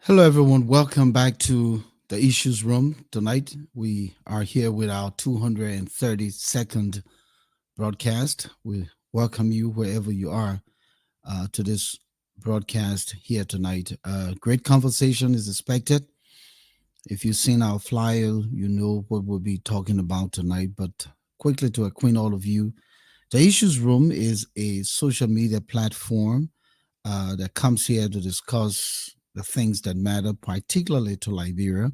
Hello, everyone. Welcome back to the Issues Room. Tonight, we are here with our 232nd broadcast. We welcome you wherever you are to this broadcast here tonight. Great conversation is expected. If you've seen our flyer, you know what we'll be talking about tonight. But quickly to acquaint all of you, the Issues Room is a social media platform that comes here to discuss the things that matter, particularly to Liberia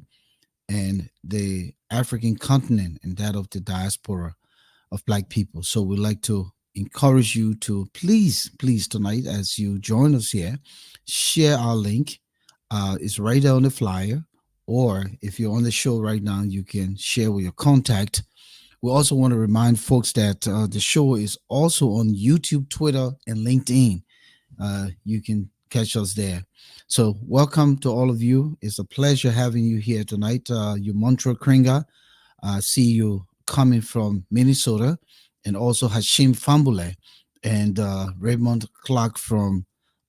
and the African continent and that of the diaspora of Black people. So we'd like to encourage you to please, tonight, as you join us here, share our link. It's right there on the flyer. Or if you're on the show right now, you can share with your contact. We also want to remind folks that the show is also on YouTube, Twitter, and LinkedIn. You can catch us there. So, welcome to all of you. It's a pleasure having you here tonight. You Montreal Kringa, see you coming from Minnesota, and also Hashim Fambule and Raymond Clark from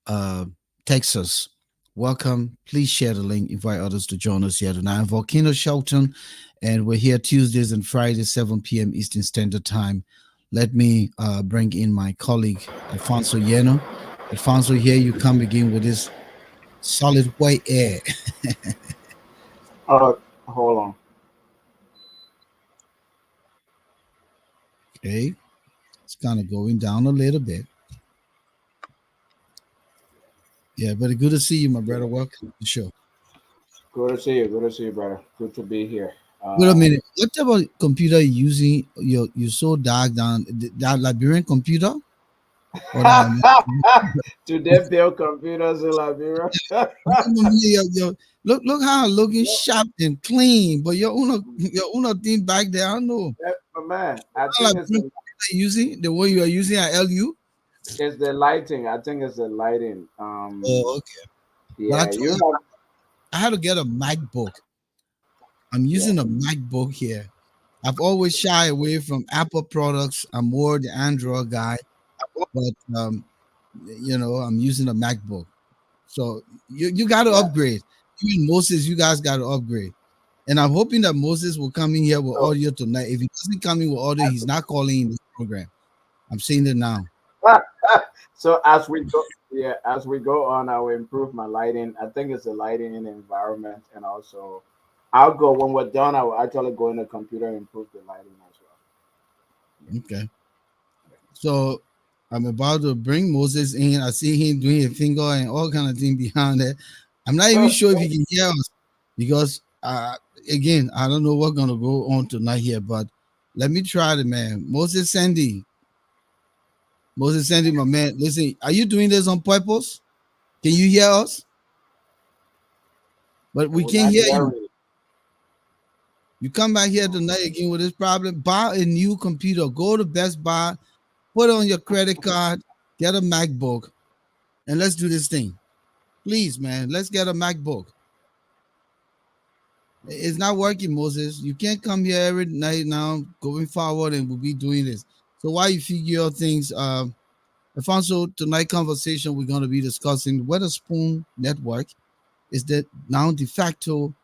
uh, Texas. Welcome. Please share the link. Invite others to join us here tonight. Volcano Shelton, and we're here Tuesdays and Fridays, 7 p.m. Eastern Standard Time. Let me bring in my colleague, Alphonso Yeno. Alfonso, here you come again with this solid white air. Hold on. Okay, it's kind of going down a little bit. Yeah, but good to see you, my brother. Welcome to the show. Good to see you. Good to see you, brother. Good to be here. Wait a minute. What type of computer you using? You so dark down that Liberian computer? Or that, Do they build computers in Liberia? look how I'm looking sharp and clean. But your own thing back there, I don't know. But man, I What think Liberian computer you using the one you are using at LU? it's the lighting. I think it's the lighting. Oh, okay. But Yeah, you have. I had to get a MacBook. I'm Yeah. using a MacBook here. I've always shy away from Apple products. I'm more the Android guy, but I'm using a MacBook. So you got to Yeah. upgrade. Even Moses, you guys got to upgrade. And I'm hoping that Moses will come in here with So, audio tonight. If he doesn't come in with audio, he's not calling in this program. I'm saying it now. so as we go on, I will improve my lighting. I think it's the lighting in the environment, and also I'll go when we're done. I will actually go in the computer and improve the lighting as well. Okay. So I'm about to bring Moses in. I see him doing a finger and all kind of thing behind it. I'm not even Yeah. sure if he can hear us because again, I don't know what's gonna go on tonight here, but let me try it, man. Moses Sandy, my man. Listen, are you doing this on purpose? Can you hear us? But we We're can't not hear you. hearing. You come back here tonight again with this problem. Buy a new computer. Go to Best Buy, put it on your credit card, get a MacBook, and let's do this thing. Please, man, let's get a MacBook. It's not working, Moses. You can't come here every night now going forward and we'll be doing this. So while you figure out things, Alfonso, tonight conversation we're going to be discussing whether Spoon Network is the now de facto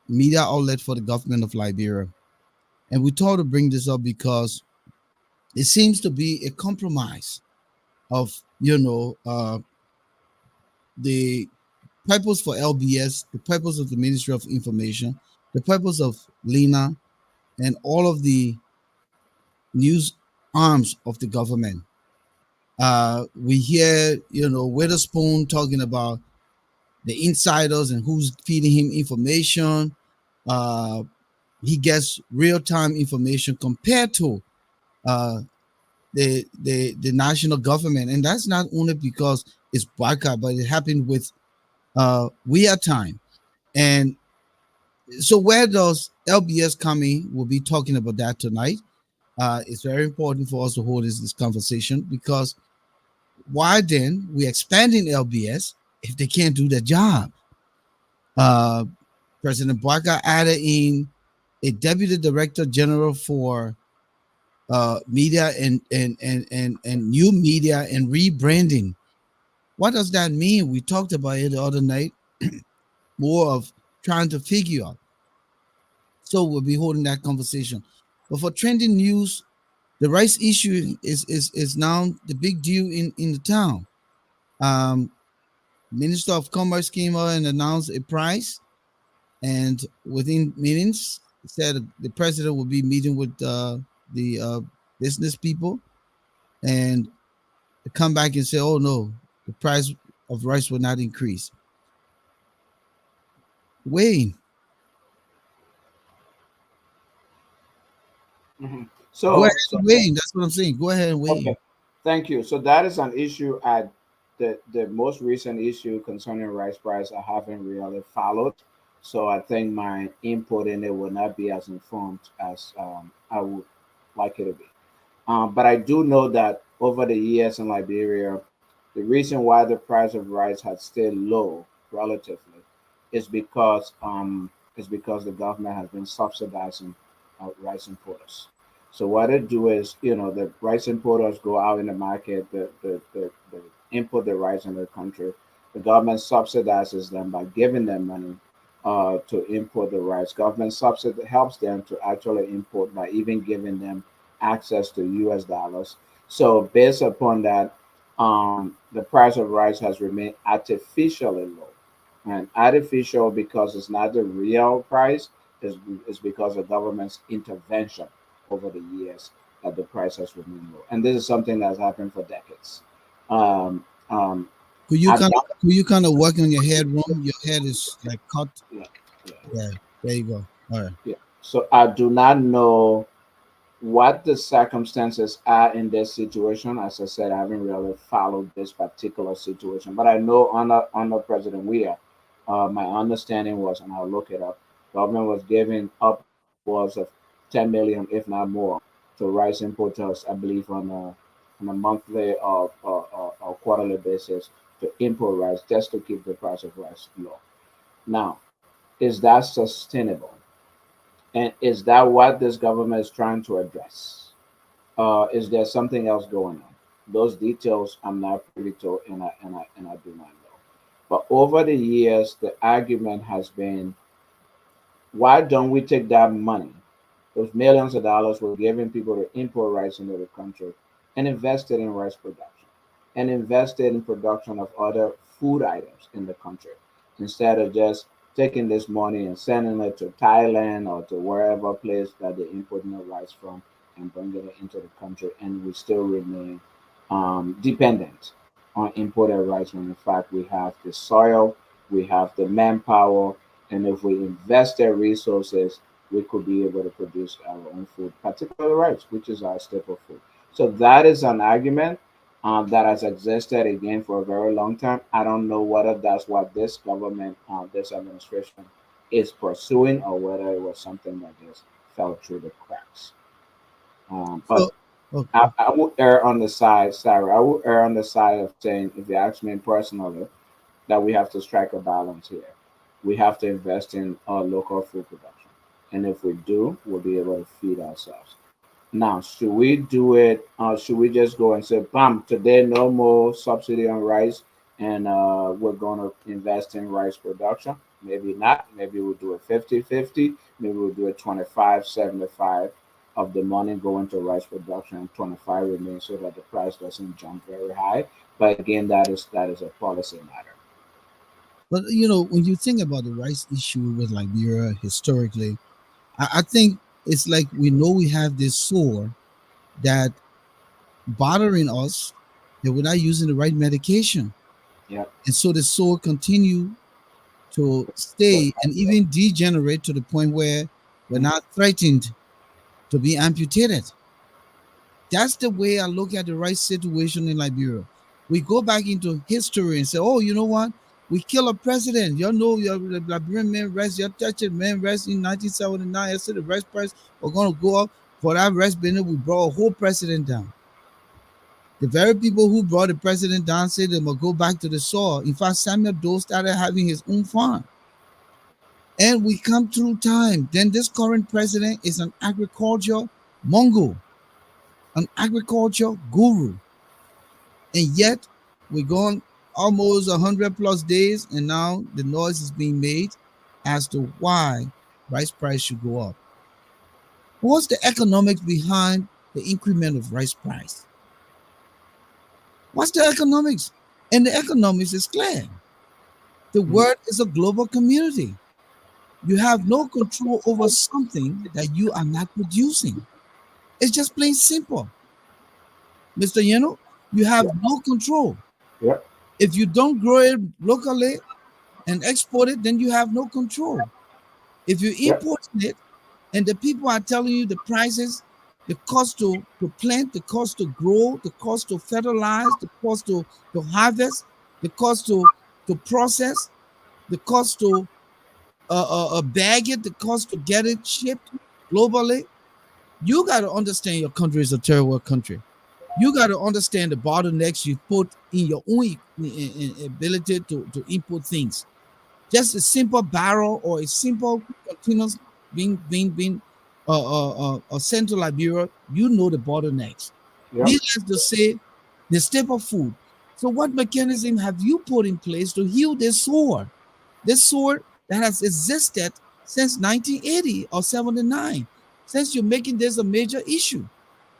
media outlet for the government of Liberia. And we thought to bring this up because it seems to be a compromise of, the purpose for LBS, the purpose of the Ministry of Information, the purpose of Lena, and all of the news arms of the government. We hear, Witherspoon talking about the insiders and who's feeding him information. Uh, he gets real-time information compared to uh, the national government, and that's not only because it's Baka, but it happened with we are time. And so where does LBS come in? We'll be talking about that tonight. It's very important for us to hold this conversation because why then we're expanding LBS if they can't do their job? Uh, President Baka added in a deputy director general for media and new media and rebranding. What does that mean? We talked about it the other night. more of trying to figure out. So we'll be holding that conversation. But for trending news, the rice issue is now the big deal in the town. Um, Minister of Commerce came out and announced a price, and within minutes said the president will be meeting with the business people and come back and say, "Oh no, the price of rice will not increase." Wayne, Mhm. go ahead So and Wayne. That's what I'm saying. Go ahead and Wayne. okay, thank you. So that is an issue at the most recent issue concerning rice price. I haven't really followed, so I think my input in it will not be as informed as I would like it to be. But I do know that over the years in Liberia, the reason why the price of rice has stayed low relatively is because the government has been subsidizing rice importers. So what they do is, the rice importers go out in the market, the import the rice in the country. The government subsidizes them by giving them money to import the rice. Government subsidy helps them to actually import by even giving them access to US dollars. So based upon that, the price of rice has remained artificially low. And artificial because it's not the real price, is because of government's intervention over the years that the price has remained low. And this is something that's happened for decades. Um, um, I don't, Could you kind of work on your head, Ron? Your head is like cut. yeah, yeah, Yeah, there you go. All right. yeah. So I do not know what the circumstances are in this situation. As I said, I haven't really followed this particular situation, but I know under President Weah, my understanding was, and I'll look it up, government was giving upwards of 10 million, if not more, to rice importers, I believe, on a monthly or quarterly basis to import rice just to keep the price of rice low. Now, is that sustainable? And is that what this government is trying to address? Is there something else going on? Those details I'm not privy to, and I do not know. But over the years, the argument has been, why don't we take that money, those millions of dollars we're giving people to import rice into the country, and invest it in rice production, and invest it in production of other food items in the country, instead of just taking this money and sending it to Thailand or to wherever place that they import the rice from and bringing it into the country, and we still remain dependent on imported rice when in fact we have the soil, we have the manpower, and if we invest their resources, we could be able to produce our own food, particularly rice, which is our staple food. So that is an argument that has existed again for a very long time. I don't know whether that's what this government, this administration, is pursuing, or whether it was something that just fell through the cracks. But So, oh, I will err on the side, Sarah. I will err on the side of saying, if you ask me personally, that we have to strike a balance here. We have to invest in our local food production. And if we do, we'll be able to feed ourselves. Now, should we do it? Should we just go and say, bam, today no more subsidy on rice, and we're going to invest in rice production? Maybe not. Maybe we'll do it 50-50. Maybe we'll do it 25-75 of the money going to rice production, and 25 remains so that the price doesn't jump very high. But again, that is a policy matter. but when you think about the rice issue with Liberia historically, I think it's like we know we have this sore that bothering us that we're not using the right medication, Yep. and so the sore continue to So, stay and even degenerate to the point where we're mhm. not threatened to be amputated. That's the way I look at the right situation in Liberia. We go back into history and say, oh, you know what? We kill a president. You know, your Liberian man rest, your touched man rest in 1979. I said the rest price are going to go up. For that rest being, we brought a whole president down. The very people who brought the president down said they must go back to the soil. In fact, Samuel Doe started having his own farm. And we come through time. Then this current president is an agriculture mongo, an agriculture guru. And yet we're going almost 100 plus days, and now the noise is being made as to why rice price should go up. What's the economics behind the increment of rice price? What's the economics? And the economics is clear. The Mhm. world is a global community. You have no control over something that you are not producing. It's just plain simple. Mr. Yeno, you have Yeah. no control. Yeah. If you don't grow it locally and export it, then you have no control. If you Yeah. import it and the people are telling you the prices, the cost to plant, the cost to grow, the cost to fertilize, the cost to harvest, the cost to process, the cost to bag it, the cost to get it shipped globally. You got to understand your country is a third world country. You got to understand the bottlenecks you put in your own ability to input things. Just a simple barrel or a simple containers being sent to Liberia, you know the bottlenecks. Yeah. Needless to say, the staple food. So, what mechanism have you put in place to heal this sore? This sore that has existed since 1980 or 79, since you're making this a major issue.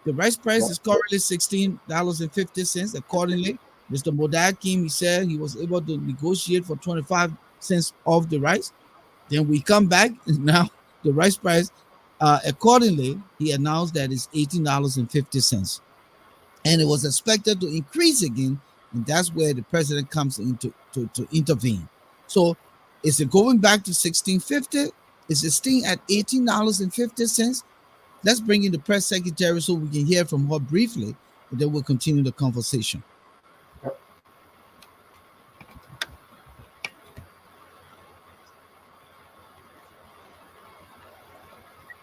The rice price Yeah. is currently $16.50. Accordingly, Mr. Modak came, he said he was able to negotiate for 25 cents off the rice. Then we come back, and now the rice price, accordingly, he announced that it's $18.50. And it was expected to increase again. And that's where the president comes in to intervene. So is it going back to 1650? Is it staying at $18.50? Let's bring in the press secretary so we can hear from her briefly, and then we'll continue the conversation. Yeah.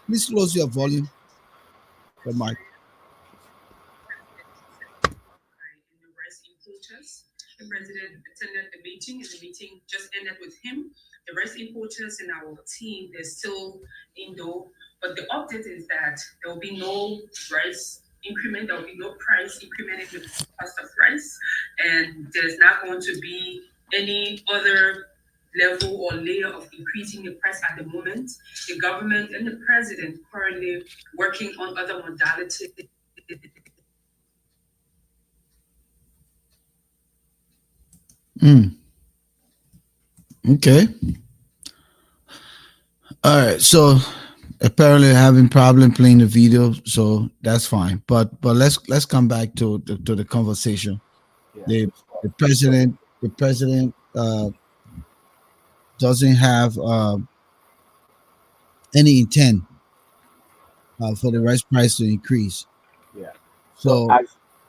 Please close your volume, the mic. Mm, okay. All right. So apparently having problem playing the video, so that's fine. But let's come back to the conversation. Yeah. The the president doesn't have any intent for the rice price to increase. Yeah. So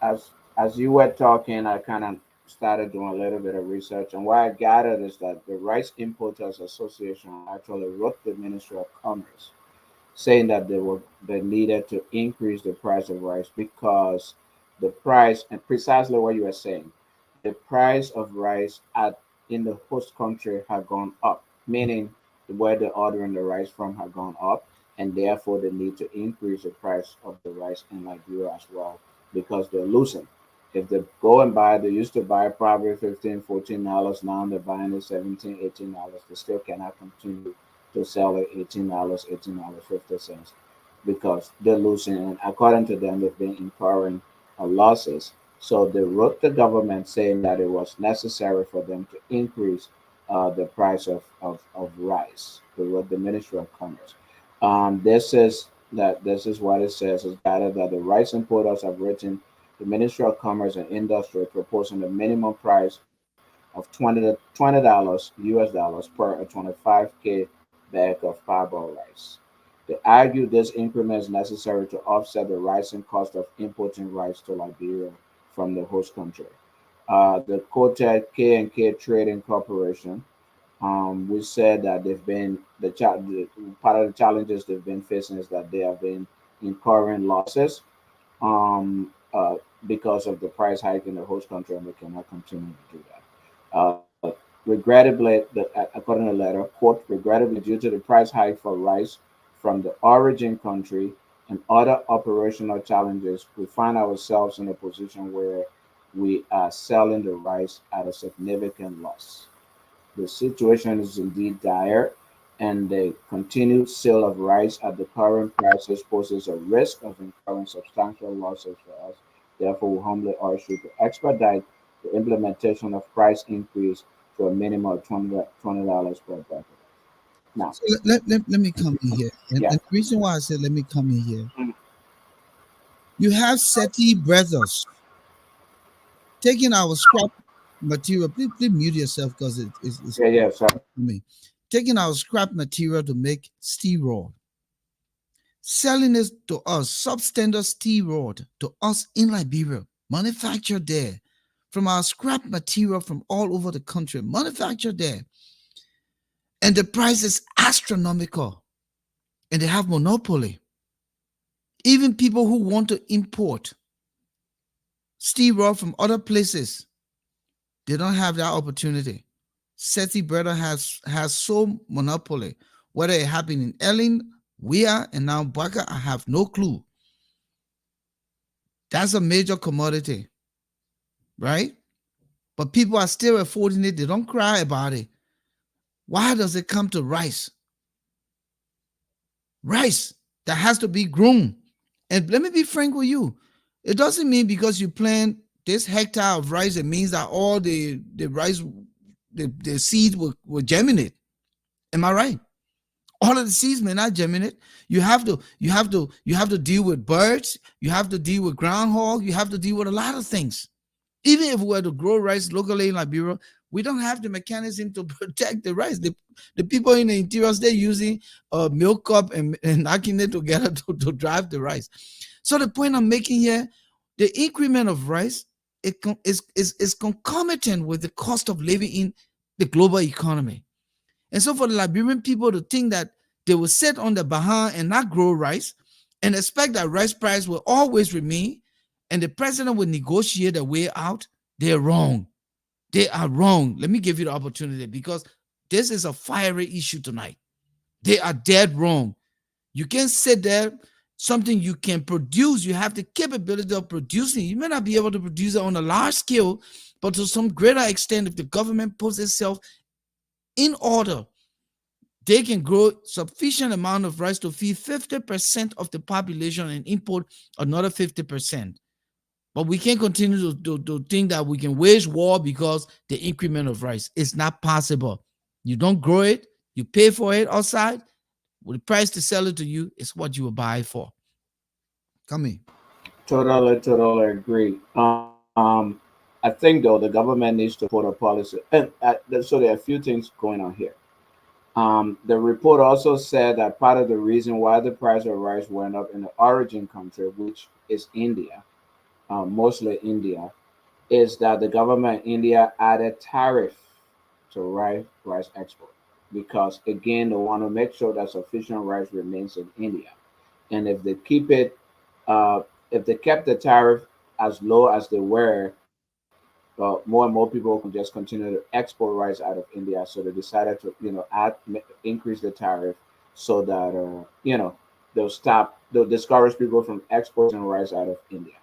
So as you were talking, I kind of started doing a little bit of research, and what I gathered is that the Rice Importers Association actually wrote the Ministry of Commerce saying that they needed to increase the price of rice because the price, and precisely what you were saying, the price of rice at in the host country had gone up, meaning where they're ordering the rice from had gone up, and therefore they need to increase the price of the rice in Liberia as well because they're losing. If they go and buy, they used to buy probably 15, $14. Now they're buying it 17, $18. They still cannot continue to sell it $18, $18.50 because they're losing. And according to them, they've been incurring losses. So they wrote the government saying that it was necessary for them to increase the price of rice. They wrote the Ministry of Commerce. This is what it says. It's gathered that the rice importers have written the Ministry of Commerce and Industry proposing a minimum price of $20 US dollars per a 25K bag of parboiled rice. They argue this increment is necessary to offset the rising cost of importing rice to Liberia from the host country. The quoted K&K Trading Corporation, we said that part of the challenges they've been facing is that they have been incurring losses because of the price hike in the host country, and they cannot continue to do that. Regrettably, according to the letter, quote, regrettably, due to the price hike for rice from the origin country and other operational challenges, we find ourselves in a position where we are selling the rice at a significant loss. The situation is indeed dire, and the continued sale of rice at the current prices poses a risk of incurring substantial losses for us. Therefore, we humbly urge you to expedite the implementation of price increase to a minimum of $20 per bag. Now, So let me come in here. yeah, And the reason why I said let me come in here, mm, you have SETI brothers taking our scrap material. Please mute yourself because it's yeah, yeah, sorry. me. Taking our scrap material to make steel rod, selling it to us, substandard steel rod to us in Liberia, manufactured there from our scrap material from all over the country, manufactured there. And the price is astronomical and they have monopoly. Even people who want to import steel rod from other places, they don't have that opportunity. SETI brother has so monopoly. Whether it happened in Ellen, Wea, and now Baka, I have no clue. That's a major commodity, right? But people are still affording it. They don't cry about it. Why does it come to rice? Rice that has to be grown. And let me be frank with you. It doesn't mean because you plant this hectare of rice, it means that all the rice, the seed will germinate. Am I right? All of the seeds may not germinate. You have to deal with birds. You have to deal with groundhog. You have to deal with a lot of things. Even if we were to grow rice locally in Liberia, we don't have the mechanism to protect the rice. The people in the interiors, they're using a milk cup and knocking it together to drive the rice. So the point I'm making here, the increment of rice is concomitant with the cost of living in the global economy. And so for the Liberian people to think that they will sit on the behind and not grow rice and expect that rice price will always remain and the president will negotiate a way out, they're wrong. They are wrong. Let me give you the opportunity because this is a fiery issue tonight. They are dead wrong. You can't sit there, something you can produce. You have the capability of producing. You may not be able to produce it on a large scale, but to some greater extent, if the government puts itself in order, they can grow sufficient amount of rice to feed 50% of the population and import another 50%. But we can't continue to think that we can wage war because the increment of rice. It's not possible. You don't grow it, you pay for it outside. Well, the price to sell it to you is what you will buy it for. Come in. Totally agree. I think though the government needs to put a policy, and so there are a few things going on here. The report also said that part of the reason why the price of rice went up in the origin country, which is India, mostly India, is that the government in India added tariff to rice export because again they want to make sure that sufficient rice remains in India, and if they keep it, if they kept the tariff as low as they were, more and more people can just continue to export rice out of India. So they decided to, increase the tariff so that, they'll discourage people from exporting rice out of India.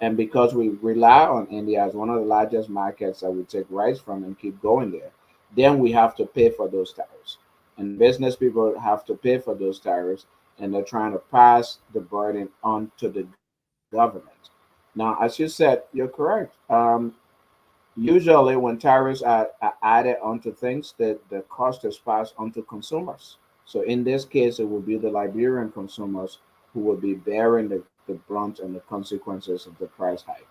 And because we rely on India as one of the largest markets that we take rice from and keep going there, then we have to pay for those tariffs. And business people have to pay for those tariffs, and they're trying to pass the burden on to the government. Now, as you said, you're correct. Usually, when tariffs are added onto things, the cost is passed on to consumers. So in this case, it will be the Liberian consumers who will be bearing the brunt and the consequences of the price hike.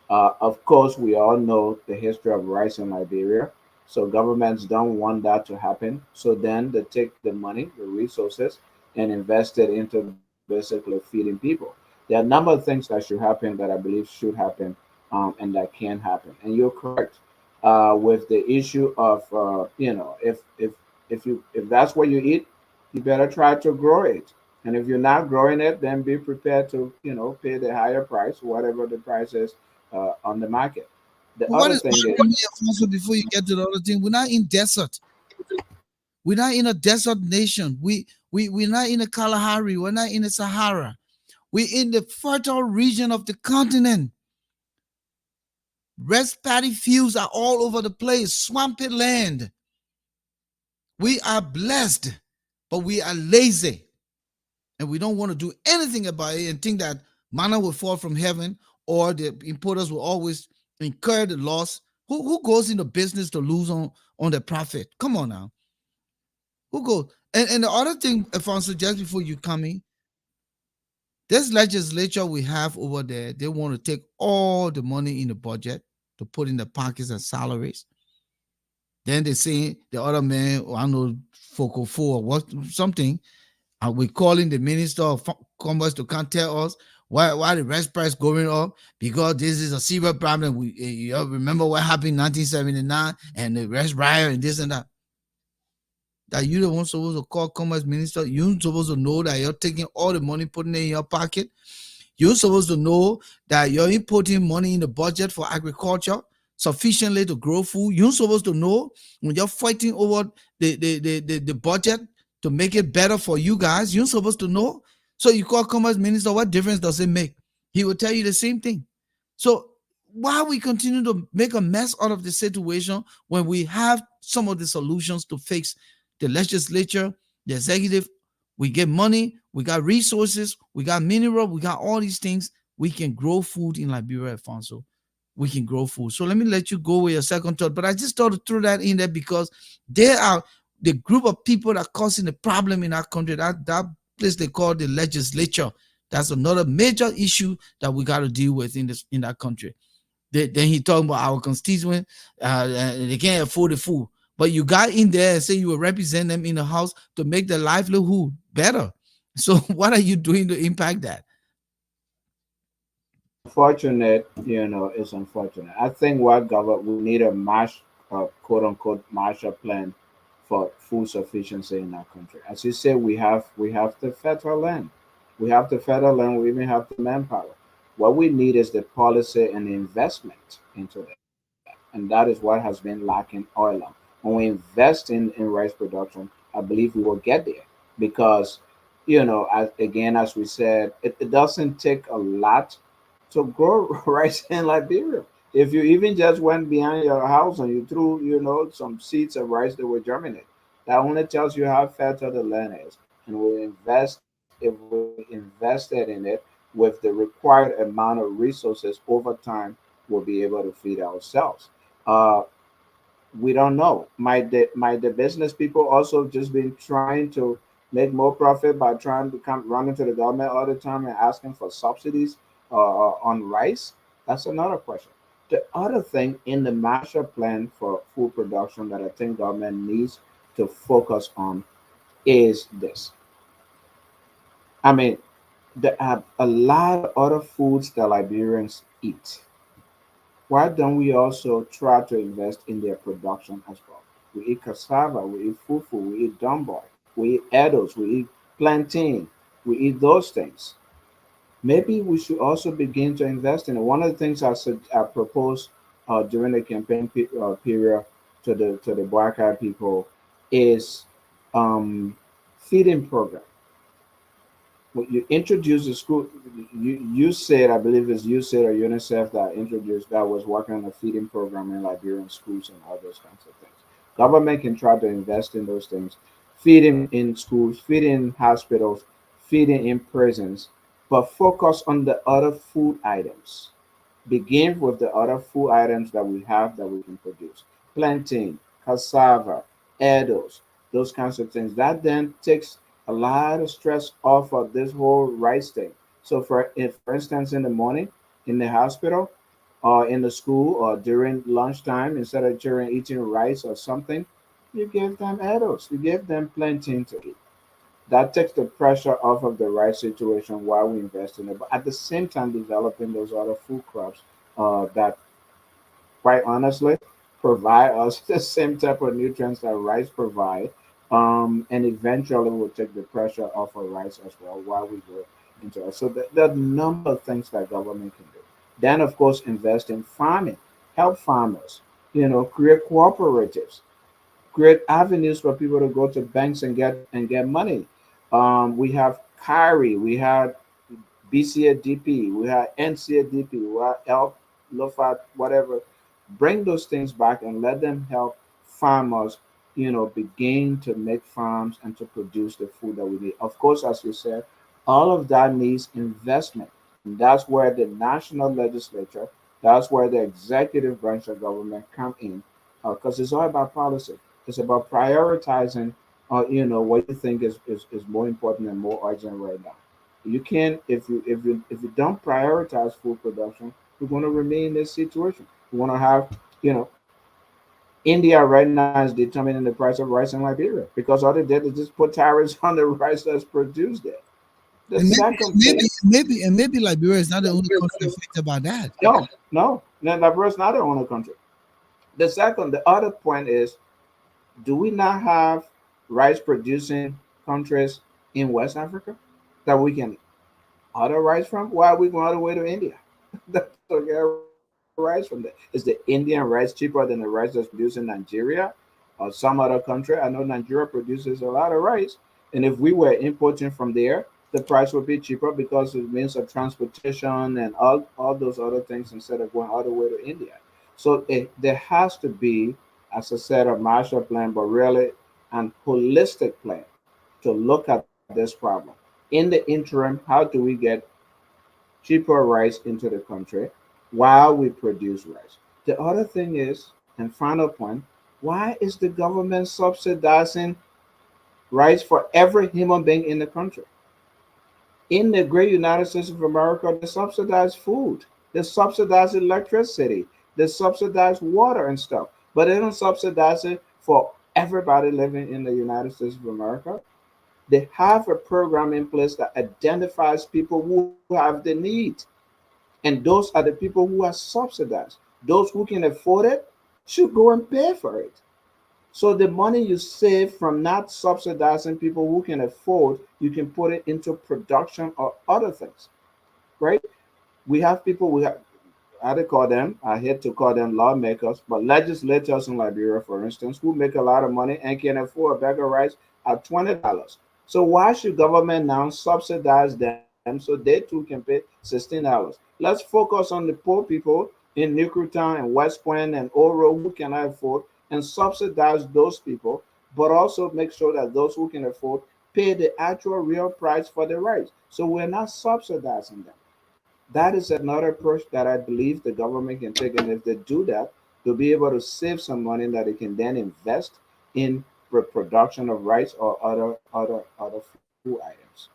Of course, we all know the history of rice in Liberia. So governments don't want that to happen. So then they take the money, the resources, and invest it into basically feeding people. There are a number of things that should happen that I believe should happen, and that can happen. And you're correct with the issue of if that's what you eat, you better try to grow it. And if you're not growing it, then be prepared to pay the higher price, whatever the price is on the market. The But what other is thing bothering me, Alfonso, before you get to the other thing, we're not in desert. We're not in a desert nation. We're not in a Kalahari. We're not in the Sahara. We're in the fertile region of the continent. Rice paddy fields are all over the place, swampy land. We are blessed, but we are lazy and we don't want to do anything about it and think that manna will fall from heaven or the importers will always incur the loss. Who goes into business to lose on the profit? Come on now. Who goes? And the other thing, Alfonso, just before you come in, this legislature we have over there, they want to take all the money in the budget to put in the pockets and salaries. Then they say the other man, I don't know, Foco 4 or what, something, and we're calling the Minister of Commerce to come tell us why the rice price going up, because this is a serious problem. We remember what happened in 1979 and the rice riot and this and that. That you the one supposed to call Commerce Minister. You're supposed to know that you're taking all the money, putting it in your pocket. You're supposed to know that you're inputting money in the budget for agriculture sufficiently to grow food. You're supposed to know when you're fighting over the budget to make it better for you guys. You're supposed to know. So you call Commerce Minister, what difference does it make? He will tell you the same thing. So why we continue to make a mess out of the situation when we have some of the solutions to fix the legislature, the executive, we get money, we got resources, we got mineral, we got all these things. We can grow food in Liberia, Alfonso. We can grow food. So let me let you go with your second thought. But I just thought to throw that in there because they are the group of people that are causing the problem in our country. That place they call the legislature. That's another major issue that we got to deal with in that country. Then he talking about our constituent, they can't afford the food. But you got in there and say you will represent them in the house to make their livelihood better. So what are you doing to impact that? Unfortunate, it's unfortunate. I think what government we need a quote unquote Marshall Plan for food sufficiency in our country. As you say, we have the federal land, we even have the manpower. What we need is the policy and the investment into that, and that is what has been lacking all along. When we invest in rice production, I believe we will get there because as we said, it doesn't take a lot to grow rice in Liberia. If you even just went behind your house and you threw, some seeds of rice that will germinate, that only tells you how fertile the land is. And if we invested in it with the required amount of resources over time, we'll be able to feed ourselves. Uh, we don't know. Might the business people also just been trying to make more profit by trying to come running to the government all the time and asking for subsidies on rice? That's another question. The other thing in the Marshall Plan for food production that I think government needs to focus on is this. I mean, there are a lot of other foods that Liberians eat. Why don't we also try to invest in their production as well? We eat cassava, we eat fufu, we eat dumbo, we eat edos, we eat plantain, we eat those things. Maybe we should also begin to invest in it. One of the things I proposed during the campaign period to the black eyed people is um, feeding program. When you introduce the school, you said, I believe it's you said or UNICEF that introduced that was working on a feeding program in Liberian schools and all those kinds of things. Government can try to invest in those things, feeding in schools, feeding in hospitals, feeding in prisons, but focus on the other food items. Begin with the other food items that we have that we can produce. Plantain, cassava, edibles, those kinds of things. That then takes a lot of stress off of this whole rice thing. So for instance, in the morning, in the hospital, or in the school, or during lunchtime, instead of during eating rice or something, you give them edibles. You give them plantain to eat. That takes the pressure off of the rice situation while we invest in it. But at the same time, developing those other food crops that, quite honestly, provide us the same type of nutrients that rice provide, and eventually will take the pressure off of rice as well while we go into it. So there are a number of things that government can do. Then, of course, invest in farming, help farmers, create cooperatives, create avenues for people to go to banks and get money. We have CARI, we had BCADP, we had NCADP, we had low fat, whatever. Bring those things back and let them help farmers, begin to make farms and to produce the food that we need. Of course, as you said, all of that needs investment. And that's where the national legislature, that's where the executive branch of government come in, because it's all about policy. It's about prioritizing, what you think is more important and more urgent right now. You can't if you don't prioritize food production, we're going to remain in this situation. We want to have, you know, India right now is determining the price of rice in Liberia because all they did is just put tariffs on the rice that's produced there. The And second thing, maybe Liberia is not the only country affected by that. no, Liberia is not the only country. The other point is, do we not have rice producing countries in West Africa that we can order rice from? Why are we going all the way to India? That's to get rice from there. Is the Indian rice cheaper than the rice that's produced in Nigeria or some other country? I know Nigeria produces a lot of rice, and if we were importing from there, the price would be cheaper because it means of transportation and all those other things instead of going all the way to India. So there has to be, as I said, a Marshall Plan, but really an holistic plan to look at this problem. In the interim, how do we get cheaper rice into the country while we produce rice? The other thing is, and final point, why is the government subsidizing rice for every human being in the country? In the great United States of America, they subsidize food, they subsidize electricity, they subsidize water and stuff, but they don't subsidize it for everybody living in the United States of America. They have a program in place that identifies people who have the need, and those are the people who are subsidized. Those who can afford it should go and pay for it. So the money you save from not subsidizing people who can afford, you can put it into production or other things, right? We have people, we have, how to call them, I hate to call them lawmakers, but legislators in Liberia, for instance, who make a lot of money and can afford a bag of rice at $20. So why should government now subsidize them so they too can pay $16? Let's focus on the poor people in Newtown and West Point and Oro who cannot afford and subsidize those people, but also make sure that those who can afford pay the actual real price for the rice. So we're not subsidizing them. That is another approach that I believe the government can take, and if they do that, they'll be able to save some money that they can then invest in the production of rice or other food items.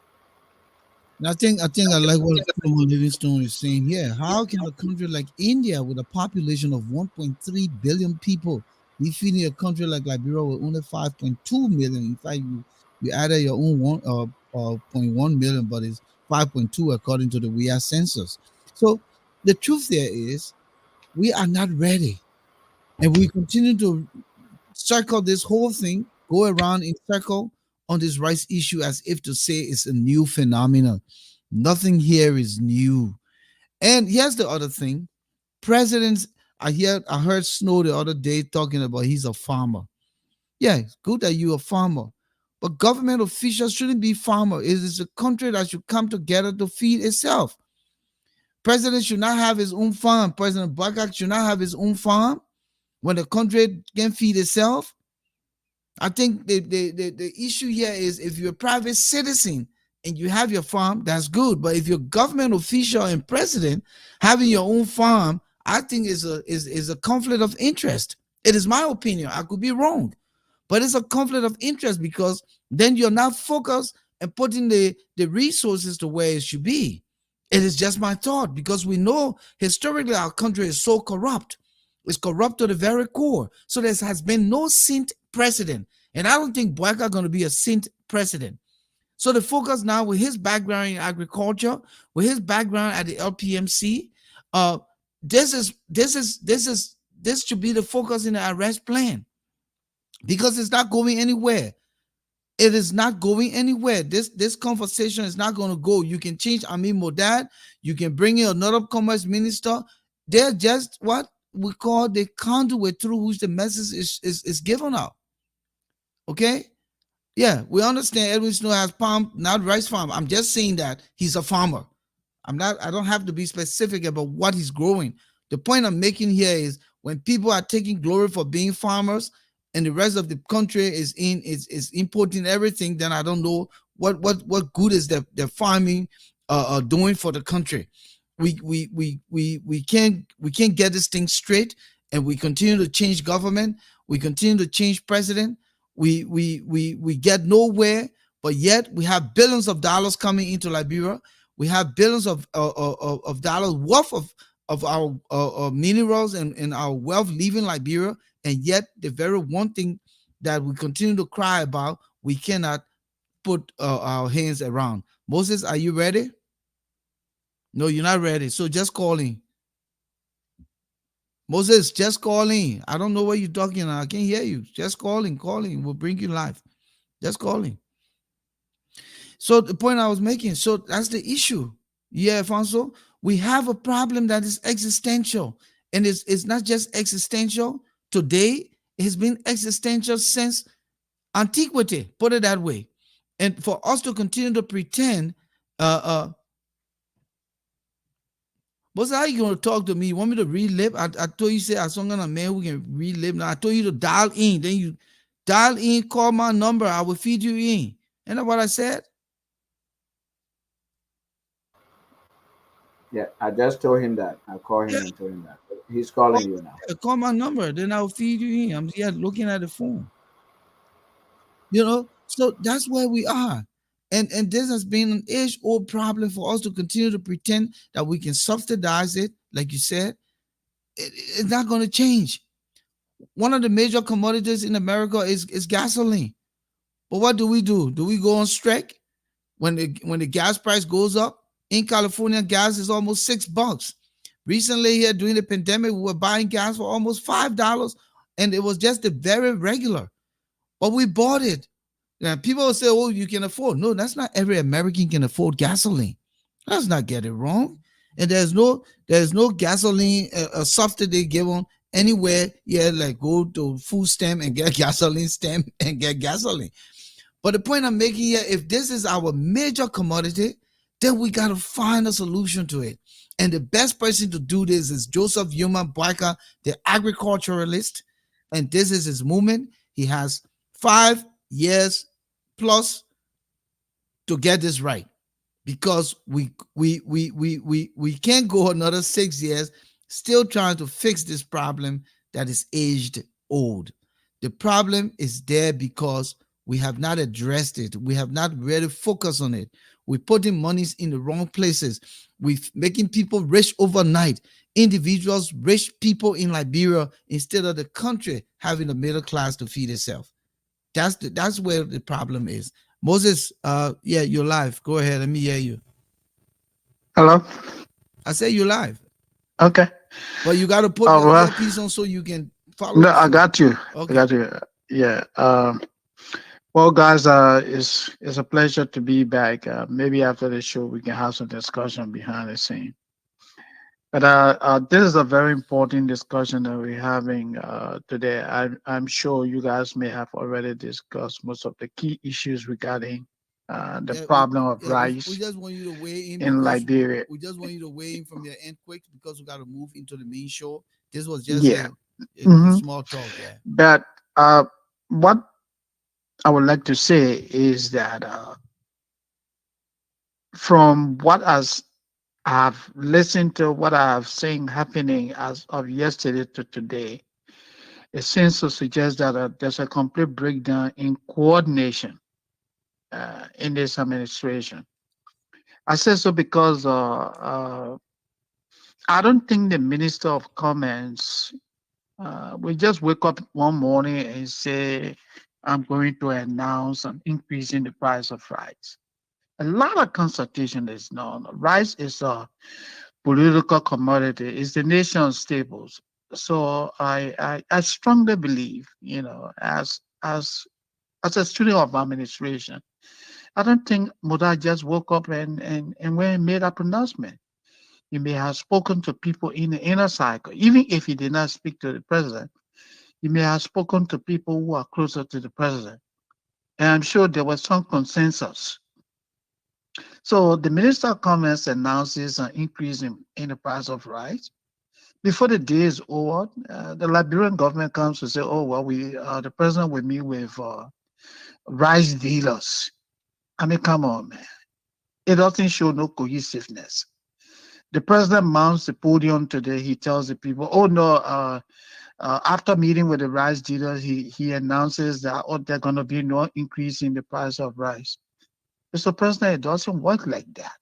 And I like what Solomon Livingstone is saying here. How can a country like India, with a population of 1.3 billion people, be feeding a country like Liberia with only 5.2 million? In fact, you added your own one zero point 0.1 million, but it's 5.2 according to the WIA census. So the truth there is we are not ready, and we continue to circle this whole thing, go around in circle on this rice issue as if to say it's a new phenomenon. Nothing here is new. And here's the other thing. Presidents, I heard Snow the other day talking about he's a farmer. Yeah, it's good that you're a farmer. But government officials shouldn't be farmer. It is a country that should come together to feed itself. President should not have his own farm. President Barack should not have his own farm when the country can feed itself. I think the issue here is if you're a private citizen and you have your farm, that's good. But if you're a government official and president having your own farm, I think is a conflict of interest. It is my opinion. I could be wrong, but it's a conflict of interest because then you're not focused and putting the resources to where it should be. It is just my thought because we know historically our country is so corrupt. It's corrupt to the very core. So there has been no saint president. And I don't think Boyka going to be a saint president. So the focus now with his background in agriculture, with his background at the LPMC, uh, this should be the focus in the arrest plan because it's not going anywhere. It is not going anywhere. This conversation is not going to go. You can change Amin Modad. You can bring in another commerce minister. They're just what we call the conduit through which the message is given out. Okay? Yeah, we understand Edwin Snow has palm, not rice farm. I'm just saying that he's a farmer. I don't have to be specific about what he's growing. The point I'm making here is when people are taking glory for being farmers and the rest of the country is importing everything, then I don't know what good is the farming doing for the country. We can't get this thing straight, and we continue to change government, we continue to change president, we get nowhere, but yet we have billions of dollars coming into Liberia. We have billions of dollars worth of our minerals and our wealth leaving Liberia, and yet the very one thing that we continue to cry about, we cannot put our hands around. Moses, are you ready? No, you're not ready. So just calling. Moses, just calling. I don't know what you're talking about. I can't hear you. Just calling. We'll bring you live. Just calling. So the point I was making, so that's the issue. Yeah, Alfonso, we have a problem that is existential. And it's not just existential today, it's been existential since antiquity, put it that way. And for us to continue to pretend, what's how you gonna talk to me? You want me to relive? I told you, say as long as a man who can relive. Now I told you to dial in, then you dial in, call my number, I will feed you in. Isn't that what I said? Yeah, I just told him that. I called Yeah, him and told him that. He's call, calling you now. call my number, then I'll feed you in. I'm here looking at the phone. So that's where we are. And this has been an age-old problem for us to continue to pretend that we can subsidize it, like you said. It's not going to change. One of the major commodities in America is gasoline. But what do? Do we go on strike when the gas price goes up? In California, gas is almost $6. Recently, here during the pandemic, we were buying gas for almost $5, and it was just a very regular. But we bought it. Now, people will say, "Oh, you can afford." No, that's not every American can afford gasoline. Let's not get it wrong. And there's no gasoline subsidy given anywhere. Yeah, like go to food stamp and get gasoline stamp and get gasoline. But the point I'm making here, if this is our major commodity, then we got to find a solution to it. And the best person to do this is Joseph Yuma Boyka, the agriculturalist. And this is his movement. He has 5 years plus to get this right, because we can't go another 6 years still trying to fix this problem that is aged old. The problem is there because we have not addressed it. We have not really focused on it. We're putting monies in the wrong places. We're making people rich overnight. Individuals, rich people in Liberia, instead of the country having a middle class to feed itself. That's where the problem is. Moses, yeah, you're live. Go ahead. Let me hear you. Hello. I say you're live, Okay. but you got to put Oh your well. earpiece on so you can follow No, the I flow. got you. I Okay. got you. Yeah. Well, guys, it's a pleasure to be back. Maybe after the show we can have some discussion behind the scene. But this is a very important discussion that we're having today. I'm sure you guys may have already discussed most of the key issues regarding the Yeah, problem of we rice just want you to weigh in in because Liberia. we just want you to weigh in from your end quick because we got to move into the main show. This was just Yeah. a hmm small talk. Yeah. But what I would like to say is that from what has I've listened to, what I have seen happening as of yesterday to today, it seems to suggest that there's a complete breakdown in coordination in this administration. I say so because I don't think the Minister of Commerce will just wake up one morning and say, I'm going to announce an increase in the price of rice. A lot of consultation is known. Rice is a political commodity, it's the nation's staples. So I strongly believe, as a student of administration, I don't think Muda just woke up and went and made a pronouncement. He may have spoken to people in the inner cycle, even if he did not speak to the president. He may have spoken to people who are closer to the president. And I'm sure there was some consensus. So the Minister of Commerce announces an increase in the price of rice. before the day is over, the Liberian government comes to say, "Oh well, the president will meet with rice dealers." I mean, come on, man! It doesn't show no cohesiveness. The president mounts the podium today. He tells the people, "Oh no, after meeting with the rice dealers, he announces that oh, there's going to be no increase in the price of rice." Mr. President, it doesn't work like that.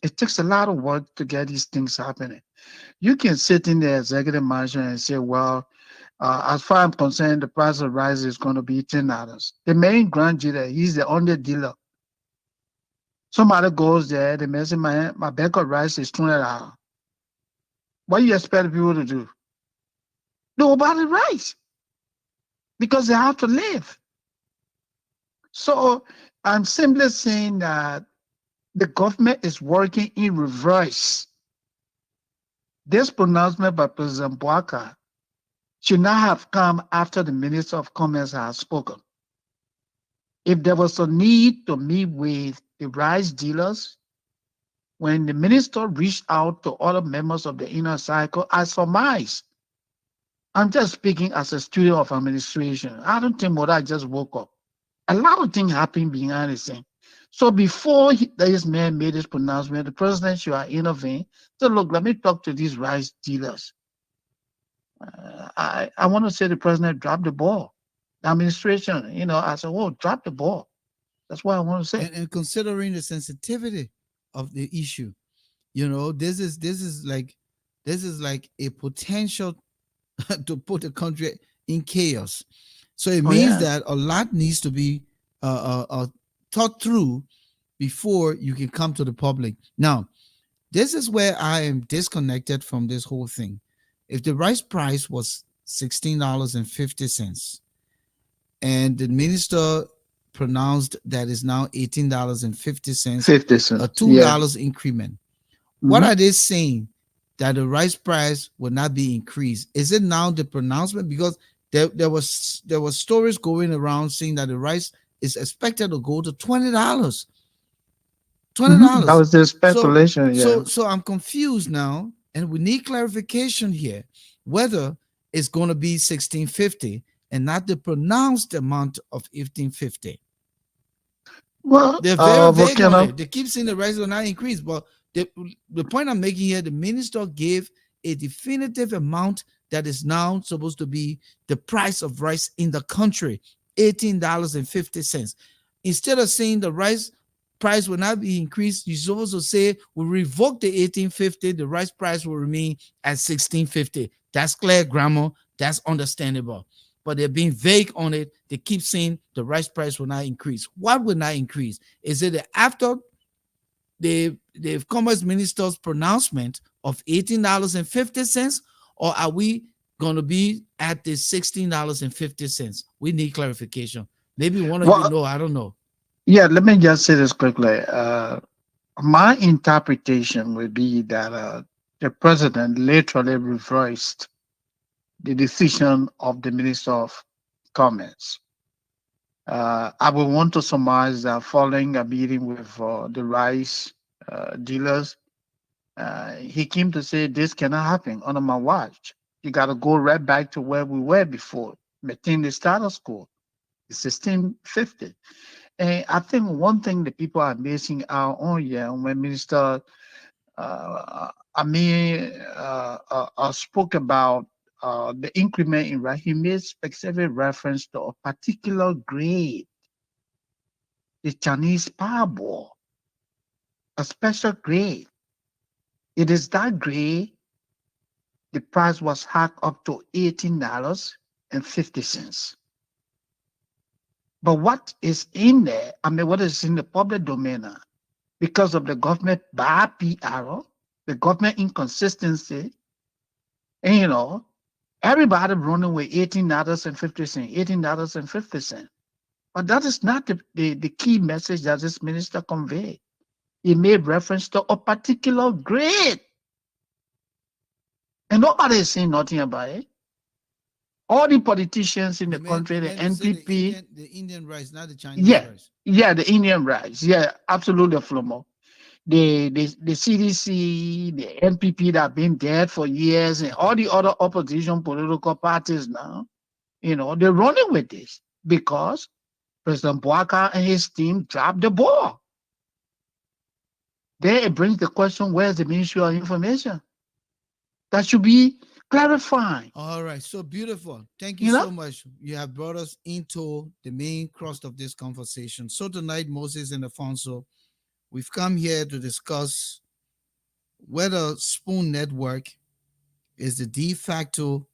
It takes a lot of work to get these things happening. You can sit in the executive mansion and say, well, as far as I'm concerned, the price of rice is going to be $10. The main grand dealer, he's the only dealer. Somebody goes there, they may say, my bag of rice is $20. What do you expect people to do? Nobody rice because they have to live. So I'm simply saying that the government is working in reverse. This pronouncement by President Boaka should not have come after the Minister of Commerce has spoken. If there was a need to meet with the rice dealers, when the minister reached out to other members of the inner cycle, I surmise, I'm just speaking as a student of administration. I don't think Moda just woke up. A lot of things happened behind the scene. So before this man made his pronouncement, the president should have intervened. So look, let me talk to these rice dealers. I want to say the president dropped the ball. The administration, I said, oh, drop the ball. That's what I want to say. And considering the sensitivity of the issue, this is like a potential to put the country in chaos. So it Oh, means yeah. that a lot needs to be thought through before you can come to the public. Now, this is where I am disconnected from this whole thing. If the rice price was $16.50 and the minister pronounced that is now $18.50, 50 a cents. $2 Yeah. increment, what Mhm. are they saying? That the rice price will not be increased? Is it now the pronouncement? Because there was stories going around saying that the rice is expected to go to $20. That $20. was the So speculation. Yeah. I'm confused now, and we need clarification here whether it's going to be 1650 and not the pronounced amount of 1550. Well, They're very vague on Volcano. it. They keep saying the rice will not increase, but the point I'm making here, the minister gave a definitive amount that is now supposed to be the price of rice in the country, $18.50. Instead of saying the rice price will not be increased, you're supposed to say we revoke the 1850, the rice price will remain at 1650. That's clear grammar. That's understandable. But they're being vague on it. They keep saying the rice price will not increase. What will not increase? Is it after the commerce minister's pronouncement of $18.50, or are we going to be at the $16.50? We need clarification. Maybe one of you Well, know. I don't know. yeah, let me just say this quickly. My interpretation would be that the president literally reversed the decision of the Minister of Commerce. I would want to surmise that following a meeting with the rice dealers, he came to say this cannot happen under my watch. You got to go right back to where we were before, maintain the status quo, the 1650. And I think one thing that people are missing out on here when Minister Amir spoke about the increment in rice, he made specific reference to a particular grade, the Chinese Powerball, a special grade. It is that grade the price was hacked up to $18.50. But what is in there, what is in the public domain now, because of the government bad PR, the government inconsistency, and everybody running with $18.50, $18.50. But that is not the key message that this minister conveyed. He made reference to a particular grade. And nobody is saying nothing about it. All the politicians in the country, You the meant to say NPP, the Indian rice, not the Chinese yeah, rice. yeah, the Indian rice, yeah, absolutely, Flomo. the CDC, the NPP that have been dead for years, and all the other opposition political parties now, they're running with this because President Boaka and his team dropped the ball. Then it brings the question, where's the Ministry of Information? That should be clarifying, All right, so beautiful. Thank you you know? so much. You have brought us into the main crust of this conversation. So tonight, Moses and Alfonso, we've come here to discuss whether Spoon Network is the de facto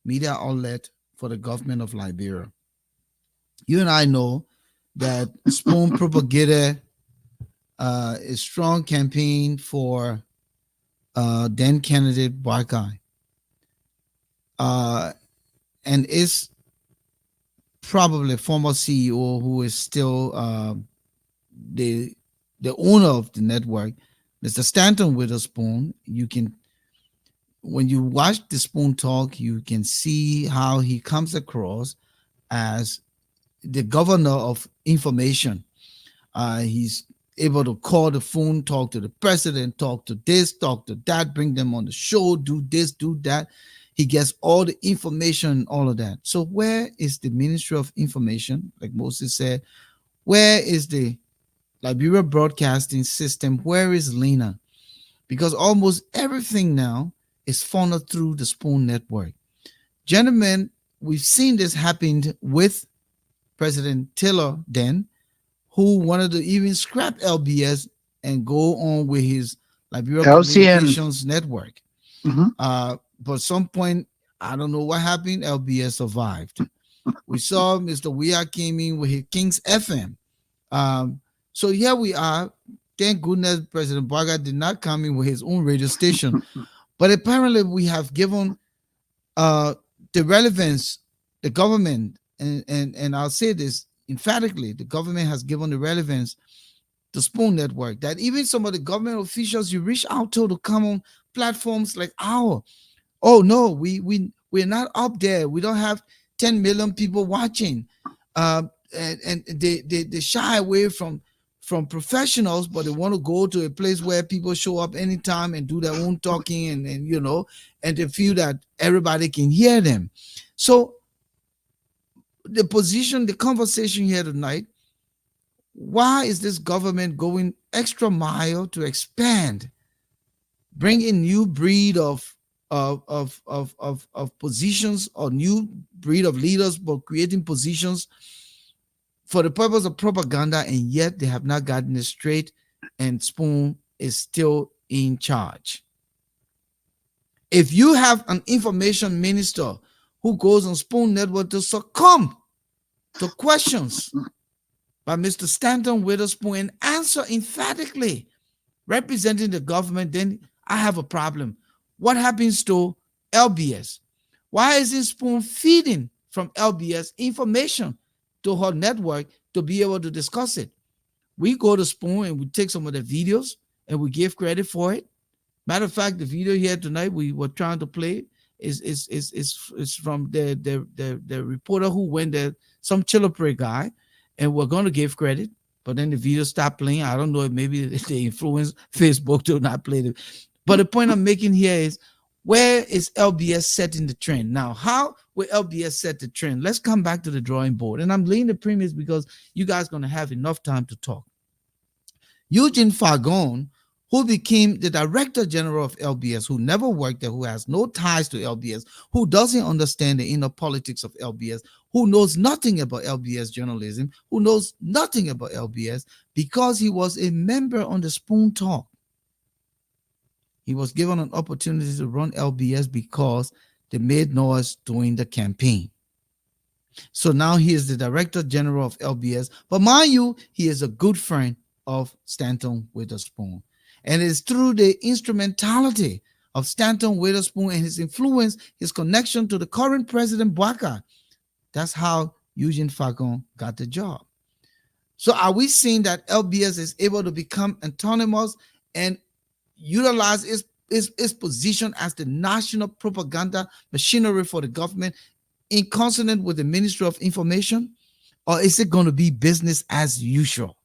media outlet for the government of Liberia. You and I know that Spoon propagated a strong campaign for then candidate Barkai, uh, and is probably former CEO who is still the the owner of the network, Mr. Stanton Witherspoon. You can, when you watch the Spoon talk, you can see how he comes across as the governor of information. He's able to call the phone, talk to the president, talk to this, talk to that, bring them on the show, do this, do that. He gets all the information, all of that. So where is the Ministry of Information? Like Moses said, where is the Liberia Broadcasting System? Where is Lena? Because almost everything now is funneled through the Spoon Network. Gentlemen, we've seen this happen with President Taylor then, who wanted to even scrap LBS and go on with his Liberia LCN. Communications Network. Mhm. But some point, I don't know what happened, LBS survived. We saw Mr. Weah came in with his King's FM. So here we are. Thank goodness President Baga did not come in with his own radio station. But apparently we have given the relevance, the government, and I'll say this emphatically, the government has given the relevance to Spoon Network, that even some of the government officials you reach out to come on platforms like our, oh no, we're not up there. We don't have 10 million people watching. And they shy away from professionals, but they want to go to a place where people show up anytime and do their own talking and they feel that everybody can hear them. So the conversation here tonight, why is this government going extra mile to expand, bring in new breed of positions or new breed of leaders, but creating positions for the purpose of propaganda, and yet they have not gotten it straight, and Spoon is still in charge. If you have an information minister who goes on Spoon Network to succumb to questions by Mr. Stanton Witherspoon and answer emphatically, representing the government, then I have a problem. What happens to LBS? Why isn't Spoon feeding from LBS information to her network to be able to discuss it? We go to Spoon and we take some of the videos and we give credit for it. Matter of fact, the video here tonight we were trying to play is from the reporter who went there, some Chilopre guy, and we're going to give credit. But then the video stopped playing. I don't know if maybe they influenced Facebook to not play it. But the point I'm making here is, where is LBS setting the trend? Now, how will LBS set the trend? Let's come back to the drawing board. And I'm laying the premise because you guys are going to have enough time to talk. Eugene Fagon, who became the director general of LBS, who never worked there, who has no ties to LBS, who doesn't understand the inner politics of LBS, who knows nothing about LBS journalism, who knows nothing about LBS, because he was a member on the Spoon Talk. He was given an opportunity to run LBS because they made noise during the campaign. So now he is the director general of LBS. But mind you, he is a good friend of Stanton Witherspoon. And it's through the instrumentality of Stanton Witherspoon and his influence, his connection to the current president, Boaka. That's how Eugene Fagon got the job. So are we seeing that LBS is able to become autonomous and utilize its position as the national propaganda machinery for the government in consonant with the Ministry of Information? Or is it going to be business as usual?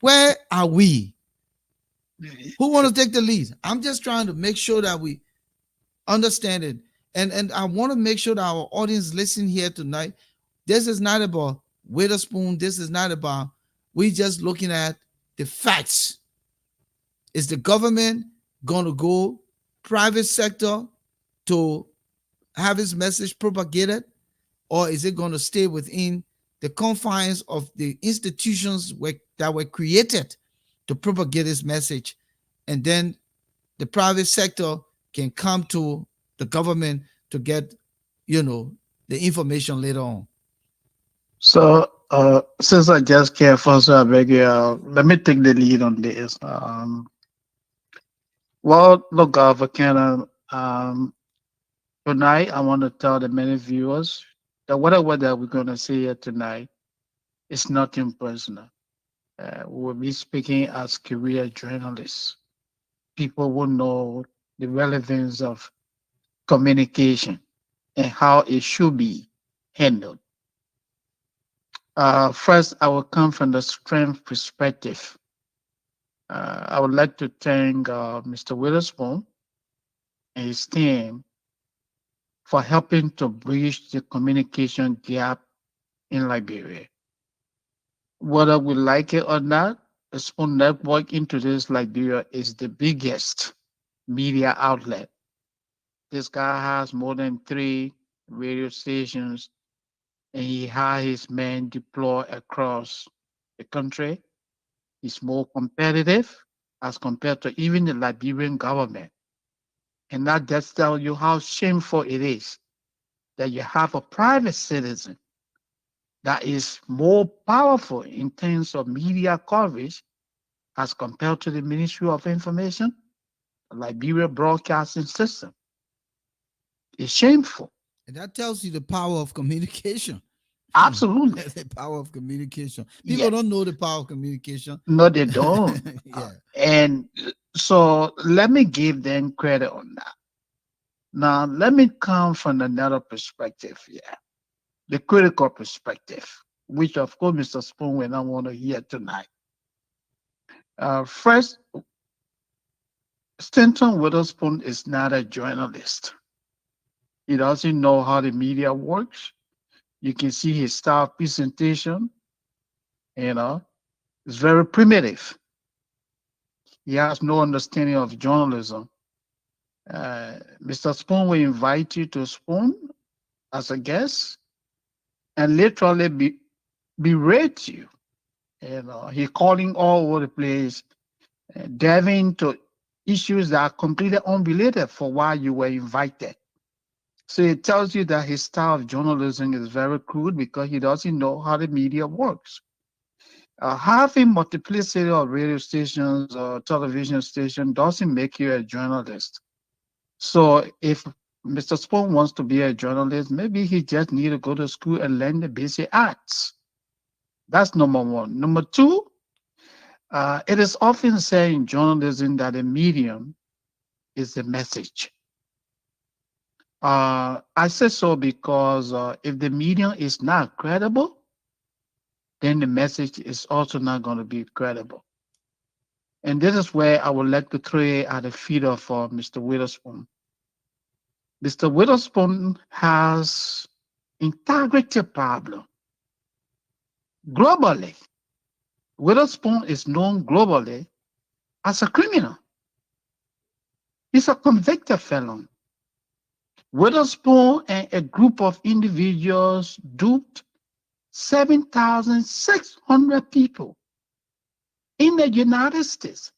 Where are we Who want to take the lead? I'm just trying to make sure that we understand it. And I want to make sure that our audience listen here tonight. This is not about Witherspoon. This is not about we just looking at the facts. Is the government going to go private sector to have its message propagated, or is it going to stay within the confines of the institutions that were created to propagate this message, and then the private sector can come to the government to get, the information later on. So, since I just came first, I beg you, let me take the lead on this. Well, look, Volcano, tonight I want to tell the many viewers that whatever that we're going to say here tonight is nothing personal. We will be speaking as career journalists. People will know the relevance of communication and how it should be handled. First, I will come from the strength perspective. I would like to thank Mr. Witherspoon and his team for helping to bridge the communication gap in Liberia. Whether we like it or not, the Spoon Network in today's Liberia is the biggest media outlet. This guy has more than 3 radio stations, and he has his men deployed across the country. He's more competitive as compared to even the Liberian government. And that just tells you how shameful it is that you have a private citizen that is more powerful in terms of media coverage as compared to the Ministry of Information, the Liberia Broadcasting System. It's shameful. And that tells you the power of communication. Absolutely. The power of communication. People Yeah. don't know the power of communication. No, they don't. Yeah. And so let me give them credit on that. Now, let me come from another perspective here, the critical perspective, which of course Mr. Spoon will not want to hear tonight. First, Stanton Witherspoon is not a journalist. He doesn't know how the media works. You can see his style of presentation, you know, it's very primitive. He has no understanding of journalism. Mr. Spoon will invite you to Spoon as a guest and literally berate you. You know, he calling all over the place, diving into issues that are completely unrelated for why you were invited. So it tells you that his style of journalism is very crude because he doesn't know how the media works. Having multiplicity of radio stations or television stations doesn't make you a journalist. So if Mr. Spoon wants to be a journalist, maybe he just need to go to school and learn the basic arts. That's number one. Number two, it is often said in journalism that the medium is the message. I say so because if the medium is not credible, then the message is also not going to be credible. And this is where I would like to throw it at the feet of Mr. Witherspoon. Mr. Witherspoon has integrity problem globally. Witherspoon is known globally as a criminal. He's a convicted felon. Witherspoon and a group of individuals duped 7,600 people in the United States.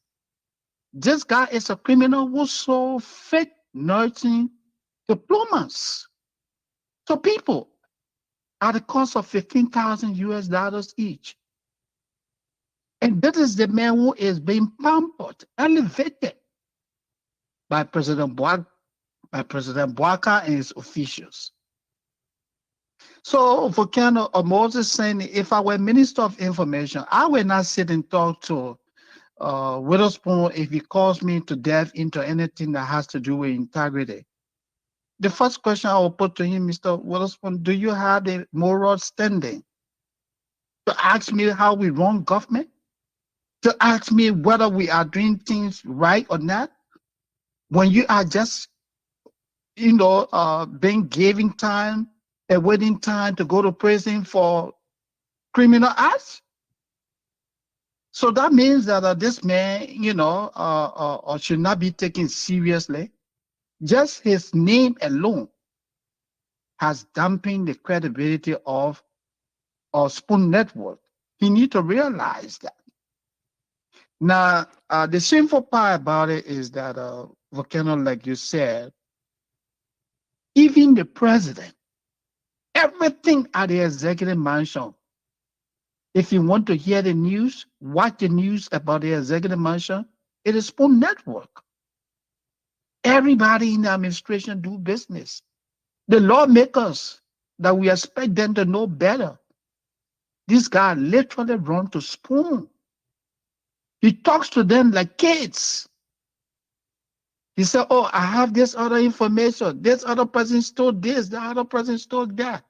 This guy is a criminal who sold fake nursing diplomas to people at the cost of 15,000 US dollars each. And that is the man who is being pampered, elevated by President Boaka and his officials. So Volcano or Moses saying, if I were Minister of Information, I would not sit and talk to Witherspoon if he calls me to delve into anything that has to do with integrity. The first question I will put to him, Mr. Witherspoon, do you have the moral standing to ask me how we run government? to ask me whether we are doing things right or not when you are just, being given time, a waiting time to go to prison for criminal acts? So that means that this man, should not be taken seriously. Just his name alone has dampened the credibility of Spoon Network. He need to realize that. Now, the shameful part about it is that, Volcano, like you said, even the president, everything at the executive mansion, if you want to hear the news, watch the news about the executive mansion, it is Spoon Network. Everybody in the administration do business. The lawmakers that we expect them to know better. This guy literally run to Spoon. He talks to them like kids. He said, "Oh, I have this other information. This other person stole this. The other person stole that."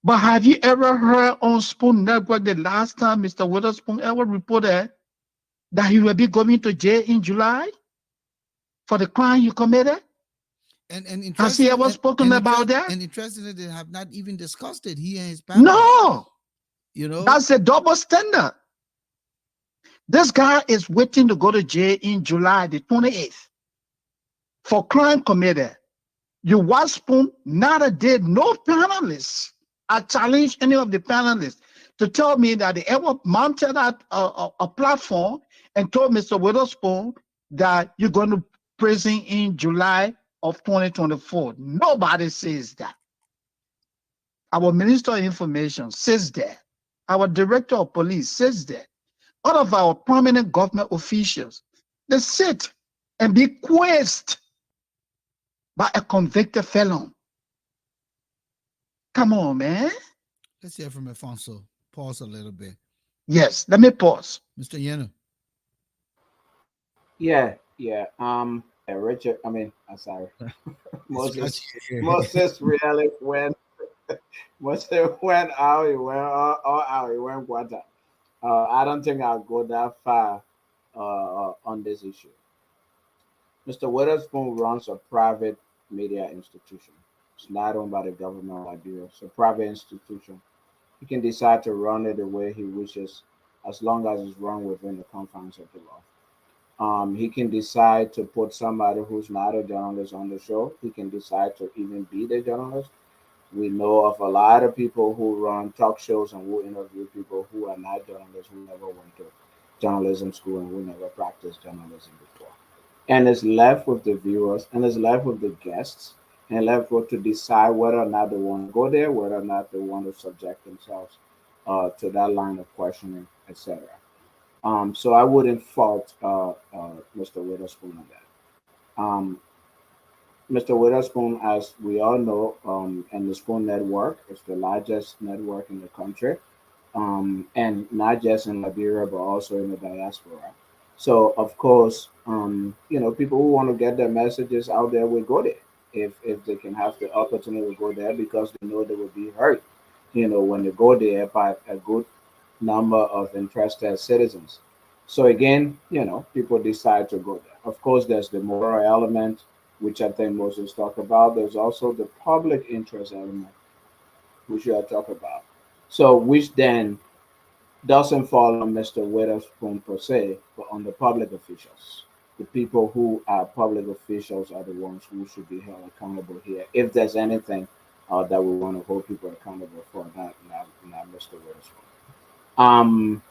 But have you ever heard on Spoon Network the last time Mr. Witherspoon ever reported that he will be going to jail in July for the crime you committed? And Has he interesting ever spoken about that? and interestingly, they have not even discussed it, he and his panel. No, You know, that's a double standard. This guy is waiting to go to jail in July the 28th for crime committed. You watch Spoon, not a day, no panelists. I challenge any of the panelists to tell me that they ever mounted at a platform and told Mr. Witherspoon that you're going to prison in July of 2024. Nobody says that. Our Minister of Information says that. Our Director of Police says that. All of our prominent government officials, they sit and be quizzed by a convicted felon. Come on, man. let's hear from Alfonso. Pause a little bit. Yes, let me pause. Mr. Yeno. Yeah. Richard. I mean, I'm sorry. Discuss Moses. here. Moses really went. Moses went out. He went all out. He went water. I don't think I'll go that far on this issue. Mr. Witherspoon runs a private media institution. It's not owned by the government of Liberia. It's a private institution. He can decide to run it the way he wishes, as long as it's run within the confines of the law. He can decide to put somebody who's not a journalist on the show. He can decide to even be the journalist. We know of a lot of people who run talk shows and who interview people who are not journalists, who never went to journalism school and who never practiced journalism before. And it's left with the viewers and it's left with the guests and left with to decide whether or not they want to go there, whether or not they want to subject themselves to that line of questioning, etc. So I wouldn't fault Mr. Witherspoon on that. Mr. Witherspoon, as we all know, and the Spoon Network is the largest network in the country, and not just in Liberia, but also in the diaspora. So, of course, people who want to get their messages out there will go there if they can have the opportunity to go there because they know they will be heard, when they go there by a good number of interested citizens. So again, people decide to go there. Of course, there's the moral element, which I think Moses talked about. There's also the public interest element, which you have talked about. So which then doesn't fall on Mr. Witherspoon per se, but on the public officials. The people who are public officials are the ones who should be held accountable here. If there's anything that we want to hold people accountable for, not Mr. Witherspoon. Um,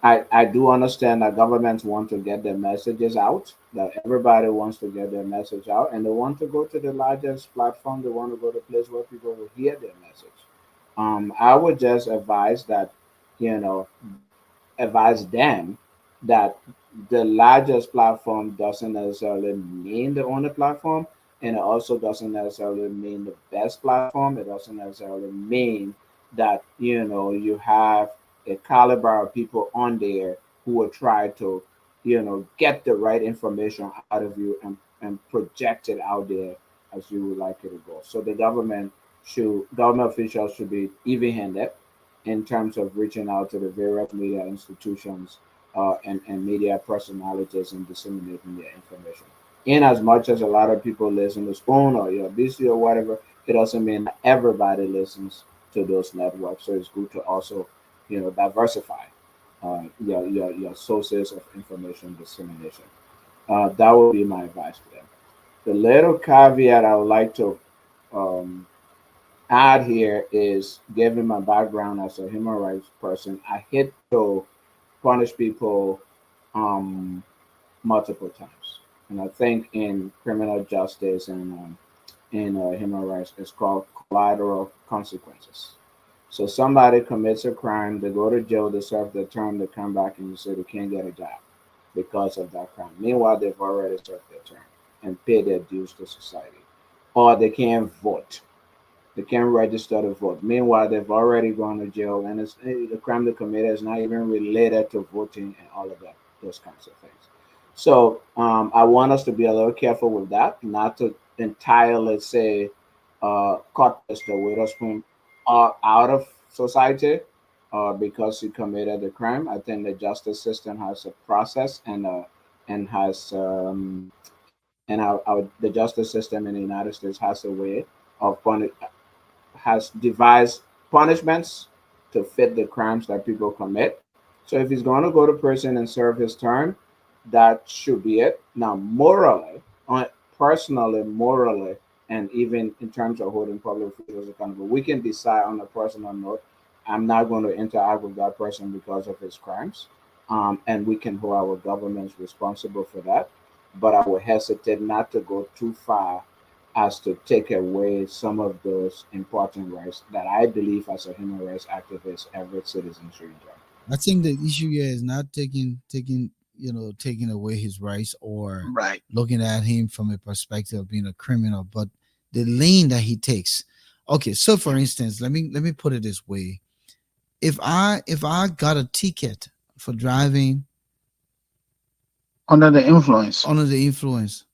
I do understand that governments want to get their messages out, that everybody wants to get their message out, and they want to go to the largest platform. They want to go to a place where people will hear their message. I would just advise that, you know, advise them that the largest platform doesn't necessarily mean the only platform, and it also doesn't necessarily mean the best platform. It doesn't necessarily mean that you have a caliber of people on there who will try to get the right information out of you and project it out there as you would like it to go. So the government officials should be even handed in terms of reaching out to the various media institutions and media personalities and disseminating their information. In as much as a lot of people listen to Spoon or your BC or whatever, it doesn't mean that everybody listens to those networks. So it's good to also, diversify your sources of information dissemination. That would be my advice to them. The little caveat I would like to um, add here is, given my background as a human rights person, I hate to punish people um, multiple times. And I think in criminal justice and in human rights, it's called collateral consequences. So somebody commits a crime, they go to jail, they serve their term, they come back and you say they can't get a job because of that crime. Meanwhile, they've already served their term and paid their dues to society. Or they can't vote. They can't register to vote. Meanwhile, they've already gone to jail, and the crime they committed is not even related to voting and all of that, those kinds of things. So I want us to be a little careful with that, not to entirely say cut Mr. Witherspoon out of society because he committed a crime. I think the justice system has a process and has and the justice system in the United States has a way of has devised punishments to fit the crimes that people commit. So if he's going to go to prison and serve his term, that should be it. Now, morally, personally, morally, and even in terms of holding public officials accountable, we can decide on a personal note. I'm not going to interact with that person because of his crimes, and we can hold our governments responsible for that. But I would hesitate not to go too far as to take away some of those important rights that I believe, as a human rights activist, every citizen should enjoy. I think the issue here is not taking away his rights or Right. looking at him from a perspective of being a criminal, but the lane that he takes. Okay, so for instance, let me put it this way: if I got a ticket for driving Under the influence. under the influence,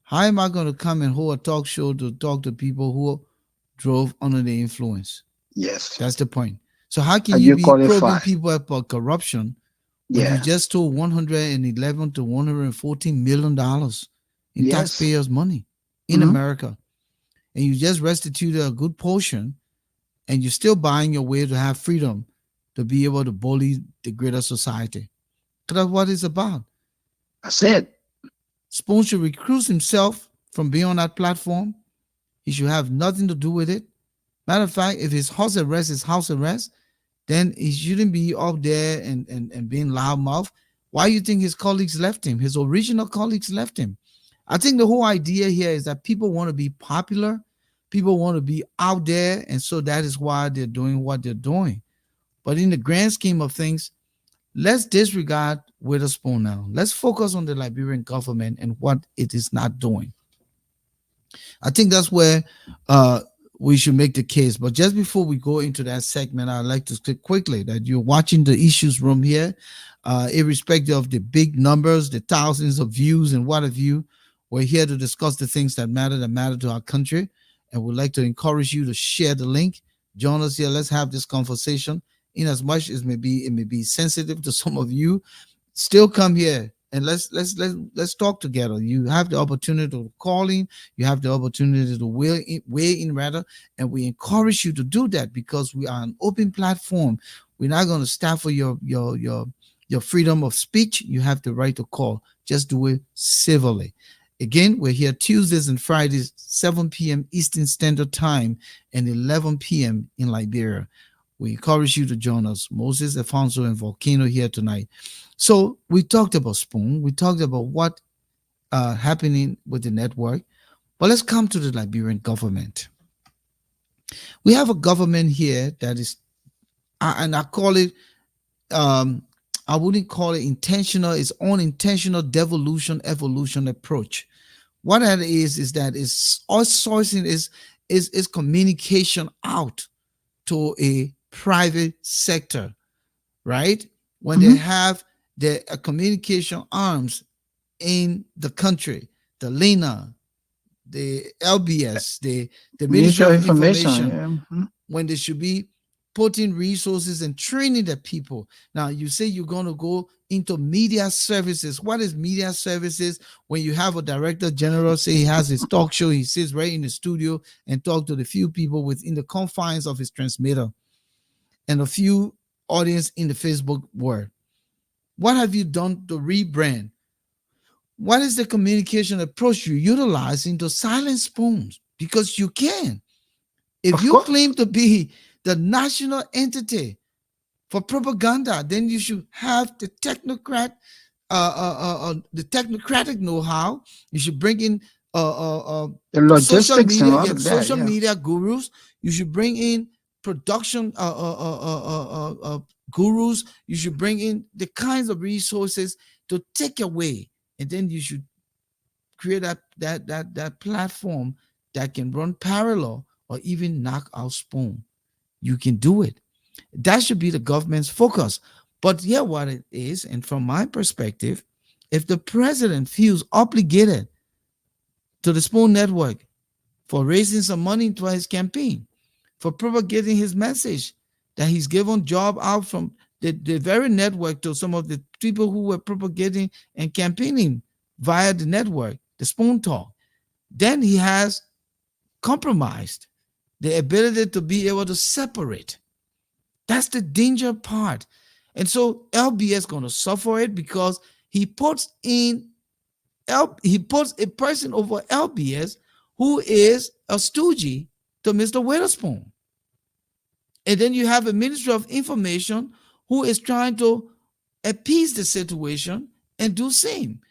how am I going to come and hold a talk show to talk to people who drove under the influence? Yes. That's the point. So how can Are you you be probing qualified? people about corruption when you Yeah. just stole 111 to 114 million dollars in Yes. taxpayers' money in Hmm. America, and you just restituted a good portion, and you're still buying your way to have freedom to be able to bully the greater society? That's what it's about. I said, Spoon should recuse himself from being on that platform. He should have nothing to do with it. Matter of fact, if his house arrest is house arrest, then he shouldn't be up there and being loudmouth. Why do you think his colleagues left him? His original colleagues left him. I think the whole idea here is that people want to be popular, people want to be out there, and so that is why they're doing what they're doing. But in the grand scheme of things, let's disregard Witherspoon now. Let's focus on the Liberian government and what it is not doing. I think that's where we should make the case. But just before we go into that segment, I'd like to say quickly that you're watching the issues room here, irrespective of the big numbers, the thousands of views, and what have you. We're here to discuss the things that matter to our country. And we'd like to encourage you to share the link. Join us here. Let's have this conversation. In as much as it may be sensitive to some of you, still come here and let's talk together. You have the opportunity to call in, you have the opportunity to weigh in rather, and we encourage you to do that because we are an open platform. We're not going to stand for your freedom of speech. You have the right to call. Just do it civilly. Again, we're here Tuesdays and Fridays, 7 p.m. Eastern Standard Time and 11 p.m. in Liberia. We encourage you to join us. Moses, Alphonso, and Volcano here tonight. So we talked about Spoon. We talked about what happening with the network. But let's come to the Liberian government. We have a government here that is, and I call it, I wouldn't call it intentional. It's unintentional devolution, evolution approach. What that is that it's outsourcing is communication out to a private sector, right? When they have the communication arms in the country, the LINA, the LBS, the Ministry Ministry of of Information. Information, Yeah. Mhm. when they should be putting resources and training the people. Now, you say you're going to go into media services. What is media services? When you have a director general say he has his talk show, he sits right in the studio and talk to the few people within the confines of his transmitter and a few audience in the Facebook world. What have you done to rebrand? What is the communication approach you utilizing to silence spoons? Because you can. If Of you course. claim to be the national entity for propaganda, then you should have the technocratic know-how. You should bring in The social logistics and media. You all have of that, social yeah. media gurus. You should bring in production gurus. You should bring in the kinds of resources to take away, and then you should create that platform that can run parallel or even knock out Spoon. You can do it. That should be the government's focus. But yeah, what it is, and from my perspective, if the president feels obligated to the Spoon Network for raising some money into his campaign, for propagating his message, that he's given job out from the very network to some of the people who were propagating and campaigning via the network, the Spoon Talk, then he has compromised the ability to be able to separate. That's the danger part. And so LBS going to suffer it because he puts in he puts a person over LBS who is a stooge to Mr. Witherspoon. And then you have a Ministry of Information who is trying to appease the situation and do same.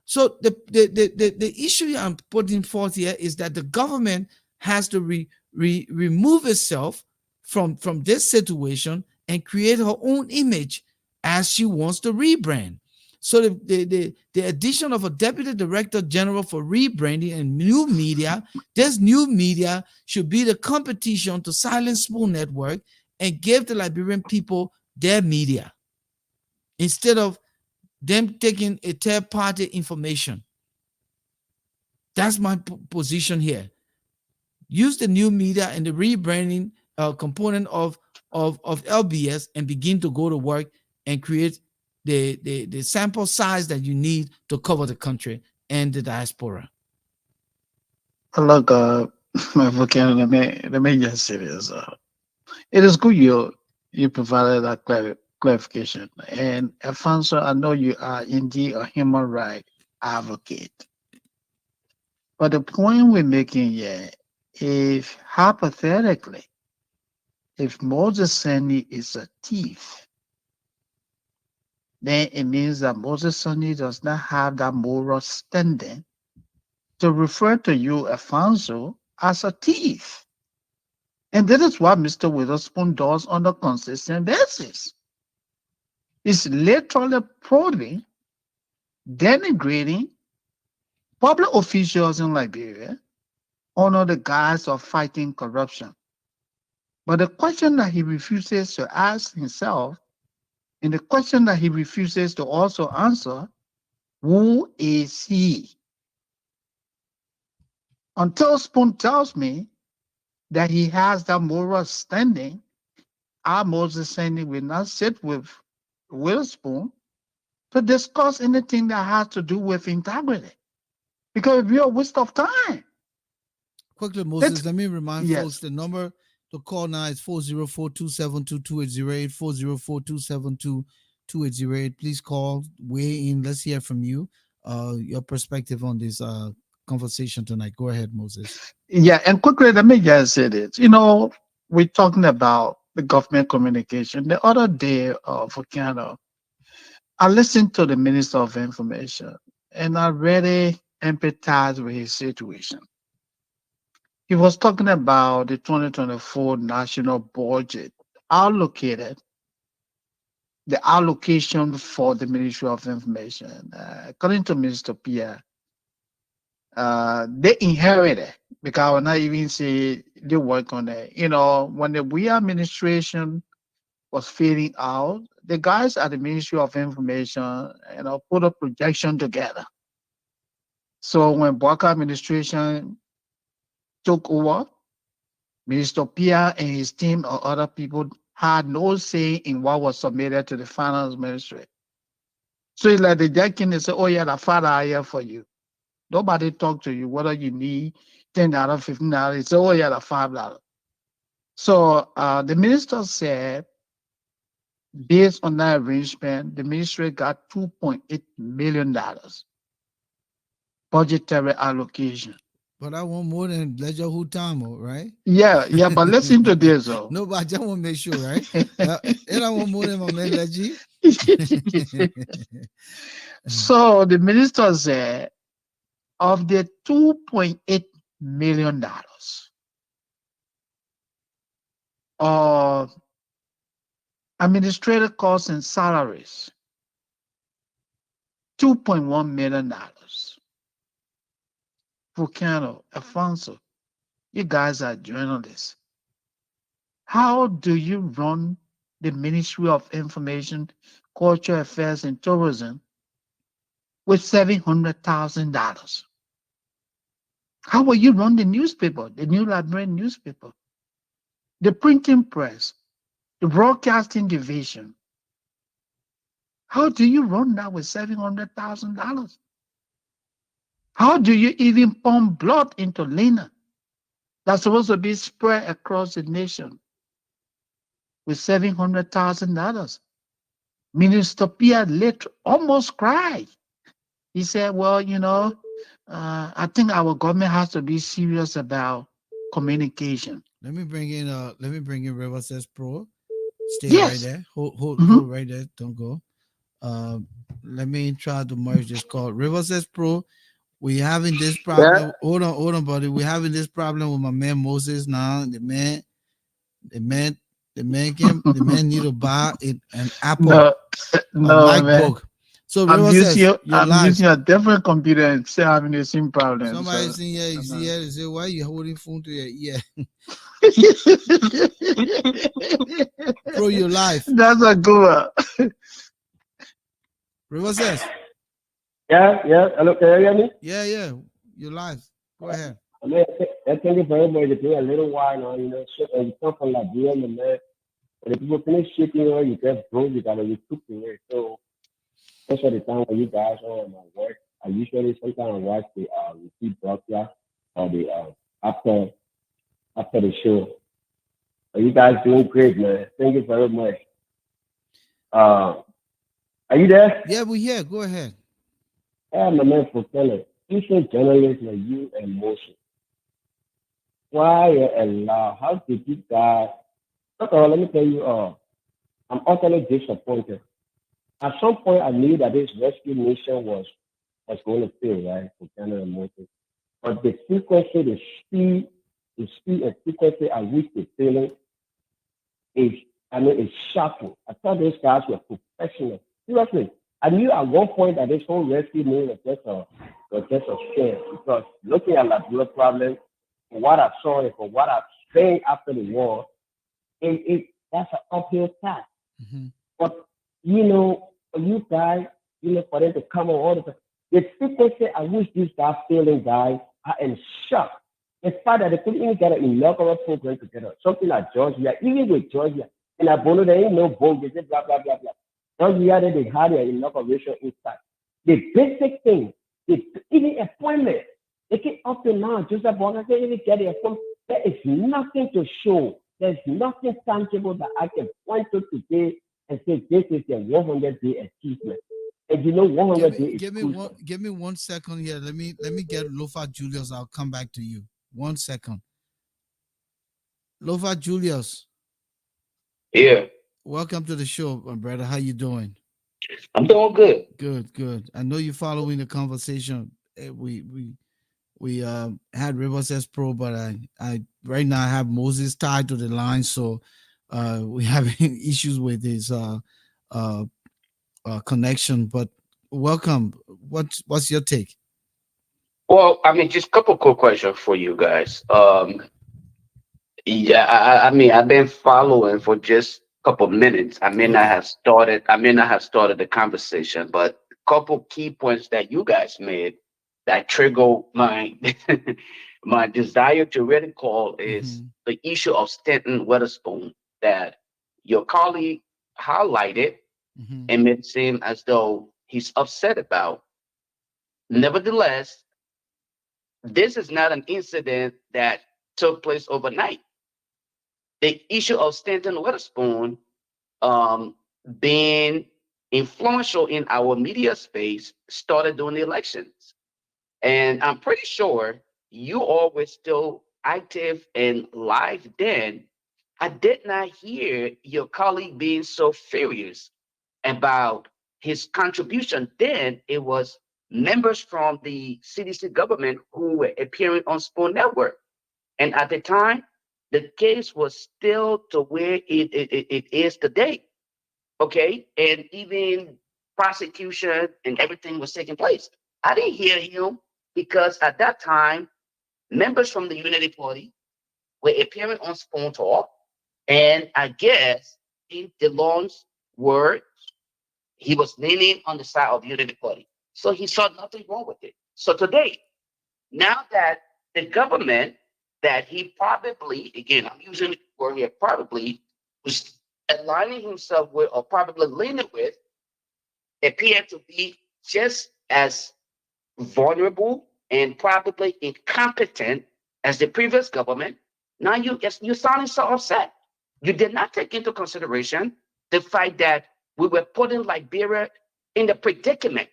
So the issue I'm putting forth here is that the government has to remove itself from this situation and create her own image as she wants to rebrand. So the addition of a deputy director general for rebranding and new media, this new media should be the competition to silence Spoon Network and give the Liberian people their media instead of them taking a third party information. That's my position here. Use the new media and the rebranding component of LBS and begin to go to work and create the sample size that you need to cover the country and the diaspora. Look, Volcano, let me just say this. It is good you provided that clarification. And Alfonso, I know you are indeed a human right advocate. But the point we're making here, if hypothetically, if Moses Sani is a thief, then it means that Moses Sani does not have that moral standing to refer to you, Alfonso, as a thief. And that is what Mr. Witherspoon does on a consistent basis. It's literally probing, denigrating public officials in Liberia under the guise of fighting corruption. But the question that he refuses to ask himself, and the question that he refuses to also answer, who is he? Until Spoon tells me that he has that moral standing, our Moses Sandy will not sit with Witherspoon to discuss anything that has to do with integrity. Because it'd be a waste of time. Quickly, Let's, Moses, let me remind folks yes. the number to call now is 404-272-2808, 404-272-2808. Please call, weigh in. Let's hear from you, your perspective on this conversation tonight. Go ahead, Moses. Yeah, and quickly, let me just say this. We're talking about the government communication. The other day, Volcano, I listened to the Minister of Information, and I really empathized with his situation. He was talking about the 2024 national budget allocated, the allocation for the Ministry of Information. According to Mr. Pierre, they inherited, because I will not even say they work on it. When the we administration was fading out, the guys at the Ministry of Information, put a projection together. So when Barker administration took over, Minister Pierre and his team or other people had no say in what was submitted to the finance ministry. So it's like the jack can say, oh yeah, the father are here for you. Nobody talk to you whether you need $10, $15. Say, oh yeah, the $5. So the minister said, based on that arrangement, the ministry got $2.8 million budgetary allocation. But I want more than Ledger Hutamo, right? Yeah, yeah, but listen to this though. No, but I just want to make sure, right? And I want more than my man Leggy. So the minister said, of the $2.8 million of administrative costs and salaries, $2.1 million. Volcano, Alphonso, you guys are journalists. How do you run the Ministry of Information, Culture Affairs, and Tourism with $700,000? How will you run the newspaper, the New Liberian newspaper, the printing press, the broadcasting division? How do you run that with $700,000? How do you even pump blood into Lena that's supposed to be spread across the nation with $700,000? Minister Pierre lit almost cried. He said, well, I think our government has to be serious about communication. Let me bring in River Says Pro. Stay right Yes. there. Mhm. Hold right there. Don't go. Uh, Let me try to merge this call. River Says Pro. We having this Yeah, problem. Hold on, buddy. We having this problem with my man Moses now. The man, the man need to buy an Apple, No, a no, man. MacBook. So River says you're I'm live. using a different computer and still having the same problem. Somebody So saying, yeah, you see here, they say, why you holding phone to your ear? Pro, your life. that's a good one. River says, yeah. Hello, can you hear me? yeah, you're live. Go ahead. I mean, I think it's very much. It's been a little while now, shit, and you come from Liberia, and man, when the people finish shit, you get broke, you gotta recuperate. So most of the time when you guys are on my work, I usually sometimes watch the repeat broadcast or the after after the show. So you guys doing great, man. Thank you very much. Uh, are you there? Yeah, we here. Go ahead. Yeah, my man, for telling. You say journalists like you and Moses. Why Allah? How did you guys? First of all, let me tell you, I'm utterly disappointed. At some point, I knew that this rescue mission was going to fail, right, for Canada and Moses. But the frequency, the speed and frequency at which they're failing is, I mean, it's shocking. I thought those guys were professional. Seriously, I knew at one point that this whole rescue mission was just a scam because looking at Liberia problem, from what I saw and from what I've seen after the war, that's an uphill task. Mm-hmm. But for you guys, for them to come on all the frequency at which these guys failing guys are in shock. The fact that they couldn't even get an inaugural program together, something like Georgia, even with Georgia, and Abono, there ain't no vote, they say blah blah blah blah. Georgia, they had their inauguration inside. The basic thing, even appointment, they keep up to now, Joseph Bonner, they even get the appointment. There is nothing to show. There's nothing tangible that I can point to today and say this is a 100-day achievement. And 100 days is crucial. Give me 1 second here. Let me get Lofa Julius. I'll come back to you. 1 second. Lofa Julius, Yeah, welcome to the show, my brother. How you doing? I'm doing good. Good. I know you're following the conversation. We had River Says Pro, but I right now I have Moses tied to the line, so we having issues with his uh, connection. But welcome. What's your take? Well, I mean, just a couple quick questions for you guys. Yeah, I mean, I've been following for just a couple minutes. Okay. I may not have started the conversation, but a couple key points that you guys made that trigger my my desire to really call is Mm-hmm. the issue of Stanton Weatherspoon. That your colleague highlighted Mhm. and made it seem as though he's upset about. Nevertheless, this is not an incident that took place overnight. The issue of Stanton Witherspoon um, being influential in our media space started during the elections. And I'm pretty sure you all were still active and live then. I did not hear your colleague being so furious about his contribution. Then it was members from the CDC government who were appearing on Spoon Network. And at the time, the case was still to where it is today. Okay. And even prosecution and everything was taking place. I didn't hear him because at that time, members from the Unity Party were appearing on Spoon Talk. And I guess in DeLonge's word, he was leaning on the side of the Unity Party. So he saw nothing wrong with it. So today, now that the government that he probably, again, I'm using the word here, probably was aligning himself with or probably leaning with, appear to be just as vulnerable and probably incompetent as the previous government. Now you're sounding so upset. You did not take into consideration the fact that we were putting Liberia in the predicament,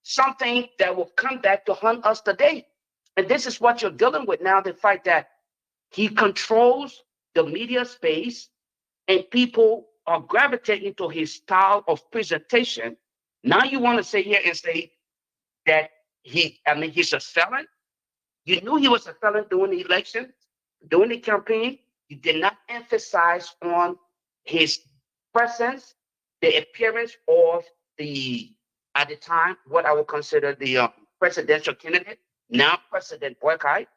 something that will come back to haunt us today. And this is what you're dealing with now, the fact that he controls the media space and people are gravitating to his style of presentation. Now you want to sit here and say that he's a felon. You knew he was a felon during the election, during the campaign. You did not emphasize on his presence, the appearance of the, at the time, what I would consider the presidential candidate, now President Boycott.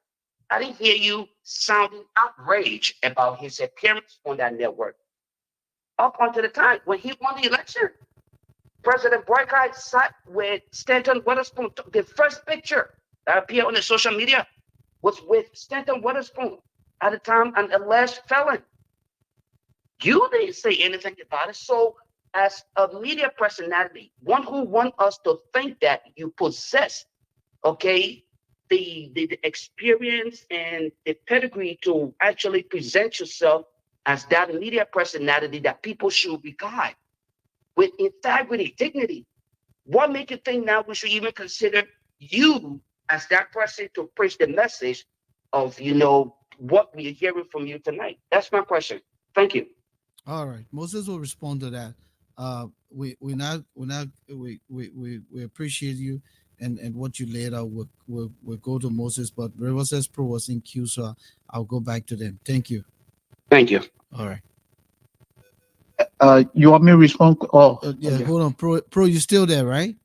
I didn't hear you sounding outraged about his appearance on that network. Up until the time when he won the election, President Boycott sat with Stanton Witherspoon. The first picture that appeared on the social media was with Stanton Witherspoon, at the time an alleged felon. You didn't say anything about it. So, as a media personality, one who wants us to think that you possess, okay, the experience and the pedigree to actually present yourself as that media personality that people should regard with integrity, dignity. What makes you think now we should even consider you as that person to preach the message of, what we're hearing from you tonight? That's my question. Thank you. All right, Moses will respond to that. We appreciate you and what you laid out. We'll go to Moses, but Rivers Pro was in queue, so I'll go back to them. Thank you. Thank you. All right. You want me to respond? Oh, Yeah, okay. hold on, Pro, you still there, right?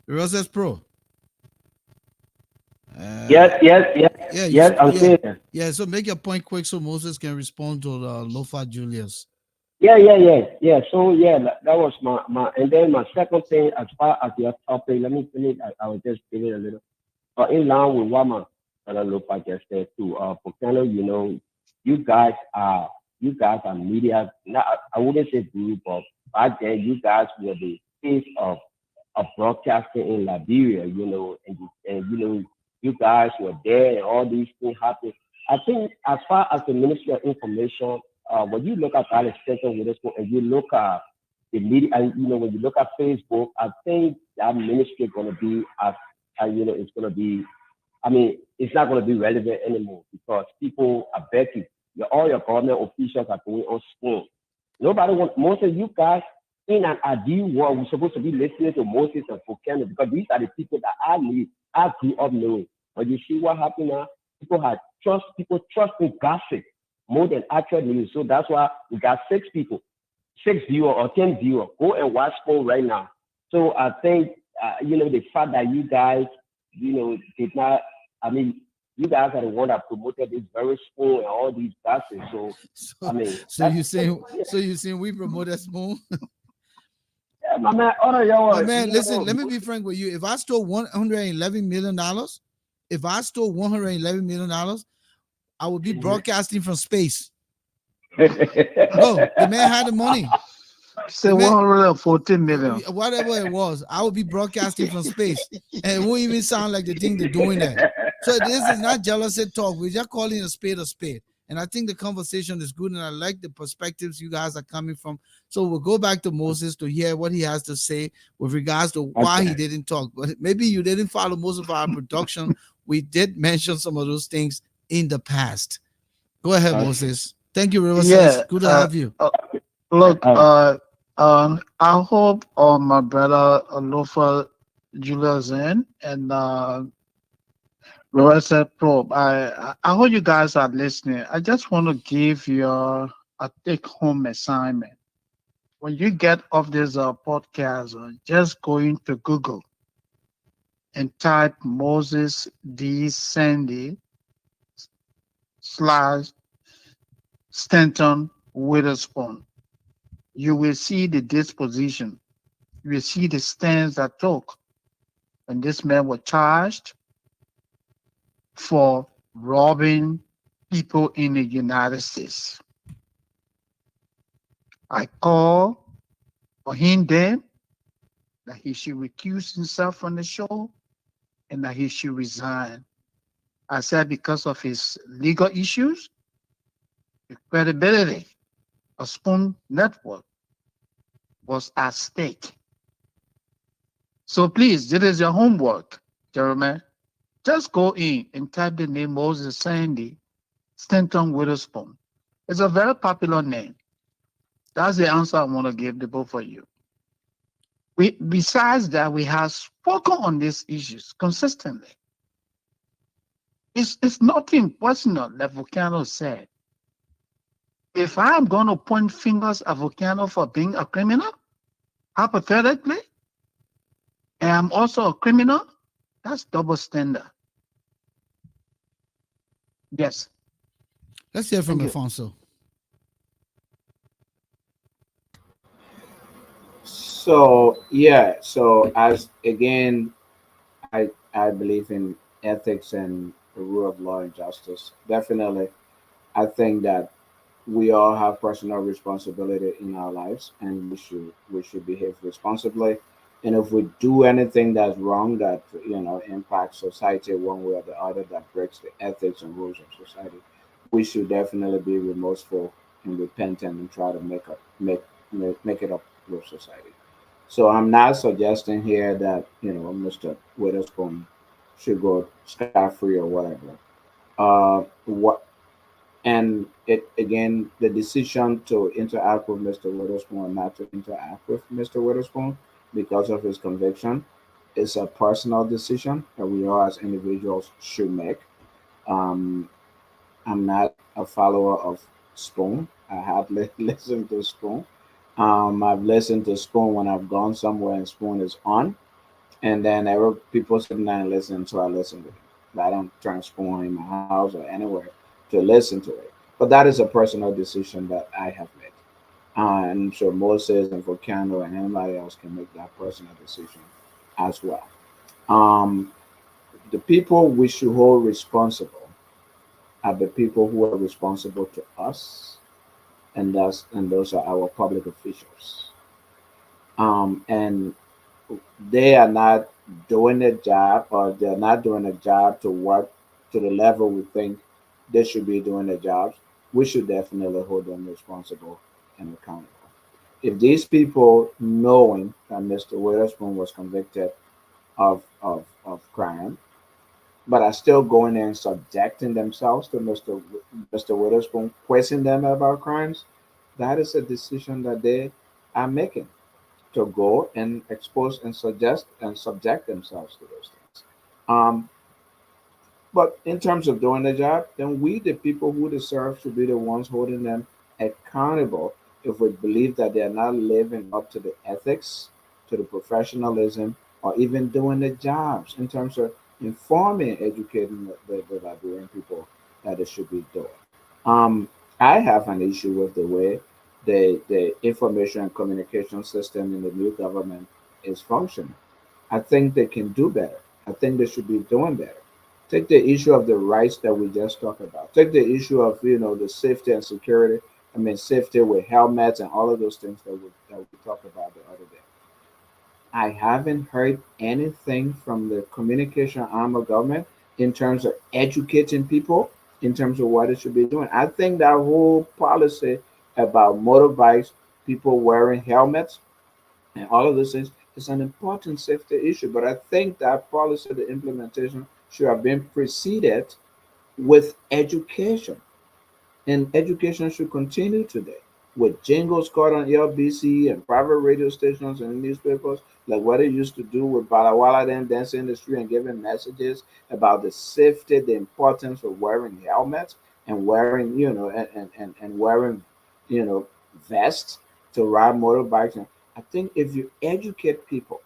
Rivers Pro. Yes, yes, yes, Yeah, yes. I'm yeah, still there. yeah. So make your point quick so Moses can respond to Lofa Julius. Yeah. So yeah, that was my. And then my second thing, as far as your topic, let me finish. I will just give it a little. In line with what my fellow Lopa just said too. Volcano, you guys are media. Not, I wouldn't say group, but back then you guys were the face of broadcasting in Liberia. And you guys were there, and all these things happened. I think as far as the Ministry of Information, when you look at that extension with this, and you look at the media, and when you look at Facebook, I think that ministry is going to be it's going to be. I mean, it's not going to be relevant anymore because people, I bet you, all your government officials are going on Spoon. Nobody wants most of you guys in an ideal world. We're supposed to be listening to Moses and Volcano because these are the people that I grew up knowing. But you see what happened now? People trust in gossip more than actual news. So that's why we got 6 viewers or 10 viewers. Go and watch Spoon right now. So I think, the fact that you guys, did not, I mean, you guys are the one that promoted this very Spoon and all these gossip. So, I mean, So you saying we promoted Spoon? yeah, my man, all of y'all, My man, listen, let me be frank with you. If I stole $111 million, I would be broadcasting from space. No, the man had the money. Say The man, 114 million. whatever it was, I would be broadcasting from space, and it won't even sound like the thing they're doing that. So this is not jealousy talk. We're just calling a spade a spade. And I think the conversation is good, and I like the perspectives you guys are coming from. So we'll go back to Moses to hear what he has to say with regards to why he Okay. didn't talk. But maybe you didn't follow most of our production. We did mention some of those things in the past. Go ahead, Okay. Moses. Thank you, River Yeah. Says. Good to have you. Look, All right. I hope my brother Lofa Julius and Larissa Probe. I hope you guys are listening. I just want to give you a take home assignment. When you get off this podcast, just go into Google and type Moses D. Sandy slash Stanton Witherspoon. You will see the disposition. You will see the stance that took when this man was charged for robbing people in the United States. I call for him then that he should recuse himself from the show and that he should resign. I said because of his legal issues, the credibility of Spoon Network was at stake. So please, this is your homework, Jeremy. Just go in and type the name Moses Sandy Stanton Witherspoon. It's a very popular name. That's the answer I want to give the both of you. Besides that, we have spoken on these issues consistently. It's nothing personal, like Volcano said. If I'm going to point fingers at Volcano for being a criminal, hypothetically, and I'm also a criminal, that's double standard. Yes, Let's hear from thank you. Alfonso. So yeah, so as again, I believe in ethics and the rule of law and justice. Definitely, I think that we all have personal responsibility in our lives, and we should behave responsibly. And if we do anything that's wrong, that impacts society one way or the other, that breaks the ethics and rules of society, we should definitely be remorseful and repentant and try to make it up with society. So I'm not suggesting here that Mr. Witherspoon should go scot free or whatever. What and it again, the decision to interact with Mr. Witherspoon or not to interact with Mr. Witherspoon because of his conviction is a personal decision that we all as individuals should make. Um, I'm not a follower of Spoon. I have listened to Spoon. I've listened to Spoon when I've gone somewhere and Spoon is on, and then there were people sitting there and listening, so I listen to it. But I don't turn Spoon in my house or anywhere to listen to it. But that is a personal decision that I have made. And I'm sure Moses and Volcano and anybody else can make that personal decision as well. Um, the people we should hold responsible are the people who are responsible to us, and those are our public officials. And they are not doing their job, or they're not doing a job to what to the level we think they should be doing their jobs. We should definitely hold them responsible and accountable. If these people, knowing that Mr. Witherspoon was convicted of crime, but are still going and subjecting themselves to Mr. Witherspoon, questioning them about crimes, that is a decision that they are making to go and expose and suggest and subject themselves to those things. Um, but in terms of doing the job, then we, the people who deserve, should be the ones holding them accountable if we believe that they are not living up to the ethics, to the professionalism, or even doing the jobs in terms of informing, educating the Liberian people that they should be doing. Um, I have an issue with the way the information and communication system in the new government is functioning. I think they can do better. I think they should be doing better. Take the issue of the rights that we just talked about. Take the issue of the safety and security. safety with helmets and all of those things that we talked about the other day. I haven't heard anything from the communication arm of government in terms of educating people in terms of what they should be doing. I think that whole policy about motorbikes, people wearing helmets, and all of those things is an important safety issue. But I think that policy, the implementation, should have been preceded with education, and education should continue today with jingles caught on LBC and private radio stations and newspapers, like what they used to do with Balawala then dancing in the street and giving messages about the safety, the importance of wearing helmets and wearing, and wearing, vests to ride motorbikes. And I think if you educate people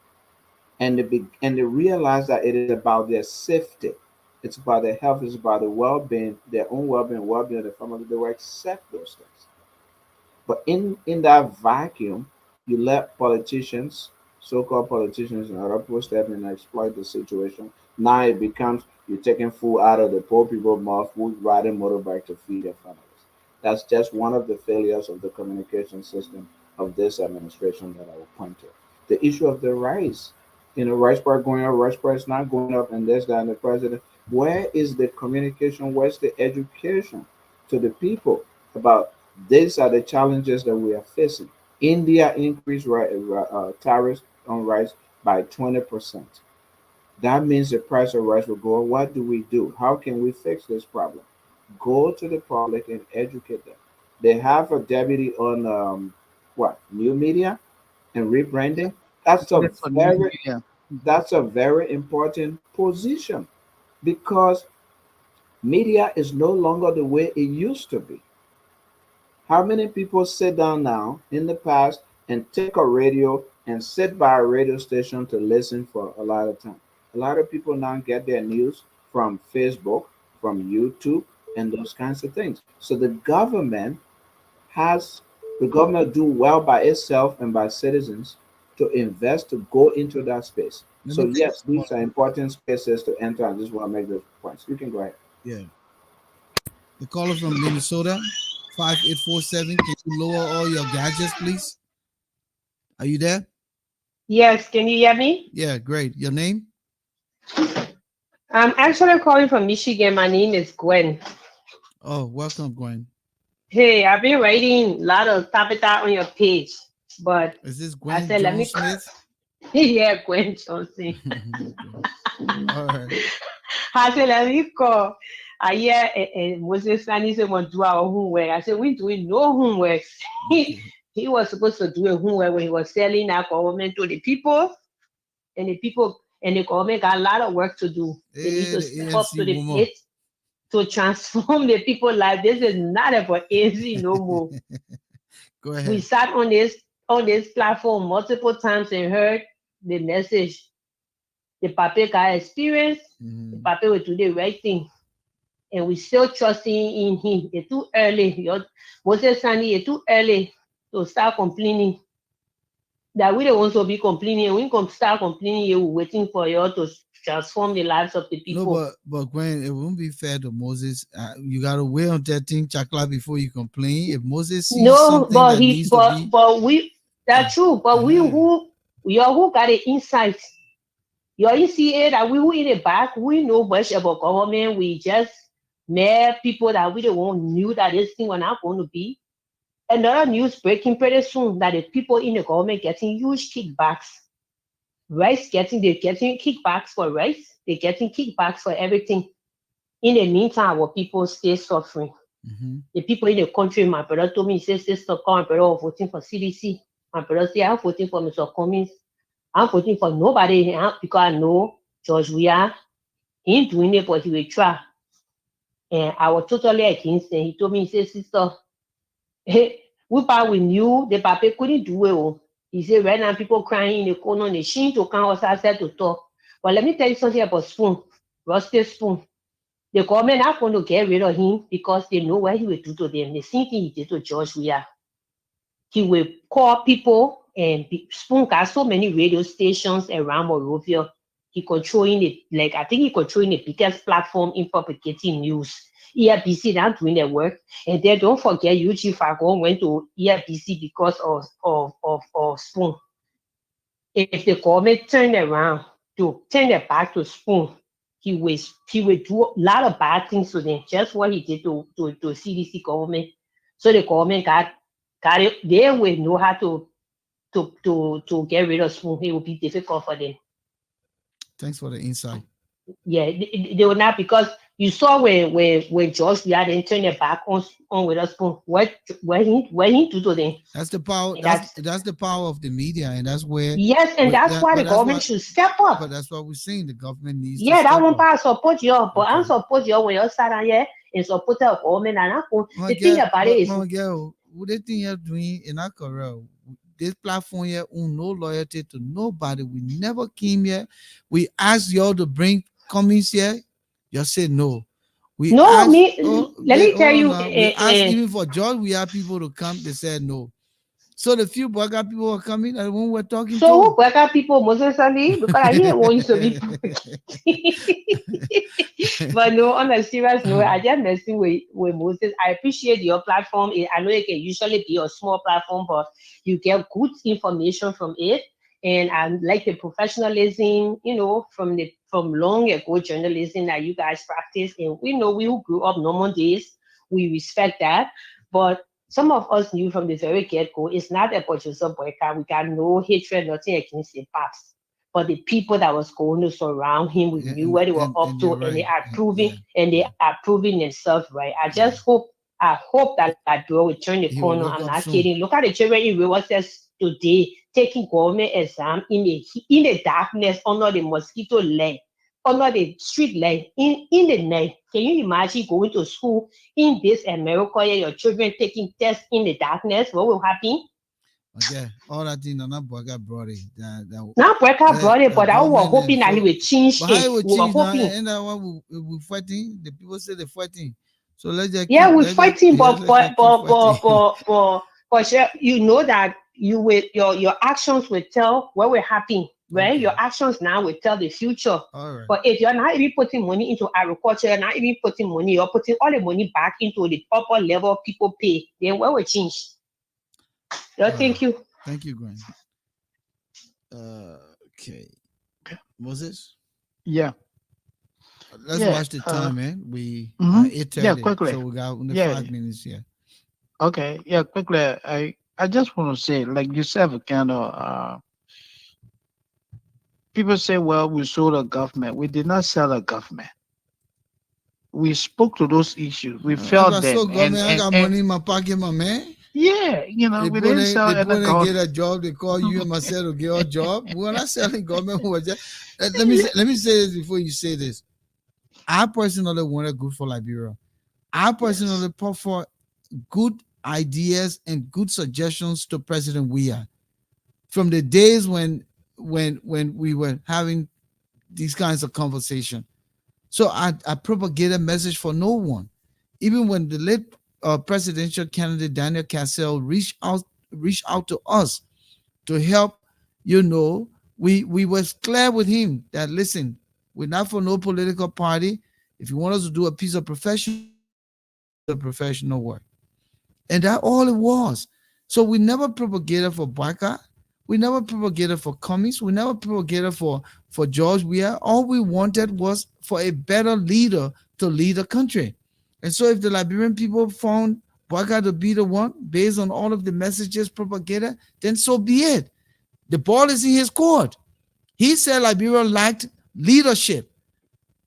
and they realize that it is about their safety, it's about their health, it's about the well-being, their own well-being, well-being of the family, they will accept those things. But in that vacuum, you let politicians, so-called politicians, and other people step in and exploit the situation. Now it becomes you're taking food out of the poor people's mouth who's riding motorbike to feed their families. That's just one of the failures of the communication system of this administration that I will point to. The issue of the rice, rice price going up, rice price not going up, and this, that, and the president. Where is the communication? Where's the education to the people about these are the challenges that we are facing? India increased tariffs on rice by 20%. That means the price of rice will go up. What do we do? How can we fix this problem? Go to the public and educate them. They have a deputy on new media and rebranding. That's a For new very media. that's a very important position because media is no longer the way it used to be. How many people sit down now in the past and take a radio and sit by a radio station to listen for a lot of time? A lot of people now get their news from Facebook, from YouTube, and those kinds of things. So has the government do well by itself and by citizens to invest to go into that space. Let So me take yes, this call. these are important spaces to enter. I just want to make those points. You can go ahead. Yeah. The caller from Minnesota, 5847. Can you lower all your gadgets, please? Are you there? Yes, can you hear me? Yeah, great. Your name? I'm actually calling from Michigan. My name is Gwen. Oh, welcome, Gwen. Hey, I've been writing a lot of Tabitha on your page, but Is this I Gwen said, let Jones me, Smith? yeah, Gwen Johnson. Okay. All right. I said, let me call. I hear Moses Sani said, want to do our homework. I said, we doing no homework. Okay. He was supposed to do a homework when he was selling our government to the people, and the government got a lot of work to do. They need Hey, to the step up ANC to the woman. plate to transform the people life. This is not about easy no more. Go We ahead. sat on this platform multiple times and heard the message. The papa got experience. The Mhm. papa will do the right thing. And we still trusting in him. It's too early. Moses Sandy, it's too early to start complaining. That we don't want to be complaining. We can start complaining, you waiting for you to transform the lives of the No, people. but Gwen, it won't be fair to Moses. You gotta weigh on that thing, chocolate, before you complain. If Moses sees No, something that needs to be, but we that's true. But uh-huh. we are who got the insight. You see it that we who in the back, we know much about government. We just met people that we don't want knew that this thing was not going to be. Another news breaking pretty soon that the people in the government getting huge kickbacks. They're getting kickbacks for rice, they're getting kickbacks for everything. In the meantime, our people stay suffering. Mm-hmm. The people in the country, my brother told me, he says, sister, come, my brother was voting for CDC. My brother said, I'm voting for Mr. Cummings. I'm voting for nobody because I know George Weah, he ain't doing it, but he will try. And I was totally against him. He told me, he said, sister, hey, we knew the papa couldn't do it. Oh. He said, right now people crying in the corner, they shame to come outside to talk. But let me tell you something about Spoon, Rusty Spoon. The government not going to get rid of him because they know what he will do to them. The same thing he did to George Weah. He will call people and Spoon got so many radio stations around Monrovia. He controlling it, like I think he controlling the biggest platform in propagating news. ERBC now doing their work. And then don't forget UG Fargo went to ERBC because of Spoon. If the government turned around to turn their back to Spoon, he would do a lot of bad things to them, just what he did to CDC government. So the government got it. They will know how to get rid of Spoon. It will be difficult for them. Thanks for the insight. Yeah, they will not, because you saw when George we had to turn their back on with us. What he do to them. That's the power. And That's the power of the media, and that's where. yes, and that's why the government should step up. But that's what we're saying. The government needs. Yeah, to that step one up. part support you, but I Okay. support you when you start out here and support the government. And the thing about it is, What they think you're doing in our career, this platform here own no loyalty to nobody. We never came here. We asked y'all to bring comments here. You said no. We no, asked, let me tell you, we asked even for George, we have people to come. They said no. So the few Burger people are coming, and when we're talking so who to Burger people Moses Sunday, because I didn't want you to be. But no, on a serious note, I just messing with Moses. I appreciate your platform. I know it can usually be a small platform, but you get good information from it. And I like the professionalism, from long ago journalism that you guys practice. And we know we who grew up normal days, we respect that. But some of us knew from the very get-go, it's not about Joseph Boyka. We got no hatred, nothing against the past. But the people that was going to surround him, we knew what they were up to, and they are proving, themselves right. I hope that Liberia will turn the He will corner. wake I'm up not soon. kidding. Look at the children in Rivers today taking government exam in the darkness under the mosquito light, under the street light, in the night. Can you imagine going to school in this America where your children taking tests in the darkness? What will happen? Okay, all that thing, not Burger brought it. Now Brecker brought it, but I was government hoping and that he so. would change But how it. it will We were change now? hoping. And that one we fighting. The people say they're fighting. So let's just Yeah, keep. we're Let's just fighting, yes, let's just keep fighting. but sure, you know that you will your actions will tell what will happen, right? Okay. Your actions now will tell the future. All right. But if you're not even putting money into agriculture, you're not even putting money, you're putting all the money back into the upper level people pay, then what will change? So thank you. Thank you, Gwen. Okay. Moses, Yeah. let's Yeah. watch the time, man. We Mhm. 8:30. Quickly. So we got only Yeah. 5 minutes here. Okay. Yeah, quickly. I just want to say, like you said, kind of people say, well, we sold a government. We did not sell a government. We spoke to those issues. We That's felt why so them, government, I got money in my pocket, my man. yeah, we didn't sell They any put in government. get a job. They call you and myself to get a job. We're not selling government. We're just, let me say this before you say this. I personally wanted good for Liberia. I personally put for good ideas and good suggestions to President Weah from the days when we were having these kinds of conversation. So I propagate a message for no one. Even when the late presidential candidate Daniel Cassell reached out to us to help, we was clear with him that listen, we're not for no political party. If you want us to do a piece of professional work. And that all it was. So we never propagated for Baka. We never propagated for Cummings. We never propagated for George Weah. All we wanted was for a better leader to lead the country. And so if the Liberian people found Baka to be the one based on all of the messages propagated, then so be it. The ball is in his court. He said Liberia lacked leadership.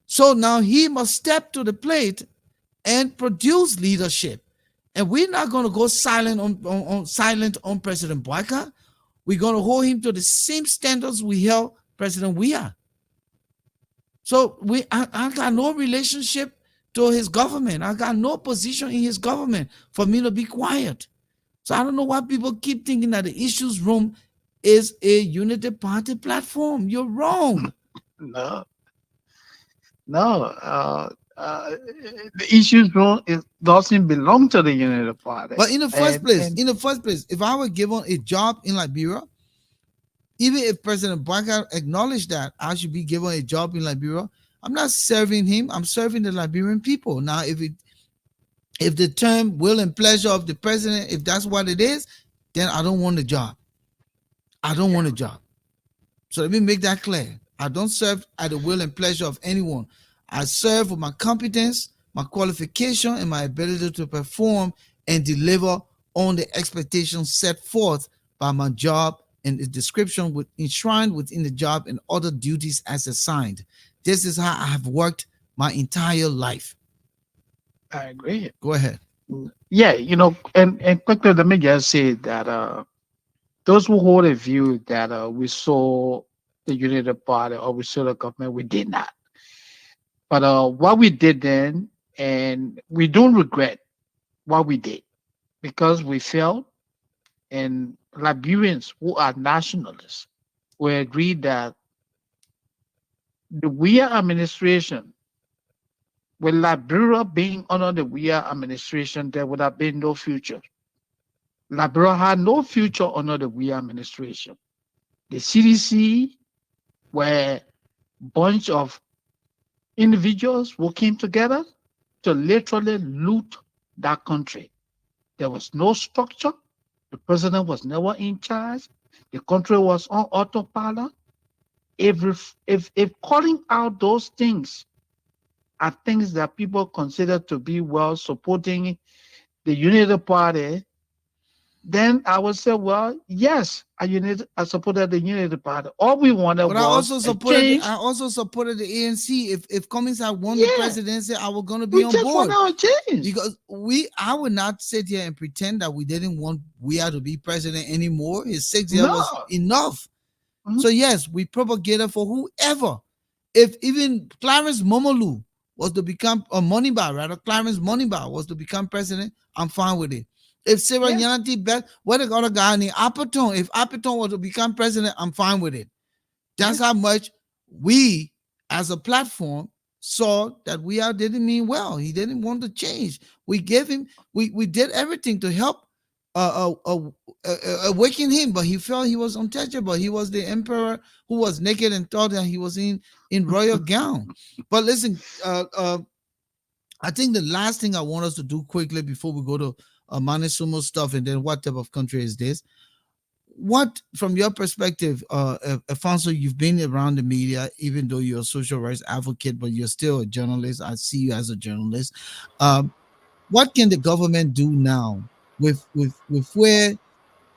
So now he must step to the plate and produce leadership. And we're not going to go silent on President Baka. We're going to hold him to the same standards we held President Weah. So I got no relationship to his government. I got no position in his government for me to be quiet. So I don't know why people keep thinking that the Issues Room is a unity party platform. You're wrong. No. The Issues Room doesn't belong to the Unity Party. But in the first place, if I were given a job in Liberia, even if President Baka acknowledged that I should be given a job in Liberia, I'm not serving him. I'm serving the Liberian people. Now, if If the term will and pleasure of the president, if that's what it is, then I don't want the job. I don't want a job. So let me make that clear. I don't serve at the will and pleasure of anyone. I serve with my competence, my qualification, and my ability to perform and deliver on the expectations set forth by my job and the description with enshrined within the job and other duties as assigned. This is how I have worked my entire life. I agree. Go ahead. Yeah, and quickly let me just say that those who hold a view that we saw the United Party or we saw the government, we did not. But what we did then, and we don't regret what we did because we felt, and Liberians who are nationalists, we agreed that the Weir administration, with Liberia being under the Weir administration, there would have been no future. Liberia had no future under the Weir administration. The CDC were a bunch of individuals who came together to literally loot that country. There was no structure. The president was never in charge. The country was on autopilot. If calling out those things are things that people consider to be well supporting the Unity Party, then I would say, well, yes, I supported the Unity Party. All we wanted But I was also a supported change. I also supported the ANC. If Cummings had won the Yeah, presidency, I was gonna be we on just board. wanted a change. Because I would not sit here and pretend that we didn't want Weah to be president anymore. His 6 years was No. enough. Mhm. So yes, we propagated for whoever. If even Clarence Momolu was to become a Moneybar, rather Clarence Moneybar was to become president, I'm fine with it. If Sarah Yes. Yanati Bet, what the other guy named Appeton, if Appeton was to become president, I'm fine with it. That's how much we, as a platform, saw that we are didn't mean well. He didn't want to change. We gave him, we did everything to help awaken him, but he felt he was untouchable. He was the emperor who was naked and thought that he was in royal gown. But listen, I think the last thing I want us to do quickly before we go to Manesumo stuff, and then what type of country is this? What, from your perspective, Alfonso, you've been around the media, even though you're a social rights advocate, but you're still a journalist. I see you as a journalist. What can the government do now with where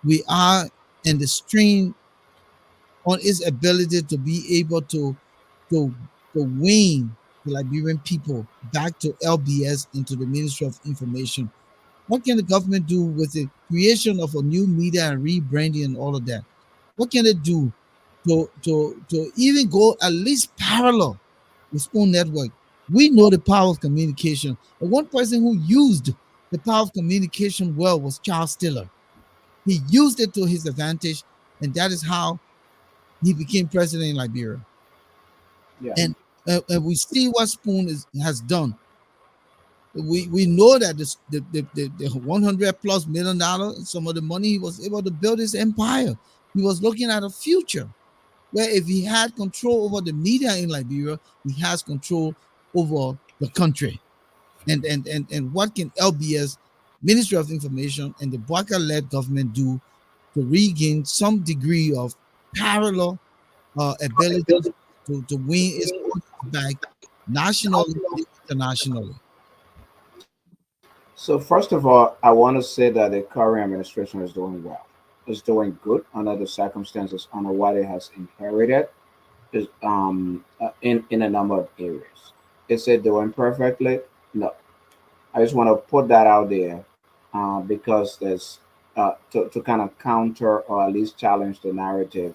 we are and the strain on its ability to be able to to win the Liberian people back to LBS and to the Ministry of Information? What can the government do with the creation of a new media and rebranding and all of that? What can it do to even go at least parallel with Spoon Network? We know the power of communication. And one person who used the power of communication well was Charles Stiller. He used it to his advantage, and that is how he became president in Liberia. Yeah. And we see what has done. We know that the 100+ million, some of the money, he was able to build his empire. He was looking at a future where if he had control over the media in Liberia, he has control over the country. And what can LBS, Ministry of Information, and the Bwaka-led government do to regain some degree of parallel ability to win its back nationally and internationally? So first of all, I want to say that the current administration is doing well. It's doing good under the circumstances, under what it has inherited, is in a number of areas. Is it doing perfectly? No. I just want to put that out there because there's to kind of counter or at least challenge the narrative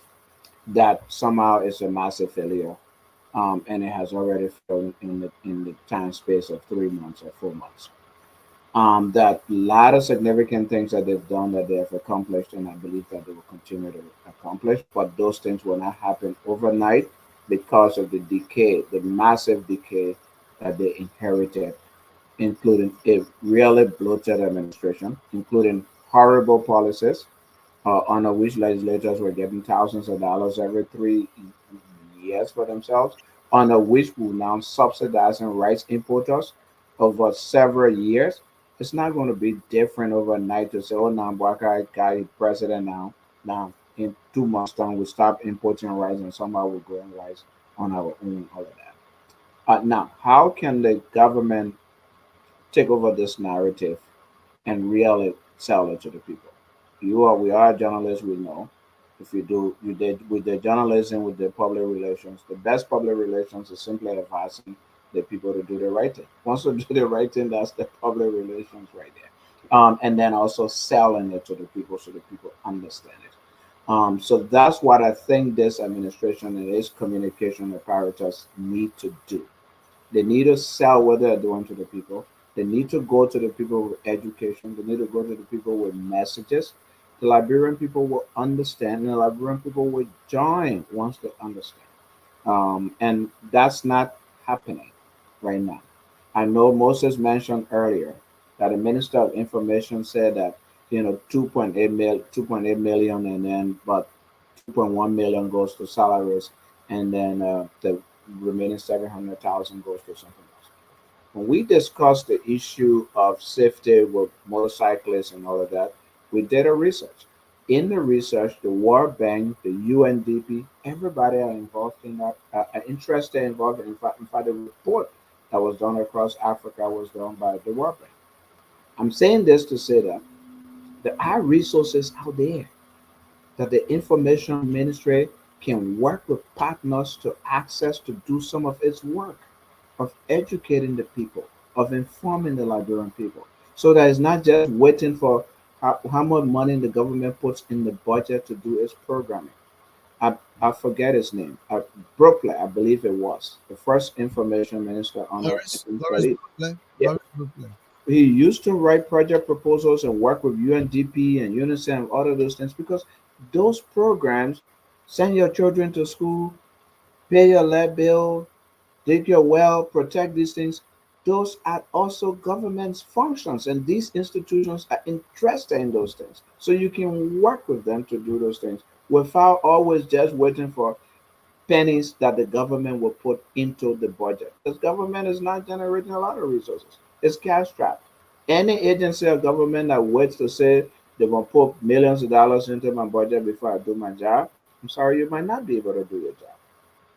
that somehow it's a massive failure, and it has already failed in the time space of 3 months or 4 months. That a lot of significant things that they've done, that they have accomplished, and I believe that they will continue to accomplish. But those things will not happen overnight because of the decay, the massive decay that they inherited, including a really bloated administration, including horrible policies, under which legislators were getting thousands of dollars every 3 years for themselves, under which we're now subsidizing rice importers over several years. It's not going to be different overnight to say, oh, now Bwaka guy is president now. Now, in 2 months' time, we stop importing rice and somehow we're growing rice on our own, all of that. Now, how can the government take over this narrative and really sell it to the people? We are journalists, we know. If you do, you did with the journalism, with the public relations, the best public relations is simply advising the people to do the right thing. Once you do the right thing, that's the public relations right there. And then also selling it to the people so the people understand it. So that's what I think this administration and its communication apparatus need to do. They need to sell what they're doing to the people. They need to go to the people with education. They need to go to the people with messages. The Liberian people will understand, and the Liberian people will join once they understand. And that's not happening right now. I know Moses mentioned earlier that the Minister of Information said that 2.8 million, and then but 2.1 million goes to salaries, and then the remaining 700,000 goes to something else. When we discussed the issue of safety with motorcyclists and all of that, we did a research. In the research, the World Bank, the UNDP, everybody are involved in that, are interested, involved. In fact, the report that was done across Africa was done by the World Bank. I'm saying this to say that there are resources out there that the information ministry can work with partners to access to do some of its work of educating the people, of informing the Liberian people. So that it's not just waiting for how much money the government puts in the budget to do its programming. I forget his name. Brooklyn, I believe it was the first information minister under Lawrence Italy. Brooklyn. Yeah, Lawrence Brooklyn. he used to write project proposals and work with UNDP and UNICEF and all of those things because those programs send your children to school, pay your lead bill, dig your well, protect these things. Those are also government's functions, and these institutions are interested in those things. So you can work with them to do those things without always just waiting for pennies that the government will put into the budget. Because government is not generating a lot of resources. It's cash strapped. Any agency or government that waits to say they're gonna put millions of dollars into my budget before I do my job, I'm sorry, you might not be able to do your job.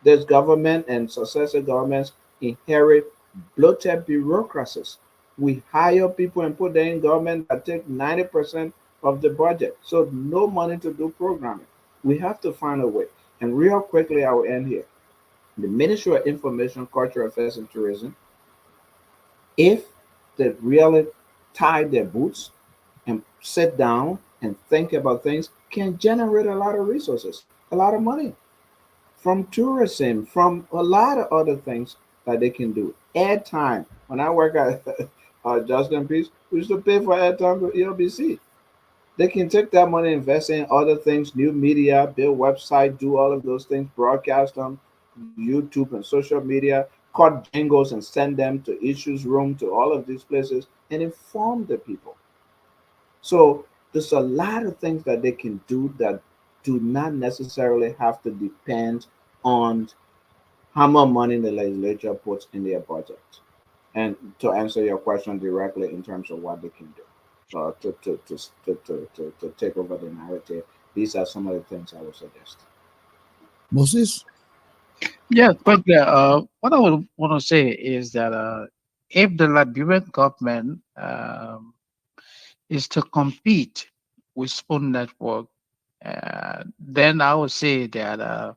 This government and successive governments inherit bloated bureaucracies. We hire people and put them in government that take 90% of the budget. So no money to do programming. We have to find a way. And real quickly, I will end here. The Ministry of Information, Cultural Affairs, and Tourism, if they really tie their boots and sit down and think about things, can generate a lot of resources, a lot of money from tourism, from a lot of other things that they can do. Airtime. When I work at Justin Peace, we used to pay for airtime for ELBC. They can take that money, invest in other things, new media, build website, do all of those things, broadcast on YouTube and social media, cut jingles and send them to issues room, to all of these places, and inform the people. So there's a lot of things that they can do that do not necessarily have to depend on how much money the legislature puts in their budget. And to answer your question directly in terms of what they can do to take over the narrative, these are some of the things I would suggest. Moses? Yeah, quickly. What I would want to say is that if the Liberian government is to compete with Spoon Network, then I would say that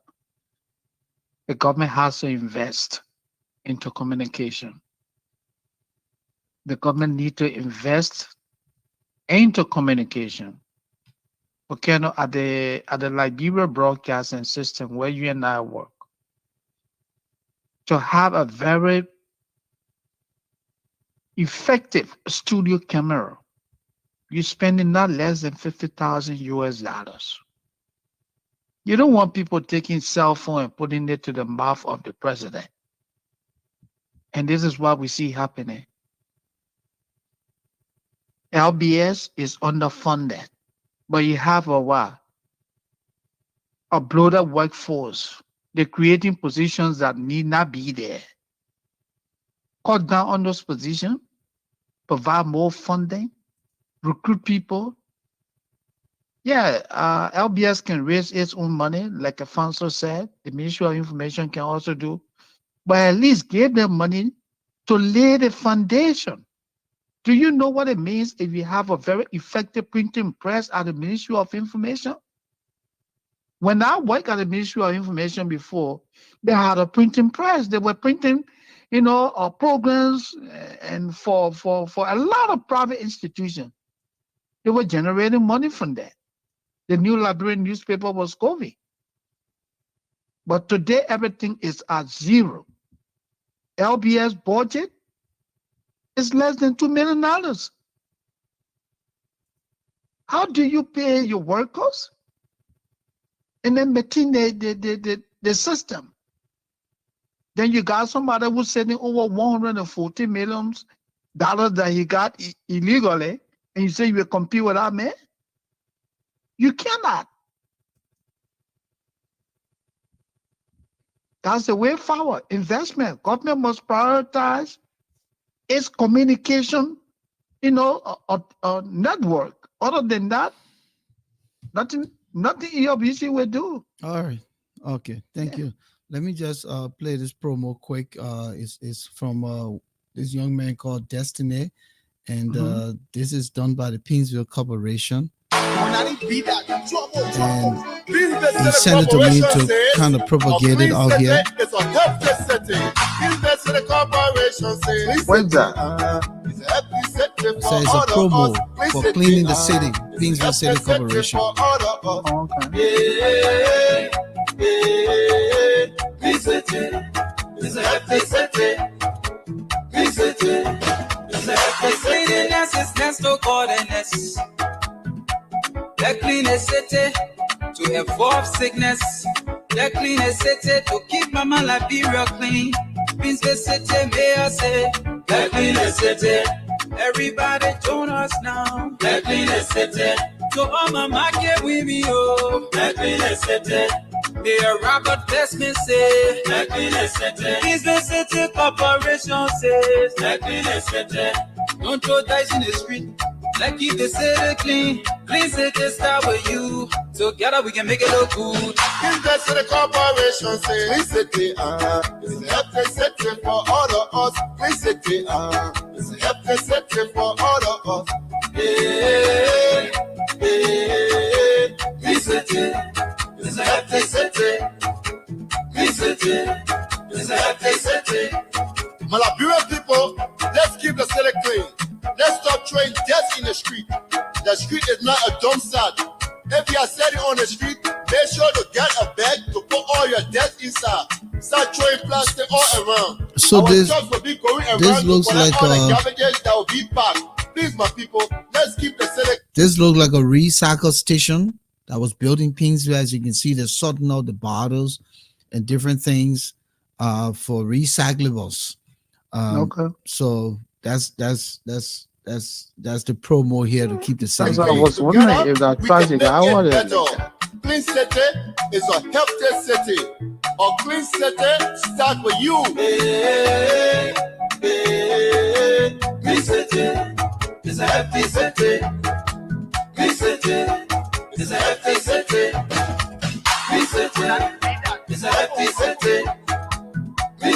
the government has to invest into communication. The government need to invest into communication. Volcano at the Liberia Broadcasting System where you and I work, to have a very effective studio camera, you're spending not less than 50,000 US dollars. You don't want people taking cell phone and putting it to the mouth of the president. And this is what we see happening. LBS is underfunded, but you have a what? A bloated workforce. They're creating positions that need not be there. Cut down on those positions provide more funding, recruit people. Yeah, LBS can raise its own money, like Alphonso said. The Ministry of Information can also do, but at least give them money to lay the foundation. Do you know what it means if you have a very effective printing press at the Ministry of Information? When I worked at the Ministry of Information before, they had a printing press. They were printing, programs and for a lot of private institutions. They were generating money from that. The New Liberian newspaper was COVID. But today, everything is at zero. LBS budget is less than $2 million. How do you pay your workers and then maintain the system? Then you got somebody who's sending over $140 million that he got illegally, and you say you will compete with that man? You cannot. That's the way forward. Investment. Government must prioritize its communication, network. Other than that, nothing EOBC will do. All right. Okay. Thank you. Let me just play this promo quick. It's from this young man called Destiny, and this is done by the Pinsville Corporation. And he sent it to me to kind of propagate it out here. What's that? So it's a promo for cleaning the city, Pinsville City Corporation. Cleanliness is next to godliness. The cleanest city to evolve sickness. The cleanest city to keep Mama Liberia clean. Means the city, may I say, the cleanest city. Everybody join us now. The cleanest city. To all my market with me, oh. The cleanest city. May a Robert Bestman say, the cleanest city. Business City Corporation says, the cleanest city. Don't throw dice in the street. Like keep the city clean. Clean city start with you. Together we can make it look good. Business City Corporation says, clean city, it's a healthy city for all of us. Clean city, it's a healthy city for all of us. Yeah, clean city. It's a happy city. Clean city. It's a happy city. My Liberian people, let's keep the city clean. Let's stop throwing death in the street. The street is not a dump site. If you are sitting on the street, make sure to get a bag to put all your death inside. Start throwing plastic all around. So this looks like garbages that will be packed. Please, my people, let's keep the city. This looks like a recycle station that was built in Pinsville. As you can see, they're sorting out the bottles and different things for recyclables. Okay. So that's the promo here to keep the city. I was wondering if that project I wanted. Clean city is a healthy city. A clean city start with you. Clean city is a healthy city. Clean city is a healthy city. Clean city is a healthy city.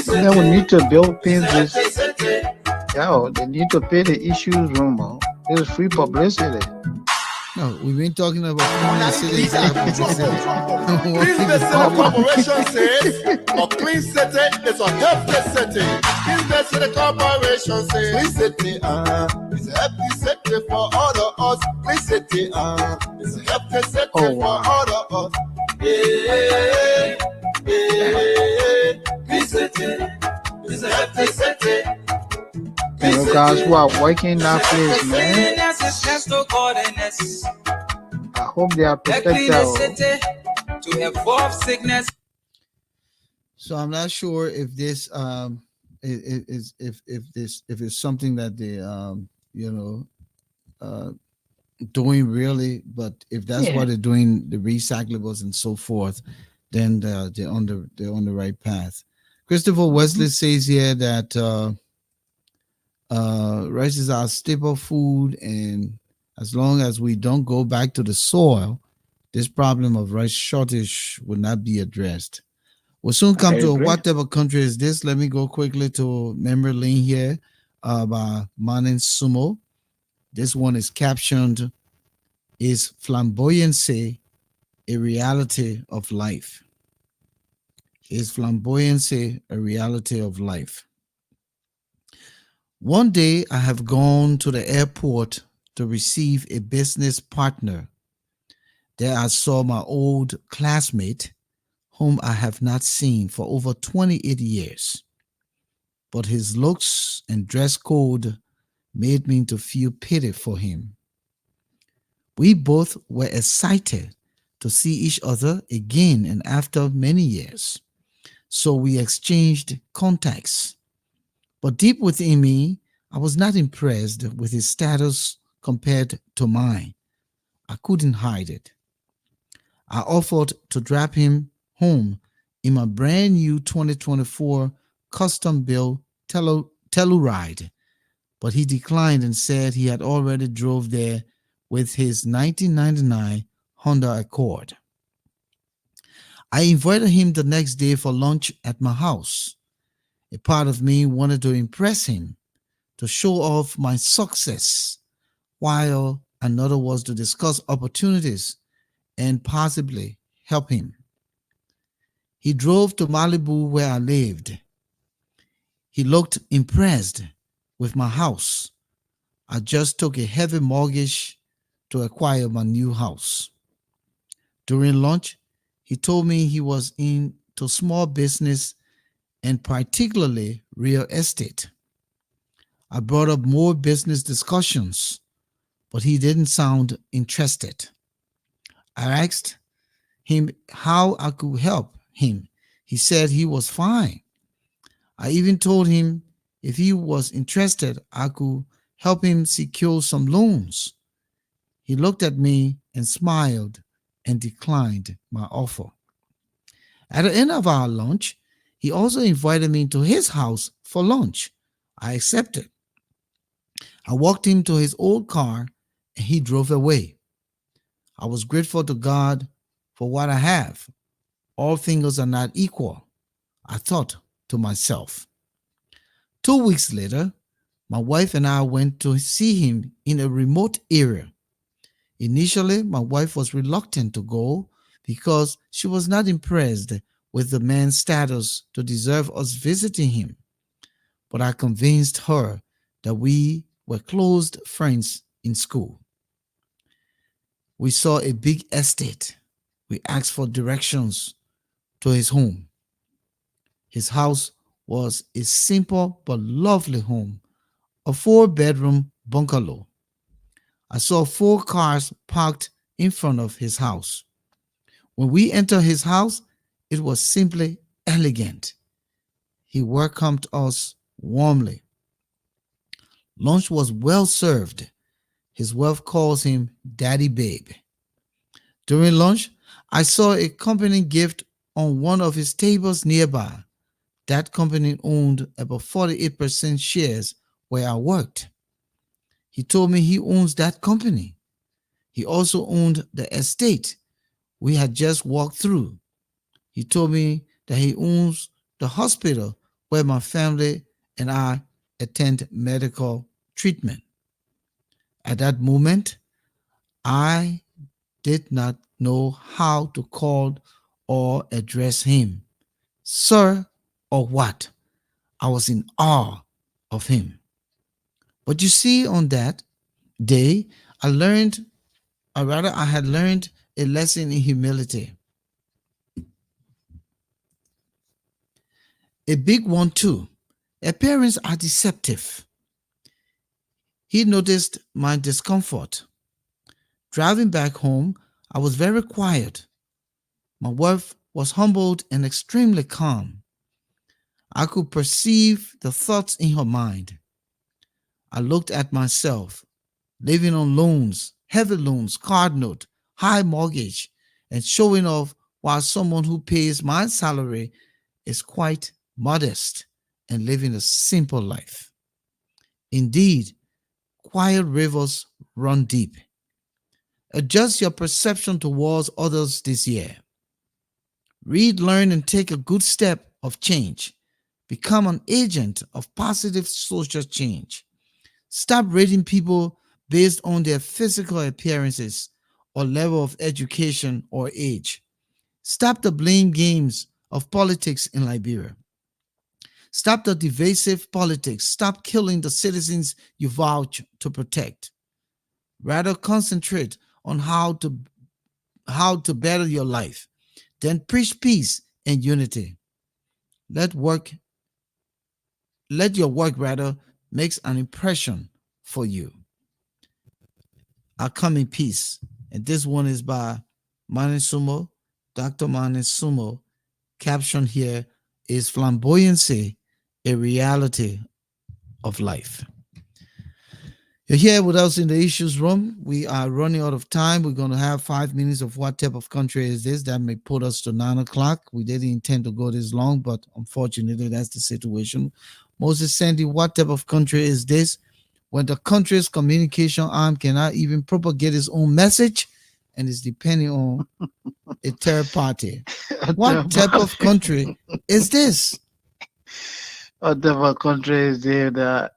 Then we need to build Pinsville. Yeah, they need to pay the issues room. This is free publicity. No, we've been talking about clean cities. Business City Corporation says a clean city is a healthy city. Business City Corporation says clean city is a healthy city for all of us. Clean city is a healthy city for all of us. Yeah, clean city is a healthy city. You guys who are working in that place, man, I hope they are protected. To evolve sickness. So I'm not sure if this if it's something that they doing really, but if that's what they're doing, the recyclables and so forth, then they're on the right path. Christopher Wesley says here that Rice is our staple food, and as long as we don't go back to the soil, this problem of rice shortage will not be addressed. We'll soon I come to agree. whatever country is this. Let me go quickly to memory lane here by Manin Sumo. This one is captioned, "Is flamboyancy a reality of life?" Is flamboyancy a reality of life? One day I have gone to the airport to receive a business partner. There I saw my old classmate, whom I have not seen for over 28 years. But his looks and dress code made me to feel pity for him. We both were excited to see each other again and after many years. So we exchanged contacts. But deep within me, I was not impressed with his status compared to mine. I couldn't hide it. I offered to drive him home in my brand new 2024 custom built Telluride, but he declined and said he had already drove there with his 1999 Honda Accord. I invited him the next day for lunch at my house. A part of me wanted to impress him, to show off my success, while another was to discuss opportunities and possibly help him. He drove to Malibu where I lived. He looked impressed with my house. I just took a heavy mortgage to acquire my new house. During lunch, he told me he was into small business and particularly real estate. I brought up more business discussions, but he didn't sound interested. I asked him how I could help him. He said he was fine. I even told him if he was interested, I could help him secure some loans. He looked at me and smiled and declined my offer. At the end of our lunch, he also invited me to his house for lunch. I accepted. I walked him to his old car and he drove away. I was grateful to God for what I have. All things are not equal, I thought to myself. 2 weeks later, my wife and I went to see him in a remote area. Initially, my wife was reluctant to go because she was not impressed with the man's status to deserve us visiting him. But I convinced her that we were close friends in school. We saw a big estate. We asked for directions to his home. His house was a simple but lovely home, a 4-bedroom bungalow. I saw 4 cars parked in front of his house. When we entered his house, it was simply elegant. He welcomed us warmly. Lunch was well served. His wife calls him Daddy Babe. During lunch, I saw a company gift on one of his tables nearby. That company owned about 48% shares where I worked. He told me he owns that company. He also owned the estate we had just walked through. He told me that he owns the hospital where my family and I attend medical treatment. At that moment, I did not know how to call or address him, sir or what. I was in awe of him. But you see, on that day, I had learned a lesson in humility. A big one too. Appearances are deceptive. He noticed my discomfort. Driving back home, I was very quiet. My wife was humbled and extremely calm. I could perceive the thoughts in her mind. I looked at myself, living on loans, heavy loans, card note, high mortgage, and showing off while someone who pays my salary is quite modest and living a simple life. Indeed, quiet rivers run deep. Adjust your perception towards others this year. Read, learn, and take a good step of change. Become an agent of positive social change. Stop rating people based on their physical appearances or level of education or age. Stop the blame games of politics in Liberia. Stop the divisive politics. Stop killing the citizens you vouch to protect. Rather concentrate on how to better your life. Then preach peace and unity. Let your work rather makes an impression for you. I come in peace. And this one is by Mane Sumo, Dr. Mane Sumo. Caption here is flamboyancy, a reality of life. You're here with us in the issues room. We are running out of time. We're going to have 5 minutes of what type of country is this. That may put us to 9 o'clock. We didn't intend to go this long, but unfortunately, that's the situation. Moses Sandy, what type of country is this? When the country's communication arm cannot even propagate its own message and is depending on a third party. What type of country is this? What type of country is there that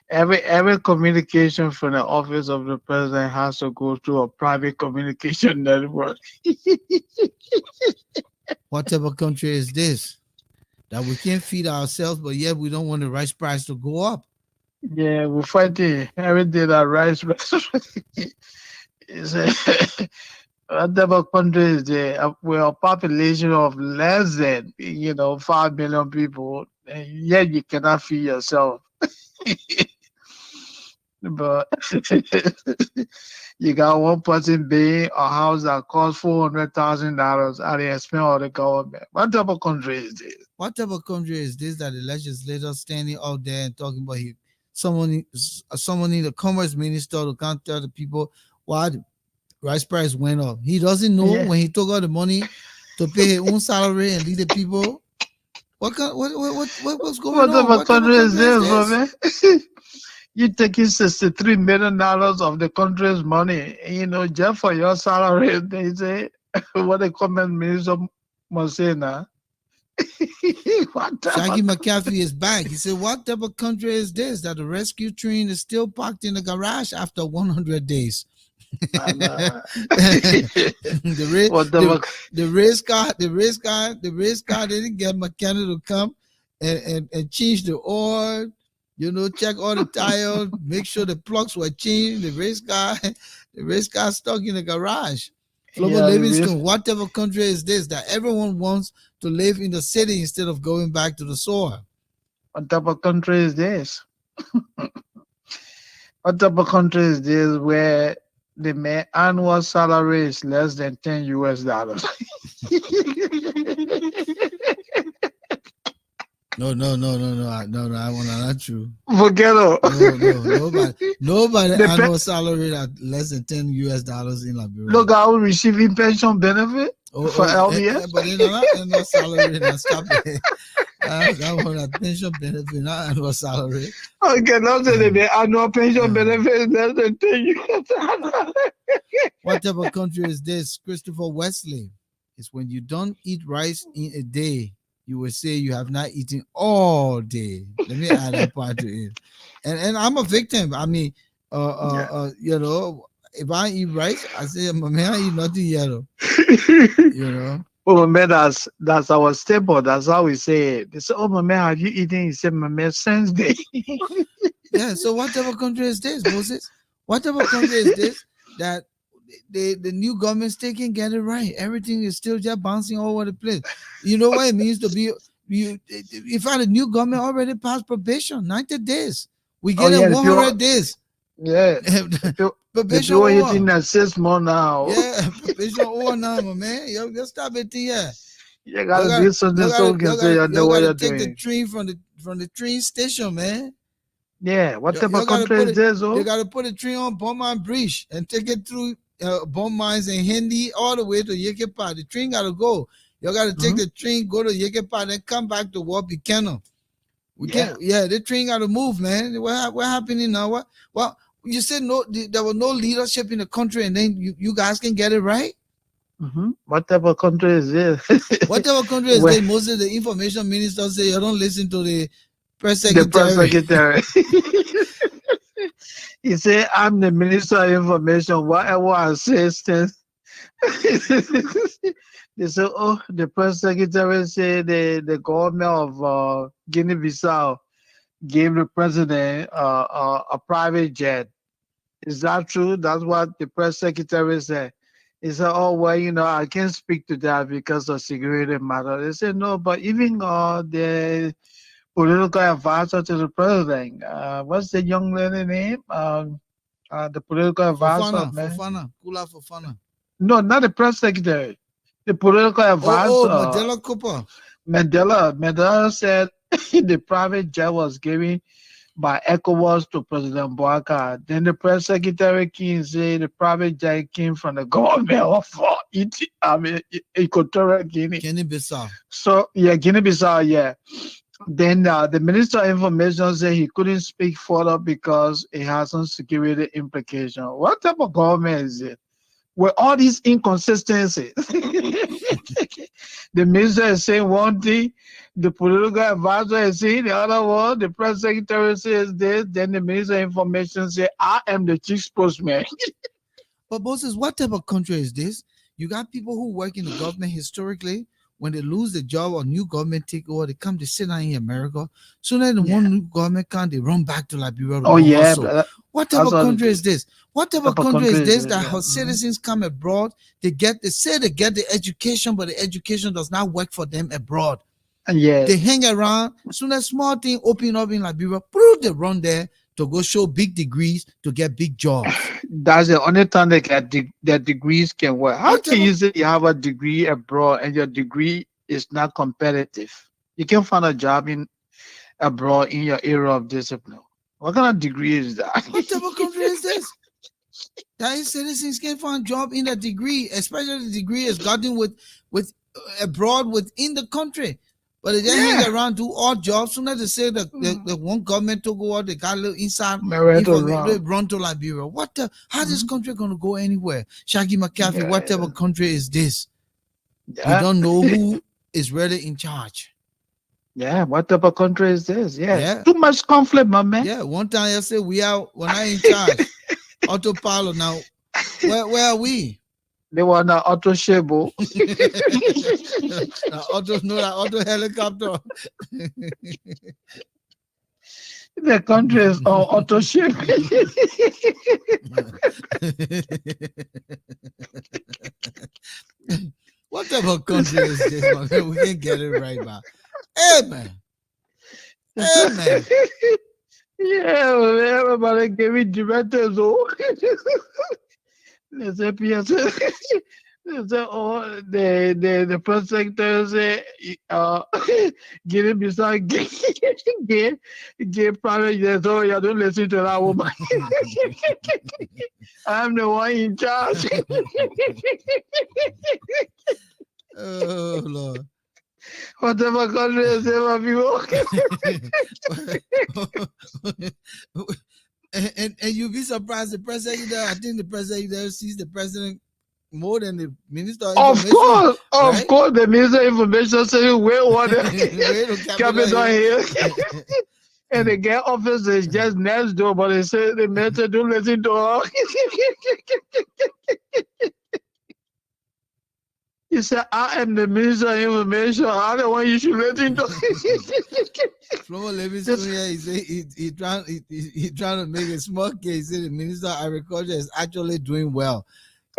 every communication from the office of the president has to go through a private communication network? What type of country is this? That we can't feed ourselves, but yet we don't want the rice price to go up. Yeah, we're fighting every day that rice. Is what type of country is there? We're a population of less than 5 million people, and yet you cannot feed yourself. But you got one person paying a house that costs $400,000 at the expense of the government. What type of country is this? What type of country is this that the legislator standing out there and talking about someone in the commerce minister to come tell the people why the rice price went up? He doesn't know when he took out the money to pay his own salary and lead the people. What's going on? What type of country is this, man? You taking $63 million of the country's money, just for your salary. They say what the commerce minister must say now. Shaggy McCaffrey is back. He said, what type of country is this that the rescue train is still parked in the garage after 100 days? The race car didn't get mechanic to come and change the oil, check all the tires, make sure the plugs were changed. The race car stuck in the garage. Livingston, what type of country is this that everyone wants to live in the city instead of going back to the soil? What type of country is this? What type of country is this where the annual salary is less than $10 US? No, I want not true. Volcano. No, nobody annual salary at less than $10 US in Liberia. Look, I will receiving pension benefit for LBS. But they're not annual salary. Now stop it. That one a pension benefit, not annual salary. Okay, now say the annual pension benefit less than $10 US. What type of country is this? Christopher Wesley. It's when you don't eat rice in a day, you will say you have not eaten all day. Let me add that part to it. And I'm a victim. I mean, if I eat rice, I say, my man, I eat nothing yet. Oh, man, that's our staple. That's how we say it. They say, oh, my man, have you eaten? He said, my man, since day. Yeah, so what type of country is this, Moses? What type of country is this that the new government's taking get it right? Everything is still just bouncing all over the place. You know what it means to be if the new government already passed probation, 90 days. We get 100 days. Yeah. Probation over. Hitting that 6 months now. Yeah, probation over now, my man. You stop it here. You gotta do something so you can say you know what you're doing. Take the train from the train station, man. Yeah, what type of country is this? You gotta put a train on Beaumont Bridge and take it through Beaumont and Hindi all the way to Yekepa. The train gotta go. You gotta take the train, go to Yekepa, then come back to Volcano. We can't. Yeah, the train got to move, man. What happening now? What? Well, you said no. There was no leadership in the country, and then you guys can get it right. What type of country is this? Whatever country is this, most of the information ministers say you don't listen to the press The press secretary. secretary. He said, I'm the minister of information. Whatever I say, they say, oh, the press secretary said the government of Guinea-Bissau gave the president a private jet. Is that true? That's what the press secretary said. He said, oh, well, I can't speak to that because of security matter. They said, no, but even the political advisor to the president, what's the young lady name? The political advisor, Fofana. No, not the press secretary. The political advisor. Mandela Cooper. Mandela said the private jet was given by ECOWAS to President Bouacar. Then the press secretary King said the private jet came from the government of Equatorial Guinea. Guinea-Bissau. So, Guinea-Bissau, yeah. Then the Minister of Information said he couldn't speak further because it has some security implication. What type of government is it? With all these inconsistencies. The minister is saying one thing, the political advisor is saying the other one, the press secretary says this, then the Minister of Information says, I am the chief spokesman. But Moses, what type of country is this? You got people who work in the government historically. When they lose the job or new government take over, they come to sit down in America. So then one new government come, they run back to Liberia. What type of country is this? What type of country is this that her citizens come abroad? They say they get the education, but the education does not work for them abroad. They hang around. Soon as small thing open up in Liberia, they run there to go show big degrees to get big jobs. That's the only time they get their degrees can work. How can you say you have a degree abroad and your degree is not competitive? You can find a job abroad in your area of discipline. What kind of degree is that? What type of country is this? That is, citizens can find job in a degree, especially the degree is gotten with abroad within the country. But they hang around, do odd jobs. Soon as they say that the one government took over, they got a little inside, they run to Liberia. How this country gonna go anywhere? Shaggy McCaffrey, what type of country is this? We don't know who is really in charge. Yeah, what type of country is this? Yeah. Too much conflict, my man. Yeah, one time I said we're not in charge. Autopilot now. Where are we? They want an auto shable. auto helicopter. The country is on auto ship. What type of country is this, man? We can't get it right, man. Hey, man. Yeah, everybody gave me directors. They say, the press secretary say, Guinea-Bissau gay private jet. So you don't listen to that woman. I'm the one in charge. Oh, Lord. Whatever country is ever people. And you'll be surprised the press secretary, I think the press secretary sees the president more than the minister of information. Of course, the minister of information says, wait, what? Capital here. And the guy office is just next door, but they say the minister don't listen to her. He said, I am the minister of information. I'm the one you should listen to. Flomo Levinson here, he trying to make a small case. He said the minister of agriculture is actually doing well.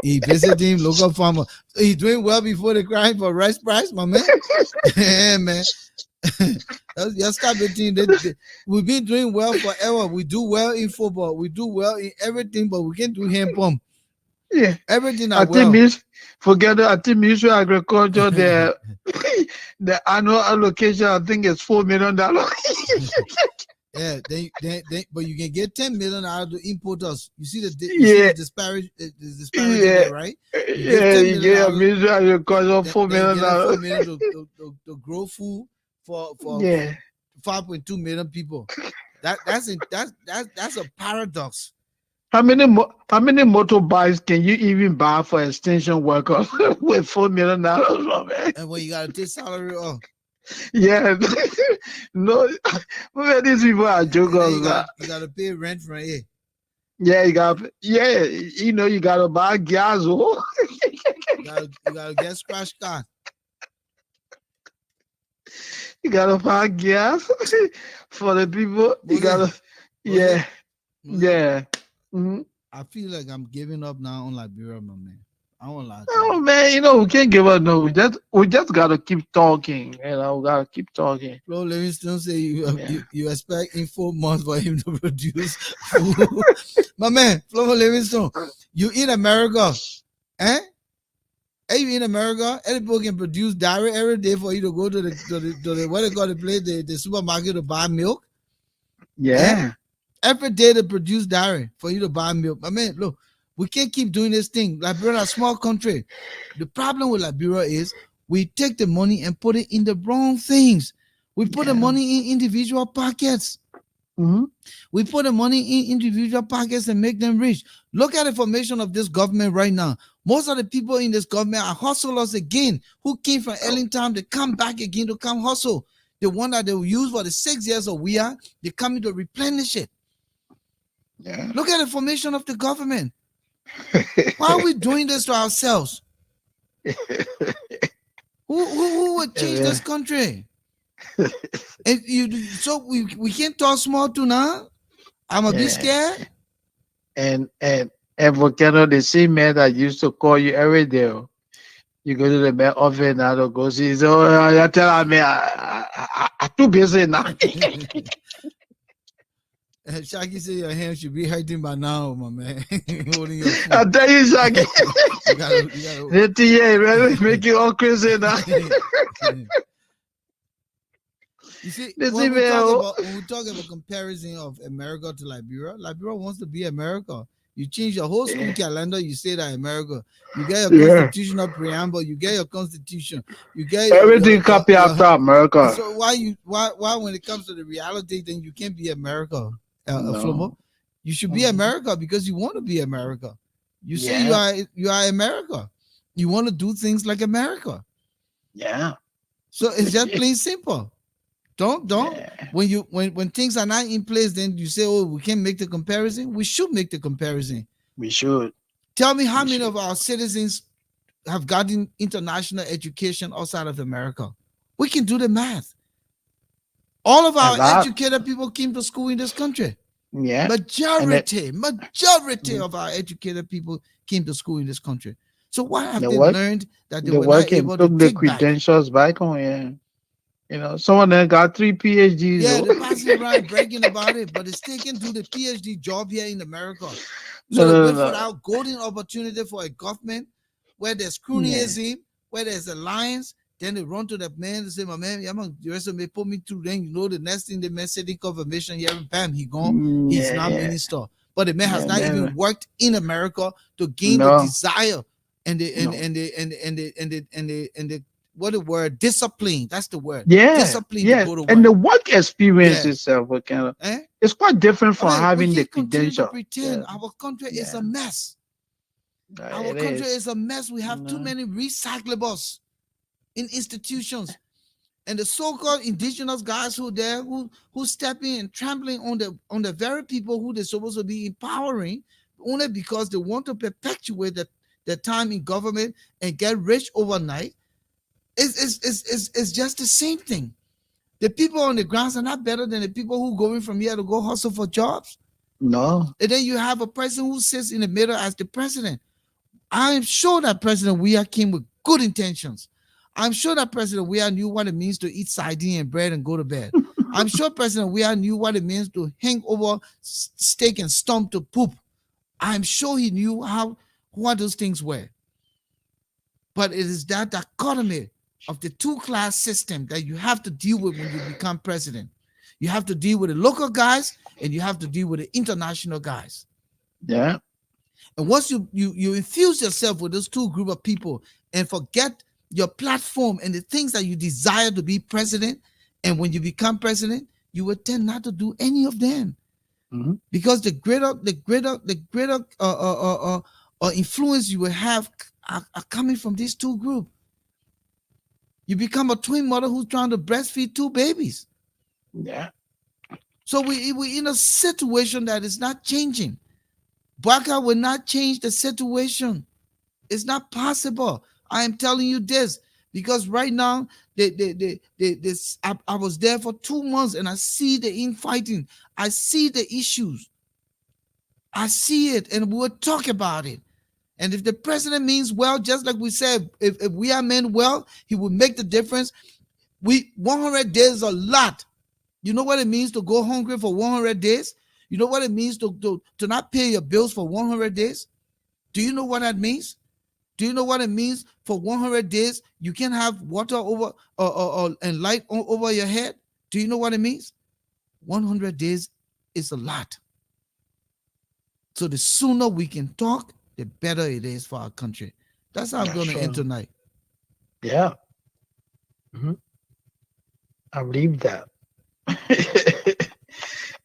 He visiting local farmer. He's doing well before the crying for rice price, my man. Yeah, man. We've been doing well forever. We do well in football. We do well in everything, but we can't do hand pump. Yeah, everything. I think Ministry of Agriculture, the annual allocation, I think it's $4 million. Yeah, but you can get 10 million out of the importers. You see the disparity there, right? You get Ministry of Agriculture $4 million to grow food for 5.2 million people. That's a paradox. How many motorbikes can you even buy for extension workers with $4 million? Man? And when you gotta take salary off, Yeah, no, man, these people are and then jokers. you gotta pay rent from it. Yeah, you gotta buy gas. Oh. You gotta get scratch card. You gotta buy gas for the people. You gotta, yeah. Mhm. I feel like I'm giving up now on Liberia, my man. I won't lie to Oh you. man, we can't give up. No, we just gotta keep talking. We gotta keep talking. Flo Livingston say Yeah. you expect in 4 months for him to produce food. My man, Flo Livingston, you in America, eh? Hey, you in America? Any people can produce dairy every day for you to go to the what they call the place, the supermarket to buy milk. Yeah. Every day they produce dairy for you to buy milk. My man, look, we can't keep doing this thing. Liberia is a small country. The problem with Liberia is we take the money and put it in the wrong things. We put the money in individual pockets. Mhm. We put the money in individual pockets and make them rich. Look at the formation of this government right now. Most of the people in this government are hustlers again, who came from Ellington. They come back again to come hustle. The one that they will use for the 6 years of we are, they come in to replenish it. Yeah. Look at the formation of the government. Why are we doing this to ourselves? Who would change this country? So we can't talk small to now. I'm a bit scared. And Volcano, the same man that used to call you every day. You go to the mail office now to go see. So I tell me, I'm too busy now. Shaggy said your hand should be hurting by now, my man. Holding your food. I tell you, Shaggy. You gotta really make you all crazy now. You see, This when we email- talk about comparison of America to Liberia, Liberia wants to be America. You change your whole school calendar, you say that America. You get your constitutional preamble, you get your constitution, you get everything copy after America. So why when it comes to the reality, then you can't be America, Flomo? You should be America because you want to be America. You say you are America. You want to do things like America. Yeah. So it's just plain simple. Don't when things are not in place, then you say, oh, we can't make the comparison. We should make the comparison. We should. Tell me how many of our citizens have gotten international education outside of America. We can do the math. All of our educated people came to school in this country. Yeah. Majority of our educated people came to school in this country. So why have they learned that they were not able to took take the credentials back on? Yeah. Someone that got 3 PhDs. Yeah, they're passing around bragging about it, but they still can do the PhD job here in America. So without golden opportunity for a government where there's cronyism, where there's alliance, then they run to the man and say, my man, the rest of me put me through. Then the next thing the man said in confirmation here, bam, he gone. He's not minister. But the man has not even worked in America to gain the desire and the what the word discipline. That's the word. Discipline to go to work. And the work experience itself, it's quite different from having the credential. Pretend our country is a mess. Our country is a mess. We have too many recyclables in institutions. And the so-called indigenous guys who step in and trampling on the very people who they're supposed to be empowering, only because they want to perpetuate the time in government and get rich overnight. It's just the same thing. The people on the grounds are not better than the people who going from here to go hustle for jobs. No. And then you have a person who sits in the middle as the president. I am sure that President Weah came with good intentions. I'm sure that President Weah knew what it means to eat sardine and bread and go to bed. I'm sure President Weah knew what it means to hang over steak and stump to poop. I'm sure he knew what those things were. But it is that dichotomy of the two-class system that you have to deal with when you become president. You have to deal with the local guys and you have to deal with the international guys. Yeah. And once you infuse yourself with those two group of people and forget your platform and the things that you desire to be president, and when you become president, you would tend not to do any of them. Mhm. Because the greater influence you will have are coming from these two groups. You become a twin mother who's trying to breastfeed two babies. Yeah. So we in a situation that is not changing. Baka will not change the situation. It's not possible. I am telling you this because right now, I was there for 2 months and I see the infighting. I see the issues. I see it, and we'll talk about it. And if the president means well, just like we said, if we are men well, he will make the difference. 100 days is a lot. You know what it means to go hungry for 100 days? You know what it means to not pay your bills for 100 days? Do you know what that means? Do you know what it means for 100 days? You can't have water over and light over your head. Do you know what it means? 100 days is a lot. So the sooner we can talk, the better it is for our country. That's how I'm going to end tonight. Yeah. Mhm. I believe that.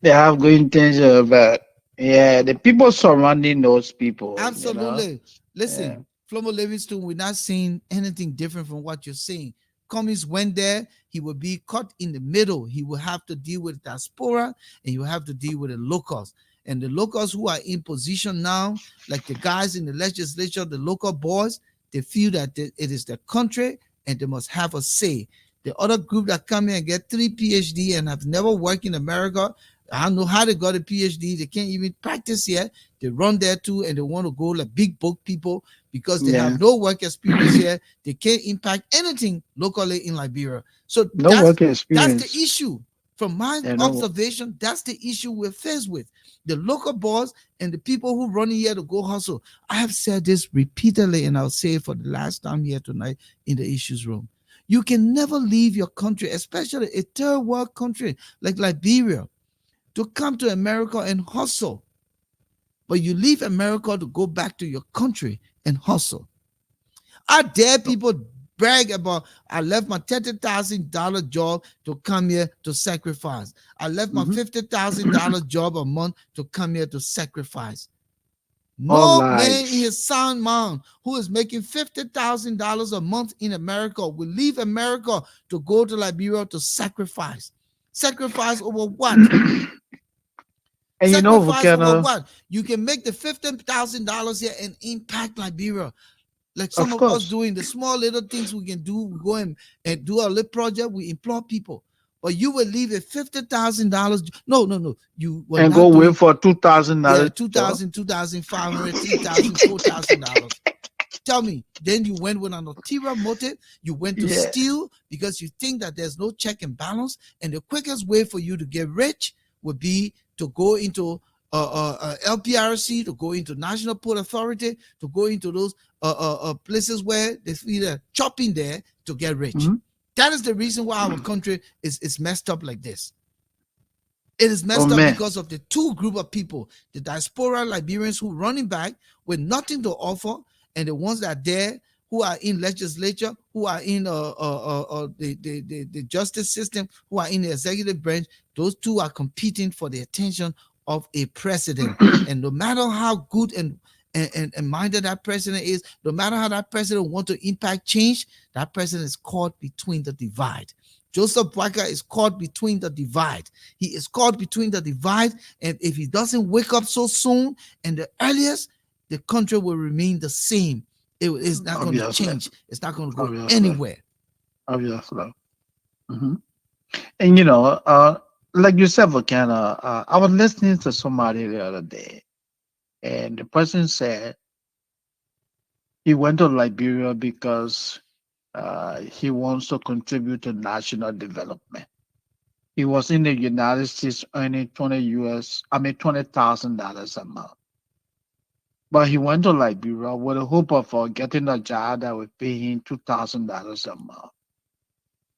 They have good intention, but yeah, the people surrounding those people. Absolutely. Listen, Yeah. Flomo Livingston, we're not seeing anything different from what you're saying. Cummings went there, he will be caught in the middle. He will have to deal with diaspora and he will have to deal with the locals. And the locals who are in position now, like the guys in the legislature, the local boys, they feel that it is their country and they must have a say. The other group that come in and get 3 PhD and have never worked in America, I don't know how they got a PhD. They can't even practice yet. They run there too and they want to go like big book people because they have no work experience here. They can't impact anything locally in Liberia. So No work experience. that's the issue. From my observation, that's the issue we're faced with. The local boss and the people who run here to go hustle. I have said this repeatedly and I'll say it for the last time here tonight in the issues room. You can never leave your country, especially a third world country like Liberia, to come to America and hustle. But you leave America to go back to your country and hustle. I dare people brag about, I left my $30,000 job to come here to sacrifice. I left my $50,000 job a month to come here to sacrifice. No man in his sound mind who is making $50,000 a month in America will leave America to go to Liberia to sacrifice. Sacrifice over what? And you know, Volcano, what? You can make the $15,000 here and impact Liberia. Like some of us doing the small little things we can do. We go and do a little project. We employ people. But you will leave a $50,000. No. You will and not go wait for $2,000. Yeah, $2,000, $2,500, $3,000, $4,000. Tell me. Then you went with an ulterior motive. You went to steal because you think that there's no check and balance. And the quickest way for you to get rich would be to go into LPRC, to go into National Port Authority, to go into those places where they feel chopping there to get rich. That is the reason why our country is messed up like this. It is messed up because of the two group of people, the diaspora Liberians who running back with nothing to offer, and the ones that are there who are in legislature, who are in the justice system, who are in the executive branch. Those two are competing for the attention of a president. And no matter how good and minded that president is, no matter how that president wants to impact change, that president is caught between the divide. Joseph Boakai is caught between the divide. He is caught between the divide, and if he doesn't wake up so soon and the earliest, the country will remain the same. It is not going to change. It's not going to go anywhere. Obviously. And you know, like you said, Volcano, I was listening to somebody the other day, and the person said he went to Liberia because he wants to contribute to national development. He was in the United States earning $20,000 a month. But he went to Liberia with the hope of getting a job that would pay him $2,000 a month.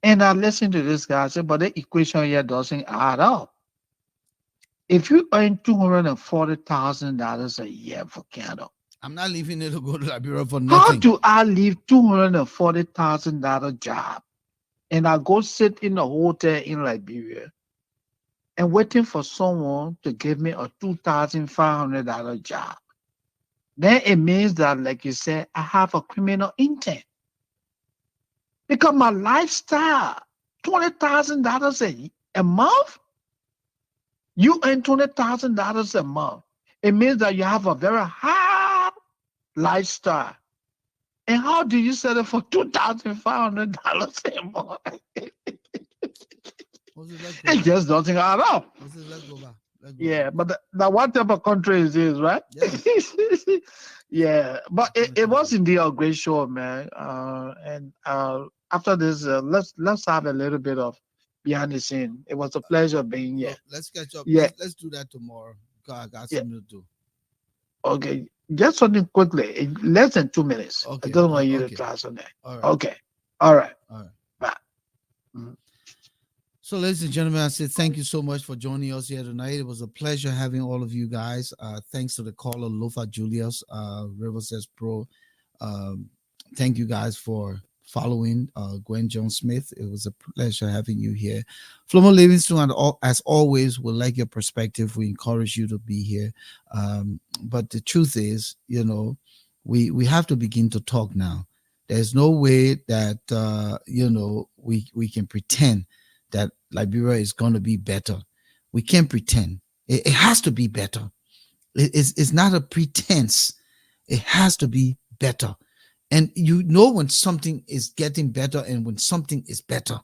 And I listened to this guy. I said, but the equation here doesn't add up. If you earn $240,000 a year, Volcano, I'm not leaving it to go to Liberia for nothing. How do I leave $240,000 job and I go sit in a hotel in Liberia and waiting for someone to give me a $2,500 job, then it means that, like you said, I have a criminal intent. Because my lifestyle, $20,000 a month, you earn $20,000 a month. It means that you have a very high lifestyle. And how do you sell it for $2,500 a month? It just doesn't add up. Let's go back. Yeah, but the what type of country is this, right? Yeah. Yeah, but it was indeed a great show, man. And after this, let's have a little bit of behind the scene. It was a pleasure being here. Look, let's catch up. Yeah. Let's do that tomorrow. God, I got Yeah. something to do. Okay, just something quickly, in less than 2 minutes. Okay. I don't want you Okay. to class on that. All right. Okay, all right. All right. Bye. Mhm. So, ladies and gentlemen, I said thank you so much for joining us here tonight. It was a pleasure having all of you guys. Thanks to the caller, Lofa Julius, River Says Pro. Thank you guys for following Gwen Jones Smith. It was a pleasure having you here. Flomo Livingston, and as always, we like your perspective. We encourage you to be here. But the truth is, we have to begin to talk now. There's no way that, we can pretend that Liberia is going to be better. We can't pretend. It has to be better. It's not a pretense. It has to be better. And you know when something is getting better and when something is better.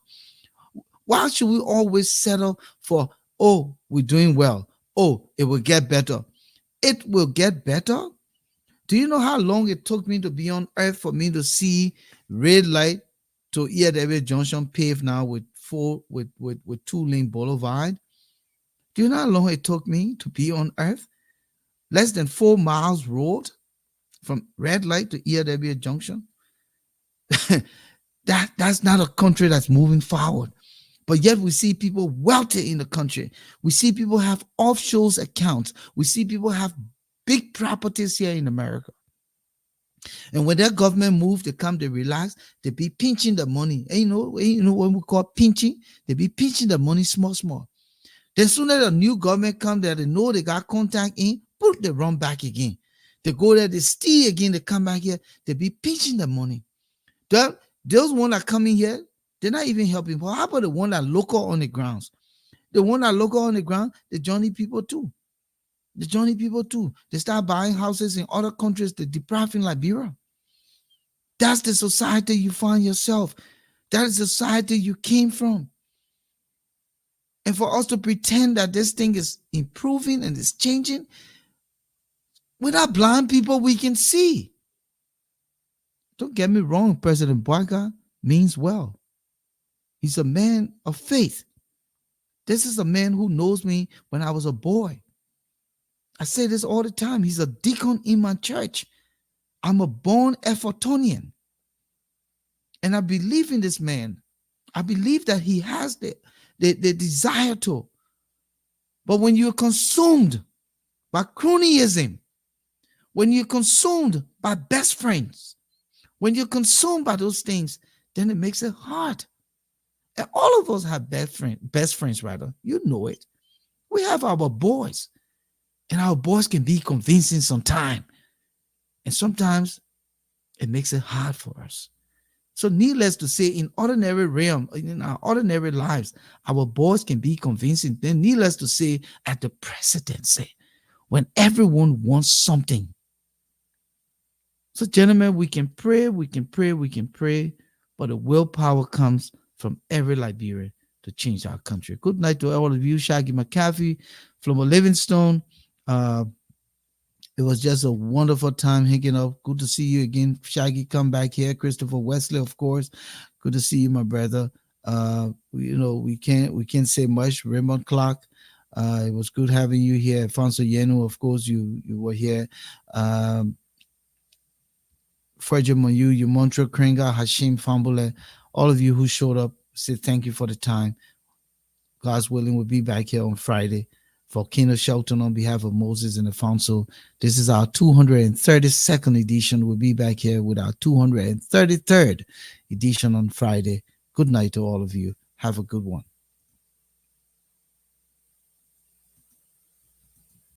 Why should we always settle for, oh, we're doing well. Oh, it will get better. It will get better. Do you know how long it took me to be on earth for me to see red light to ERW Junction paved now with 2-lane boulevard? Do you know how long it took me to be on earth? Less than 4 miles road from red light to ERW Junction. That's not a country that's moving forward. But yet we see people wealthy in the country. We see people have offshore accounts. We see people have big properties here in America. And when their government move, they come, they relax, they be pinching the money. And you know what we call pinching? They be pinching the money small. Then soon as a new government come there, they know they got contact in, put they run back again. They go there, they steal again, they come back here, they be pinching the money. Those one that come in here, they're not even helping. Well, how about the one that local on the grounds? The one that local on the ground, the Johnny people too. The Johnny people too. They start buying houses in other countries, they deprive in Liberia. That's the society you find yourself. That is the society you came from. And for us to pretend that this thing is improving and is changing, without blind people, we can see. Don't get me wrong, President Boaga means well. He's a man of faith. This is a man who knows me when I was a boy. I say this all the time. He's a deacon in my church. I'm a born Effortonian. And I believe in this man. I believe that he has the desire to. But when you're consumed by cronyism, when you're consumed by best friends, when you're consumed by those things, then it makes it hard. And all of us have best friends, rather. You know it. We have our boys. And our boys can be convincing sometimes. And sometimes it makes it hard for us. So needless to say, in ordinary realm, in our ordinary lives, our boys can be convincing. Then needless to say, at the presidency, when everyone wants something. So gentlemen, we can pray, but the willpower comes from every Liberian to change our country. Good night to all of you. Shaggy McCaffrey, Flomo Livingstone. It was just a wonderful time hanging up. Good to see you again, Shaggy. Come back here. Christopher Wesley, of course. Good to see you, my brother. We can't say much. Raymond Clark. It was good having you here. Alphonso Yenu, of course, you were here. Frederick Moyu, Montre Kringa, Hashim Fambule, all of you who showed up, say thank you for the time. God's willing, we'll be back here on Friday. Volcano Shelton on behalf of Moses and Alphonso. This is our 232nd edition. We'll be back here with our 233rd edition on Friday. Good night to all of you. Have a good one.